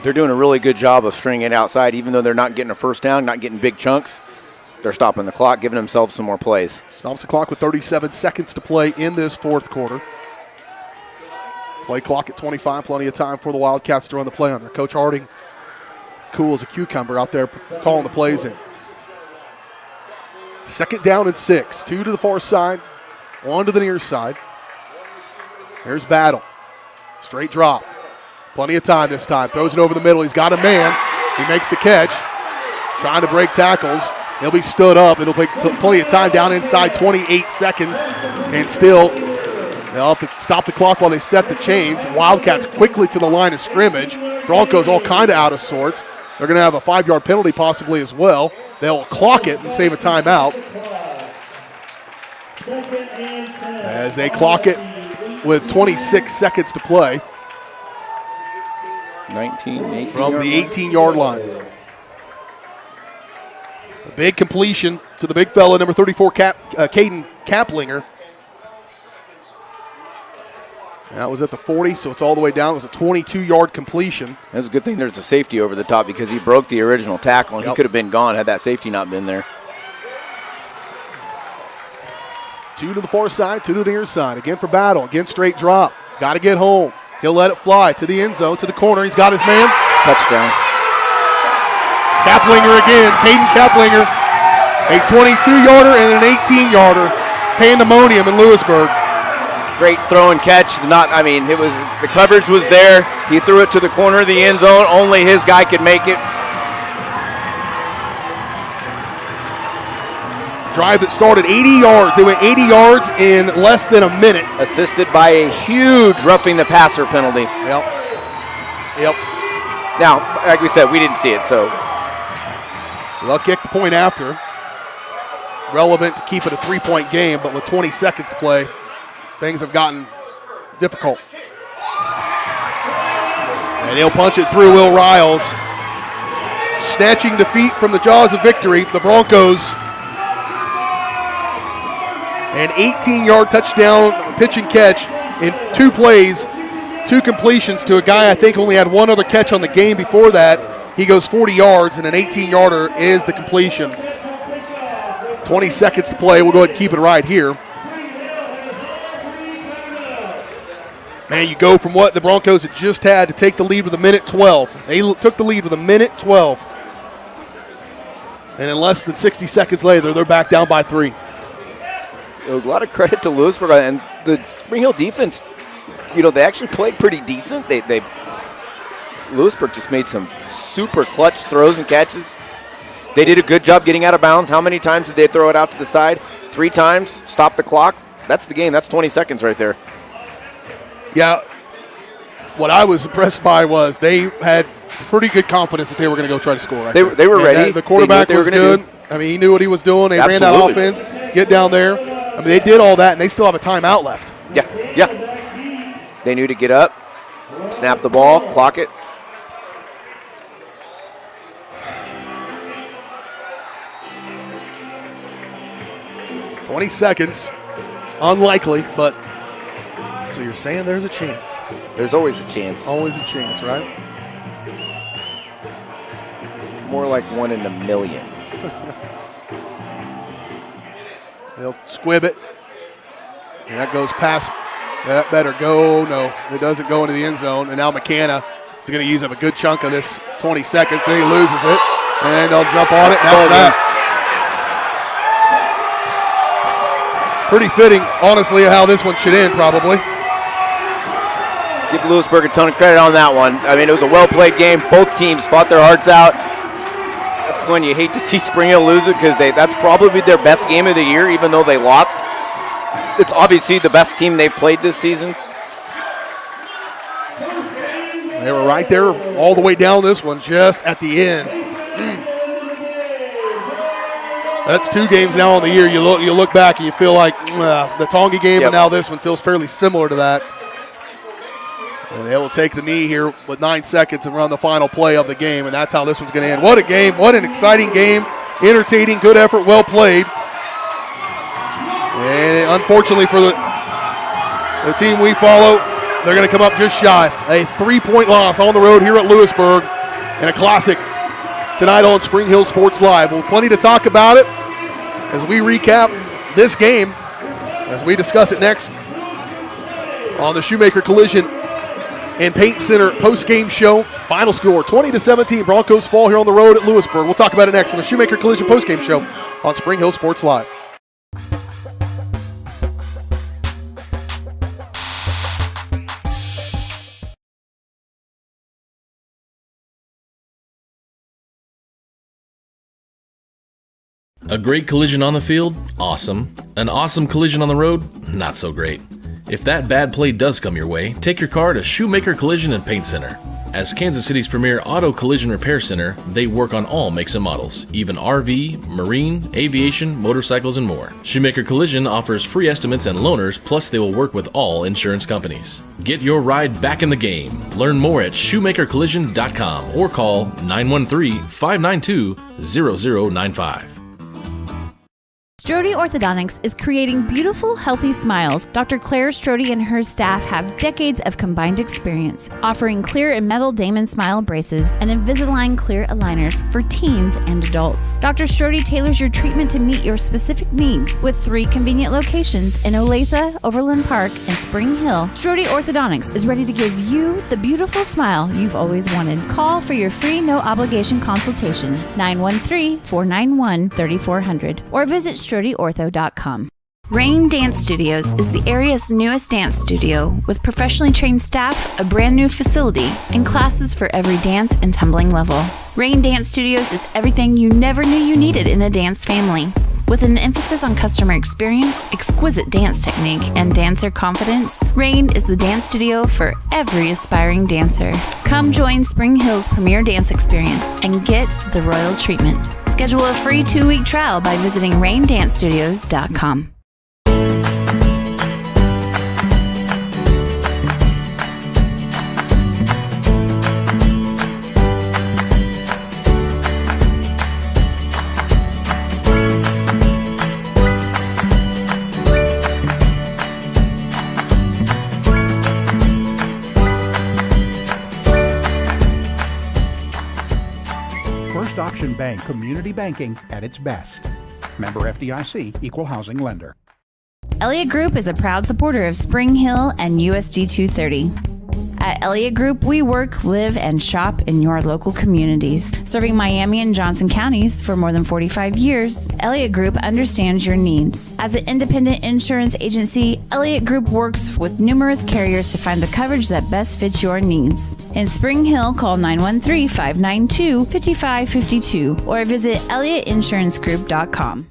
They're doing a really good job of stringing it outside, even though they're not getting a first down, not getting big chunks. They're stopping the clock, giving themselves some more plays. Stops the clock with 37 seconds to play in this fourth quarter. Play clock at 25, plenty of time for the Wildcats to run the play on there. Coach Harding, cool as a cucumber out there calling the plays in. 2nd down and 6. 2 to the far side, 1 to the near side. Here's Battle. Straight drop. Plenty of time this time. Throws it over the middle. He's got a man. He makes the catch. Trying to break tackles. He'll be stood up. It'll take plenty of time down inside, 28 seconds. And still, they'll have to stop the clock while they set the chains. Wildcats quickly to the line of scrimmage. Broncos all kind of out of sorts. They're going to have a 5-yard penalty possibly as well. They'll clock it and save a timeout. As they clock it with 26 seconds to play. 18 from the 18-yard line. A big completion to the big fella, number 34, Caden Kaplinger. That was at the 40, so it's all the way down. It was a 22-yard completion. That's a good thing there's a safety over the top because he broke the original tackle, and he could have been gone had that safety not been there. 2 to the far side, 2 to the near side. Again for Battle. Again, straight drop. Got to get home. He'll let it fly to the end zone, to the corner. He's got his man. Touchdown. Kaplinger again. Caden Kaplinger. A 22-yarder and an 18-yarder. Pandemonium in Louisburg. Great throw and catch. It was the coverage was there. He threw it to the corner of the end zone. Only his guy could make it. Drive that started 80 yards. They went 80 yards in less than a minute. Assisted by a huge roughing the passer penalty. Yep. Now, like we said, we didn't see it, so they'll kick the point after. Relevant to keep it a 3-point game, but with 20 seconds to play, things have gotten difficult. And he'll punch it through Will Riles. Snatching defeat from the jaws of victory, the Broncos. An 18-yard touchdown pitch and catch in 2 plays, 2 completions to a guy I think only had 1 other catch on the game before that. He goes 40 yards, and an 18-yarder is the completion. 20 seconds to play. We'll go ahead and keep it right here. Man, you go from what the Broncos had just had to take the lead with 1:12. They took the lead with 1:12. And in less than 60 seconds later, they're back down by 3. A lot of credit to Louisburg and the Spring Hill defense. They actually played pretty decent. Louisburg just made some super clutch throws and catches. They did a good job getting out of bounds. How many times did they throw it out to the side? 3 times. Stop the clock. That's the game. That's 20 seconds right there. Yeah. What I was impressed by was they had pretty good confidence that they were going to go try to score. They were ready. The quarterback was good. He knew what he was doing. They ran that offense, get down there. They did all that, and they still have a timeout left. Yeah. They knew to get up, snap the ball, clock it. $20 seconds. Unlikely, but so you're saying there's a chance. There's always a chance. Always a chance, right? More like 1 in a million. They'll squib it. And that goes past. That better go. No, it doesn't go into the end zone. And now McKenna is going to use up a good chunk of this 20 seconds. Then he loses it. And they'll jump on it. That's that. Pretty fitting, honestly, how this one should end, probably. Give Louisburg a ton of credit on that one. It was a well-played game. Both teams fought their hearts out. That's when you hate to see Spring Hill lose it because that's probably their best game of the year, even though they lost. It's obviously the best team they've played this season. They were right there all the way down this one, just at the end. That's 2 games now on the year. You look back and you feel like the Tonga game and now this one feels fairly similar to that. And they will take the knee here with 9 seconds and run the final play of the game, and that's how this one's going to end. What a game. What an exciting game. Entertaining, good effort, well played. And unfortunately for the team we follow, they're going to come up just shy. A 3-point loss on the road here at Louisburg, and a classic tonight on Spring Hill Sports Live. Well, plenty to talk about it as we recap this game, as we discuss it next on the Shoemaker Collision and Paint Center post-game show. Final score, 20-17. Broncos fall here on the road at Louisburg. We'll talk about it next on the Shoemaker Collision post-game show on Spring Hill Sports Live. A great collision on the field? Awesome. An awesome collision on the road? Not so great. If that bad play does come your way, take your car to Shoemaker Collision and Paint Center. As Kansas City's premier auto collision repair center, they work on all makes and models, even RV, marine, aviation, motorcycles, and more. Shoemaker Collision offers free estimates and loaners, plus they will work with all insurance companies. Get your ride back in the game. Learn more at shoemakercollision.com or call 913-592-0095. Strode Orthodontics is creating beautiful, healthy smiles. Dr. Claire Strode and her staff have decades of combined experience, offering clear and metal Damon smile braces and Invisalign clear aligners for teens and adults. Dr. Strode tailors your treatment to meet your specific needs with 3 convenient locations in Olathe, Overland Park, and Spring Hill. Strode Orthodontics is ready to give you the beautiful smile you've always wanted. Call for your free no-obligation consultation, 913-491-3400, or visit StrodeOrtho.com. Rain Dance Studios is the area's newest dance studio with professionally trained staff, a brand new facility, and classes for every dance and tumbling level. Rain Dance Studios is everything you never knew you needed in a dance family. With an emphasis on customer experience, exquisite dance technique, and dancer confidence, Rain is the dance studio for every aspiring dancer. Come join Spring Hill's premier dance experience and get the royal treatment. Schedule a free 2-week trial by visiting raindancestudios.com. First Option Bank Community Banking at its best. Member FDIC, Equal Housing Lender. Elliott Group is a proud supporter of Spring Hill and USD 230. At Elliott Group, we work, live, and shop in your local communities. Serving Miami and Johnson counties for more than 45 years, Elliott Group understands your needs. As an independent insurance agency, Elliott Group works with numerous carriers to find the coverage that best fits your needs. In Spring Hill, call 913-592-5552 or visit ElliottInsuranceGroup.com.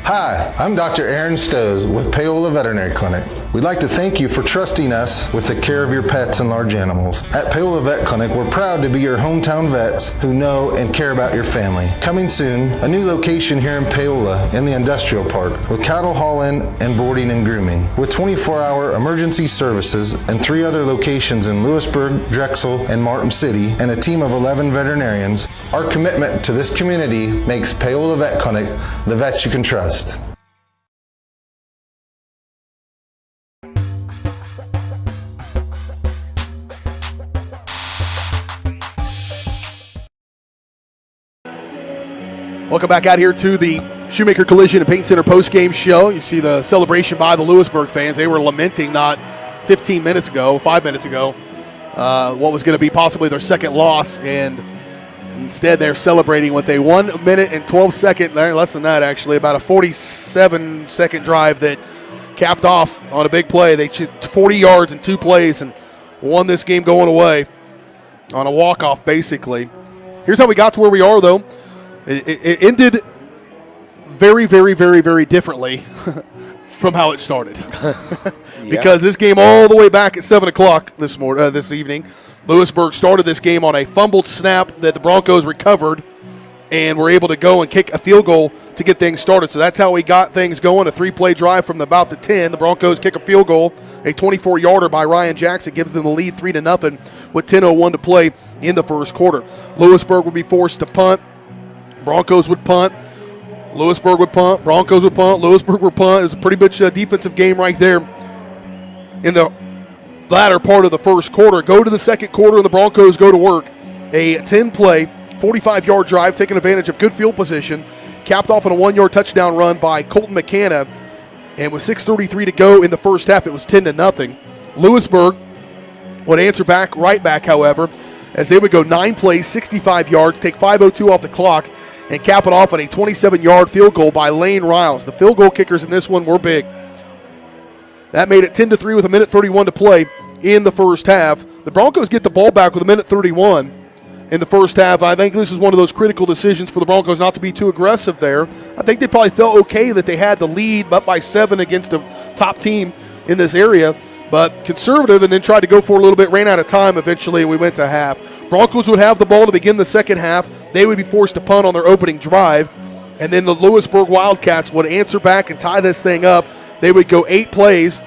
Hi, I'm Dr. Aaron Stowe with Paola Veterinary Clinic. We'd like to thank you for trusting us with the care of your pets and large animals. At Paola Vet Clinic, we're proud to be your hometown vets who know and care about your family. Coming soon, a new location here in Paola in the industrial park with cattle haul-in and boarding and grooming. With 24-hour emergency services and 3 other locations in Louisburg, Drexel, and Martin City, and a team of 11 veterinarians, our commitment to this community makes Paola Vet Clinic the vets you can trust. Welcome back out here to the Shoemaker Collision and Paint Center post-game show. You see the celebration by the Louisburg fans. They were lamenting not 5 minutes ago, what was going to be possibly their second loss, and instead they're celebrating with a 1 minute and 12 second, less than that actually, about a 47-second drive that capped off on a big play. They took 40 yards in 2 plays and won this game going away on a walk-off basically. Here's how we got to where we are though. It ended very, very, very, very differently from how it started. Because this game all the way back at 7 o'clock this evening, Louisburg started this game on a fumbled snap that the Broncos recovered and were able to go and kick a field goal to get things started. So that's how we got things going, a 3-play drive from about the 10. The Broncos kick a field goal, a 24-yarder by Ryan Jackson gives them the lead 3-0 with 10:01 to play in the first quarter. Louisburg would be forced to punt. Broncos would punt. Louisburg would punt, Broncos would punt, Louisburg would punt. It was a pretty much defensive game right there in the latter part of the first quarter. Go to the second quarter, and the Broncos go to work. A 10-play, 45-yard drive, taking advantage of good field position, capped off on a 1-yard touchdown run by Colton McKenna. And with 6:33 to go in the first half, it was 10-0. Louisburg would answer back, right back, however, as they would go 9 plays, 65 yards, take 5:02 off the clock, and cap it off on a 27-yard field goal by Lane Riles. The field goal kickers in this one were big. That made it 10-3 with 1:31 to play in the first half. The Broncos get the ball back with 1:31 in the first half. I think this is one of those critical decisions for the Broncos not to be too aggressive there. I think they probably felt okay that they had the lead up by 7 against a top team in this area, but conservative and then tried to go for a little bit, ran out of time eventually, and we went to half. Broncos would have the ball to begin the second half. They would be forced to punt on their opening drive, and then the Louisburg Wildcats would answer back and tie this thing up. They would go 8 plays.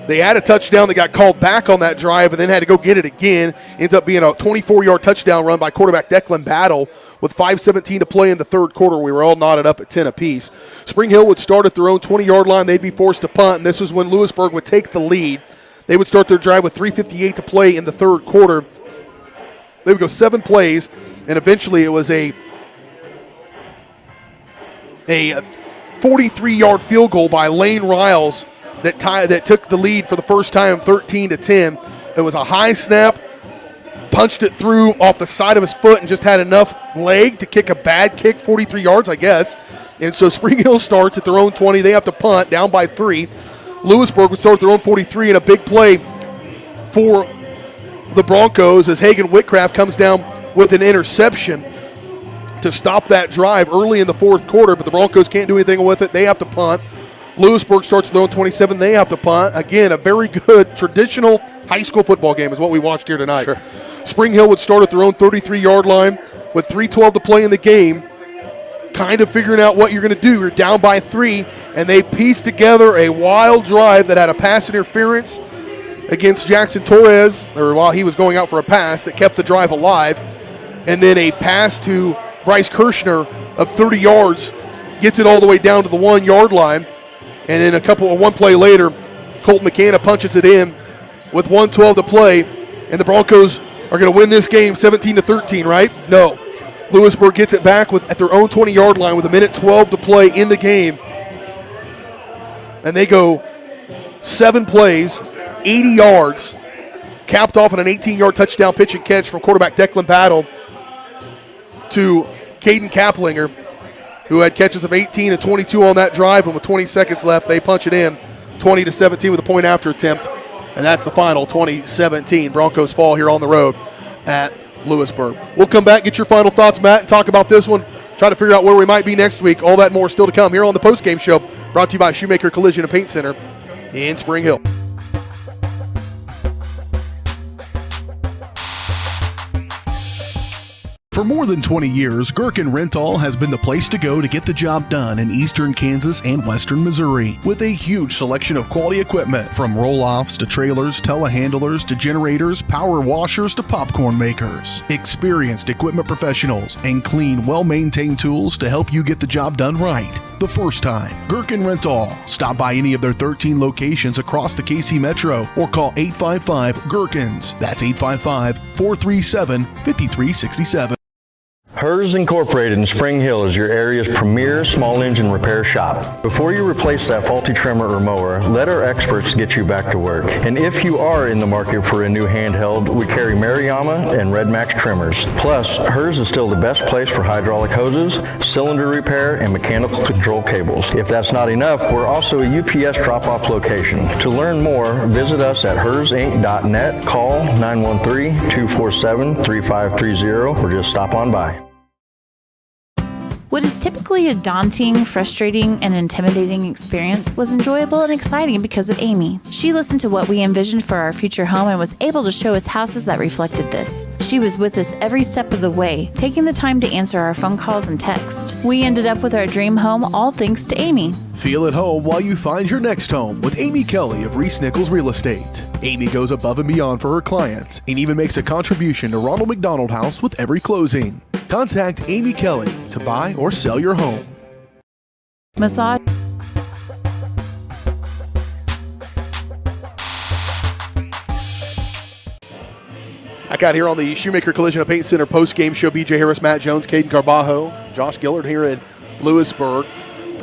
They had a touchdown that got called back on that drive and then had to go get it again. Ends up being a 24-yard touchdown run by quarterback Declan Battle with 5:17 to play in the third quarter. We were all knotted up at 10 apiece. Spring Hill would start at their own 20-yard line. They'd be forced to punt, and this is when Louisburg would take the lead. They would start their drive with 3:58 to play in the third quarter. They would go 7 plays, and eventually it was a 43-yard field goal by Lane Riles that took the lead for the first time, 13-10. It was a high snap, punched it through off the side of his foot, and just had enough leg to kick a bad kick, 43 yards, I guess. And so Spring Hill starts at their own 20. They have to punt, down by 3. Louisburg would start at their own 43, and a big play for the Broncos as Hagan Whitcraft comes down with an interception to stop that drive early in the fourth quarter, but the Broncos can't do anything with it. They have to punt. Louisburg starts at their own 27. They have to punt. Again, a very good traditional high school football game is what we watched here tonight. Sure. Spring Hill would start at their own 33-yard line with 3:12 to play in the game, kind of figuring out what you're going to do. You're down by 3, and they pieced together a wild drive that had a pass interference against Jackson Torres, or while he was going out for a pass, that kept the drive alive, and then a pass to Bryce Kirshner of 30 yards gets it all the way down to the 1-yard line. And then one play later, Colt McKenna punches it in with 1:12 to play, and the Broncos are going to win this game 17-13, right? No. Louisburg gets it back at their own 20-yard line with 1:12 to play in the game. And they go 7 plays, 80 yards, capped off on an 18-yard touchdown pitch and catch from quarterback Declan Battle to Caden Kaplinger, who had catches of 18 and 22 on that drive, and with 20 seconds left, they punch it in 20-17 with a point after attempt, and that's the final, 20-17. Broncos fall here on the road at Louisburg. We'll come back, get your final thoughts, Matt, and talk about this one, try to figure out where we might be next week. All that and more still to come here on the Postgame Show, brought to you by Shoemaker Collision and Paint Center in Spring Hill. For more than 20 years, Gherkin Rental has been the place to go to get the job done in eastern Kansas and western Missouri. With a huge selection of quality equipment, from roll-offs to trailers, telehandlers to generators, power washers to popcorn makers. Experienced equipment professionals and clean, well-maintained tools to help you get the job done right the first time. Gherkin Rental. Stop by any of their 13 locations across the KC Metro or call 855-GHERKINS. That's 855-437-5367. Hers Incorporated in Spring Hill is your area's premier small engine repair shop. Before you replace that faulty trimmer or mower, let our experts get you back to work. And if you are in the market for a new handheld, we carry Maruyama and Red Max trimmers. Plus, Hers is still the best place for hydraulic hoses, cylinder repair, and mechanical control cables. If that's not enough, we're also a UPS drop-off location. To learn more, visit us at hersinc.net, call 913-247-3530, or just stop on by. What is typically a daunting, frustrating, and intimidating experience was enjoyable and exciting because of Amy. She listened to what we envisioned for our future home and was able to show us houses that reflected this. She was with us every step of the way, taking the time to answer our phone calls and texts. We ended up with our dream home, all thanks to Amy. Feel at home while you find your next home with Amy Kelly of Reese Nichols Real Estate. Amy goes above and beyond for her clients and even makes a contribution to Ronald McDonald House with every closing. Contact Amy Kelly to buy or sell your home. Massage. Back out here on the Shoemaker Collision and Paint Center post-game show. B.J. Harris, Matt Jones, Caden Carbajo, Josh Gillard here in Louisburg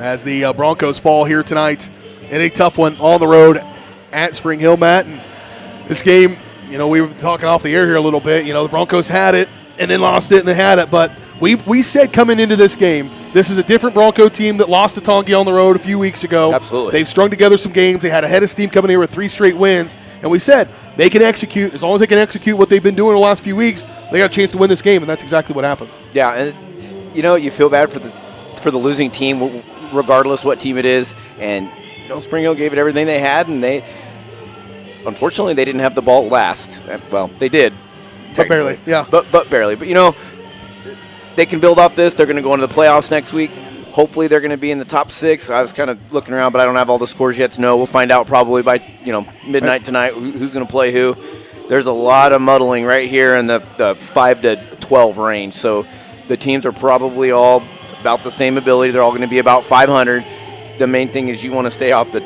as the Broncos fall here tonight in a tough one on the road at Spring Hill, Matt. And this game, we were talking off the air here a little bit. The Broncos had it and then lost it and then had it. But we said coming into this game, this is a different Bronco team that lost to Tongi on the road a few weeks ago. Absolutely. They've strung together some games. They had a head of steam coming here with 3 straight wins. And we said they can execute. As long as they can execute what they've been doing the last few weeks, they got a chance to win this game, and that's exactly what happened. Yeah, and you feel bad for the losing team, regardless what team it is. And Spring Hill gave it everything they had, and unfortunately they didn't have the ball last. Well, they did, but barely. Yeah, but barely. But they can build off this. They're going to go into the playoffs next week. Hopefully they're going to be in the top 6. I was kind of looking around, but I don't have all the scores yet to know. We'll find out probably by midnight tonight who's going to play who. There's a lot of muddling right here in the 5 to 12 range. So the teams are probably all about the same ability. They're all going to be about 500. The main thing is you want to stay off the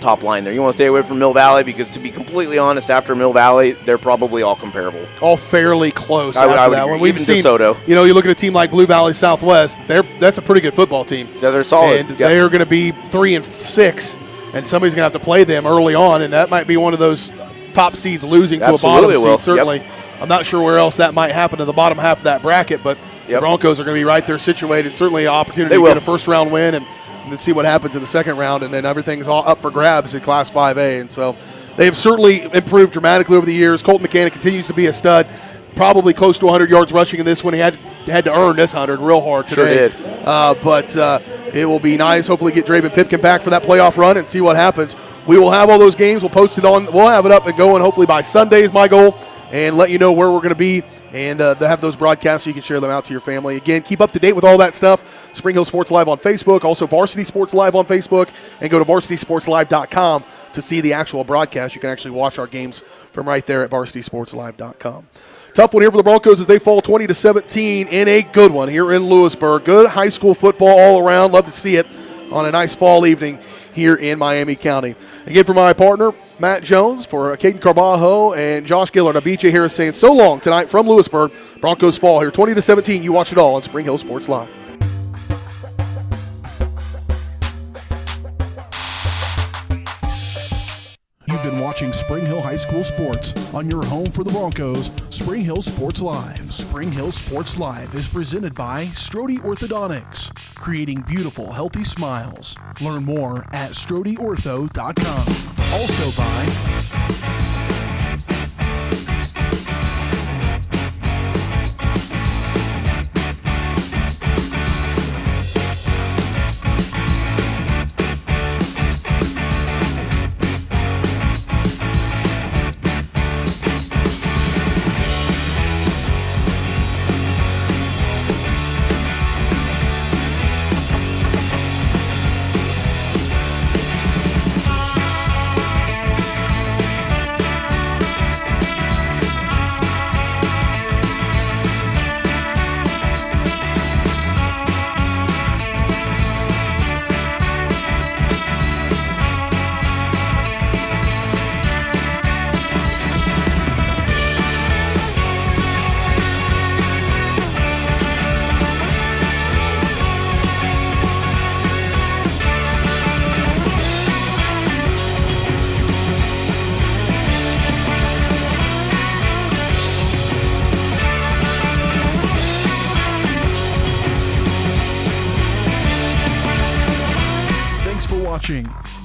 top line there. You want to stay away from Mill Valley because, to be completely honest, after Mill Valley, they're probably all comparable. All fairly close I after would that one. We've seen DeSoto. You look at a team like Blue Valley Southwest, that's a pretty good football team. Yeah, they're solid. And they're going to be 3 and 6, and somebody's going to have to play them early on, and that might be one of those top seeds losing to a bottom seed, certainly. Yep. I'm not sure where else that might happen in the bottom half of that bracket, but the Broncos are going to be right there situated. Certainly an opportunity to get a first-round win and then see what happens in the second round, and then everything's all up for grabs in Class 5A. And so they have certainly improved dramatically over the years. Colton Mechanic continues to be a stud, probably close to 100 yards rushing in this one. He had to earn this 100 real hard today. Sure did. But it will be nice. Hopefully get Draven Pipkin back for that playoff run and see what happens. We will have all those games. We'll post it on. We'll have it up and going hopefully by Sunday is my goal, and let you know where we're going to be. And they'll have those broadcasts so you can share them out to your family. Again, keep up to date with all that stuff. Spring Hill Sports Live on Facebook, also Varsity Sports Live on Facebook, and go to varsitysportslive.com to see the actual broadcast. You can actually watch our games from right there at varsitysportslive.com. Tough one here for the Broncos as they fall 20-17 in a good one here in Louisburg. Good high school football all around. Love to see it on a nice fall evening here in Miami County. Again, for my partner, Matt Jones, for Caden Carbajo and Josh Gillard, I'm B.J. Harris saying so long tonight from Louisburg. Broncos fall here 20-17. You watch it all on Spring Hill Sports Live. You've been watching Spring Hill High School Sports on your home for the Broncos, Spring Hill Sports Live. Spring Hill Sports Live is presented by Strode Orthodontics, creating beautiful, healthy smiles. Learn more at StrodeOrtho.com. Also by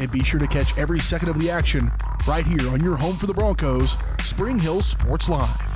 and be sure to catch every second of the action right here on your home for the Broncos, Spring Hill Sports Live.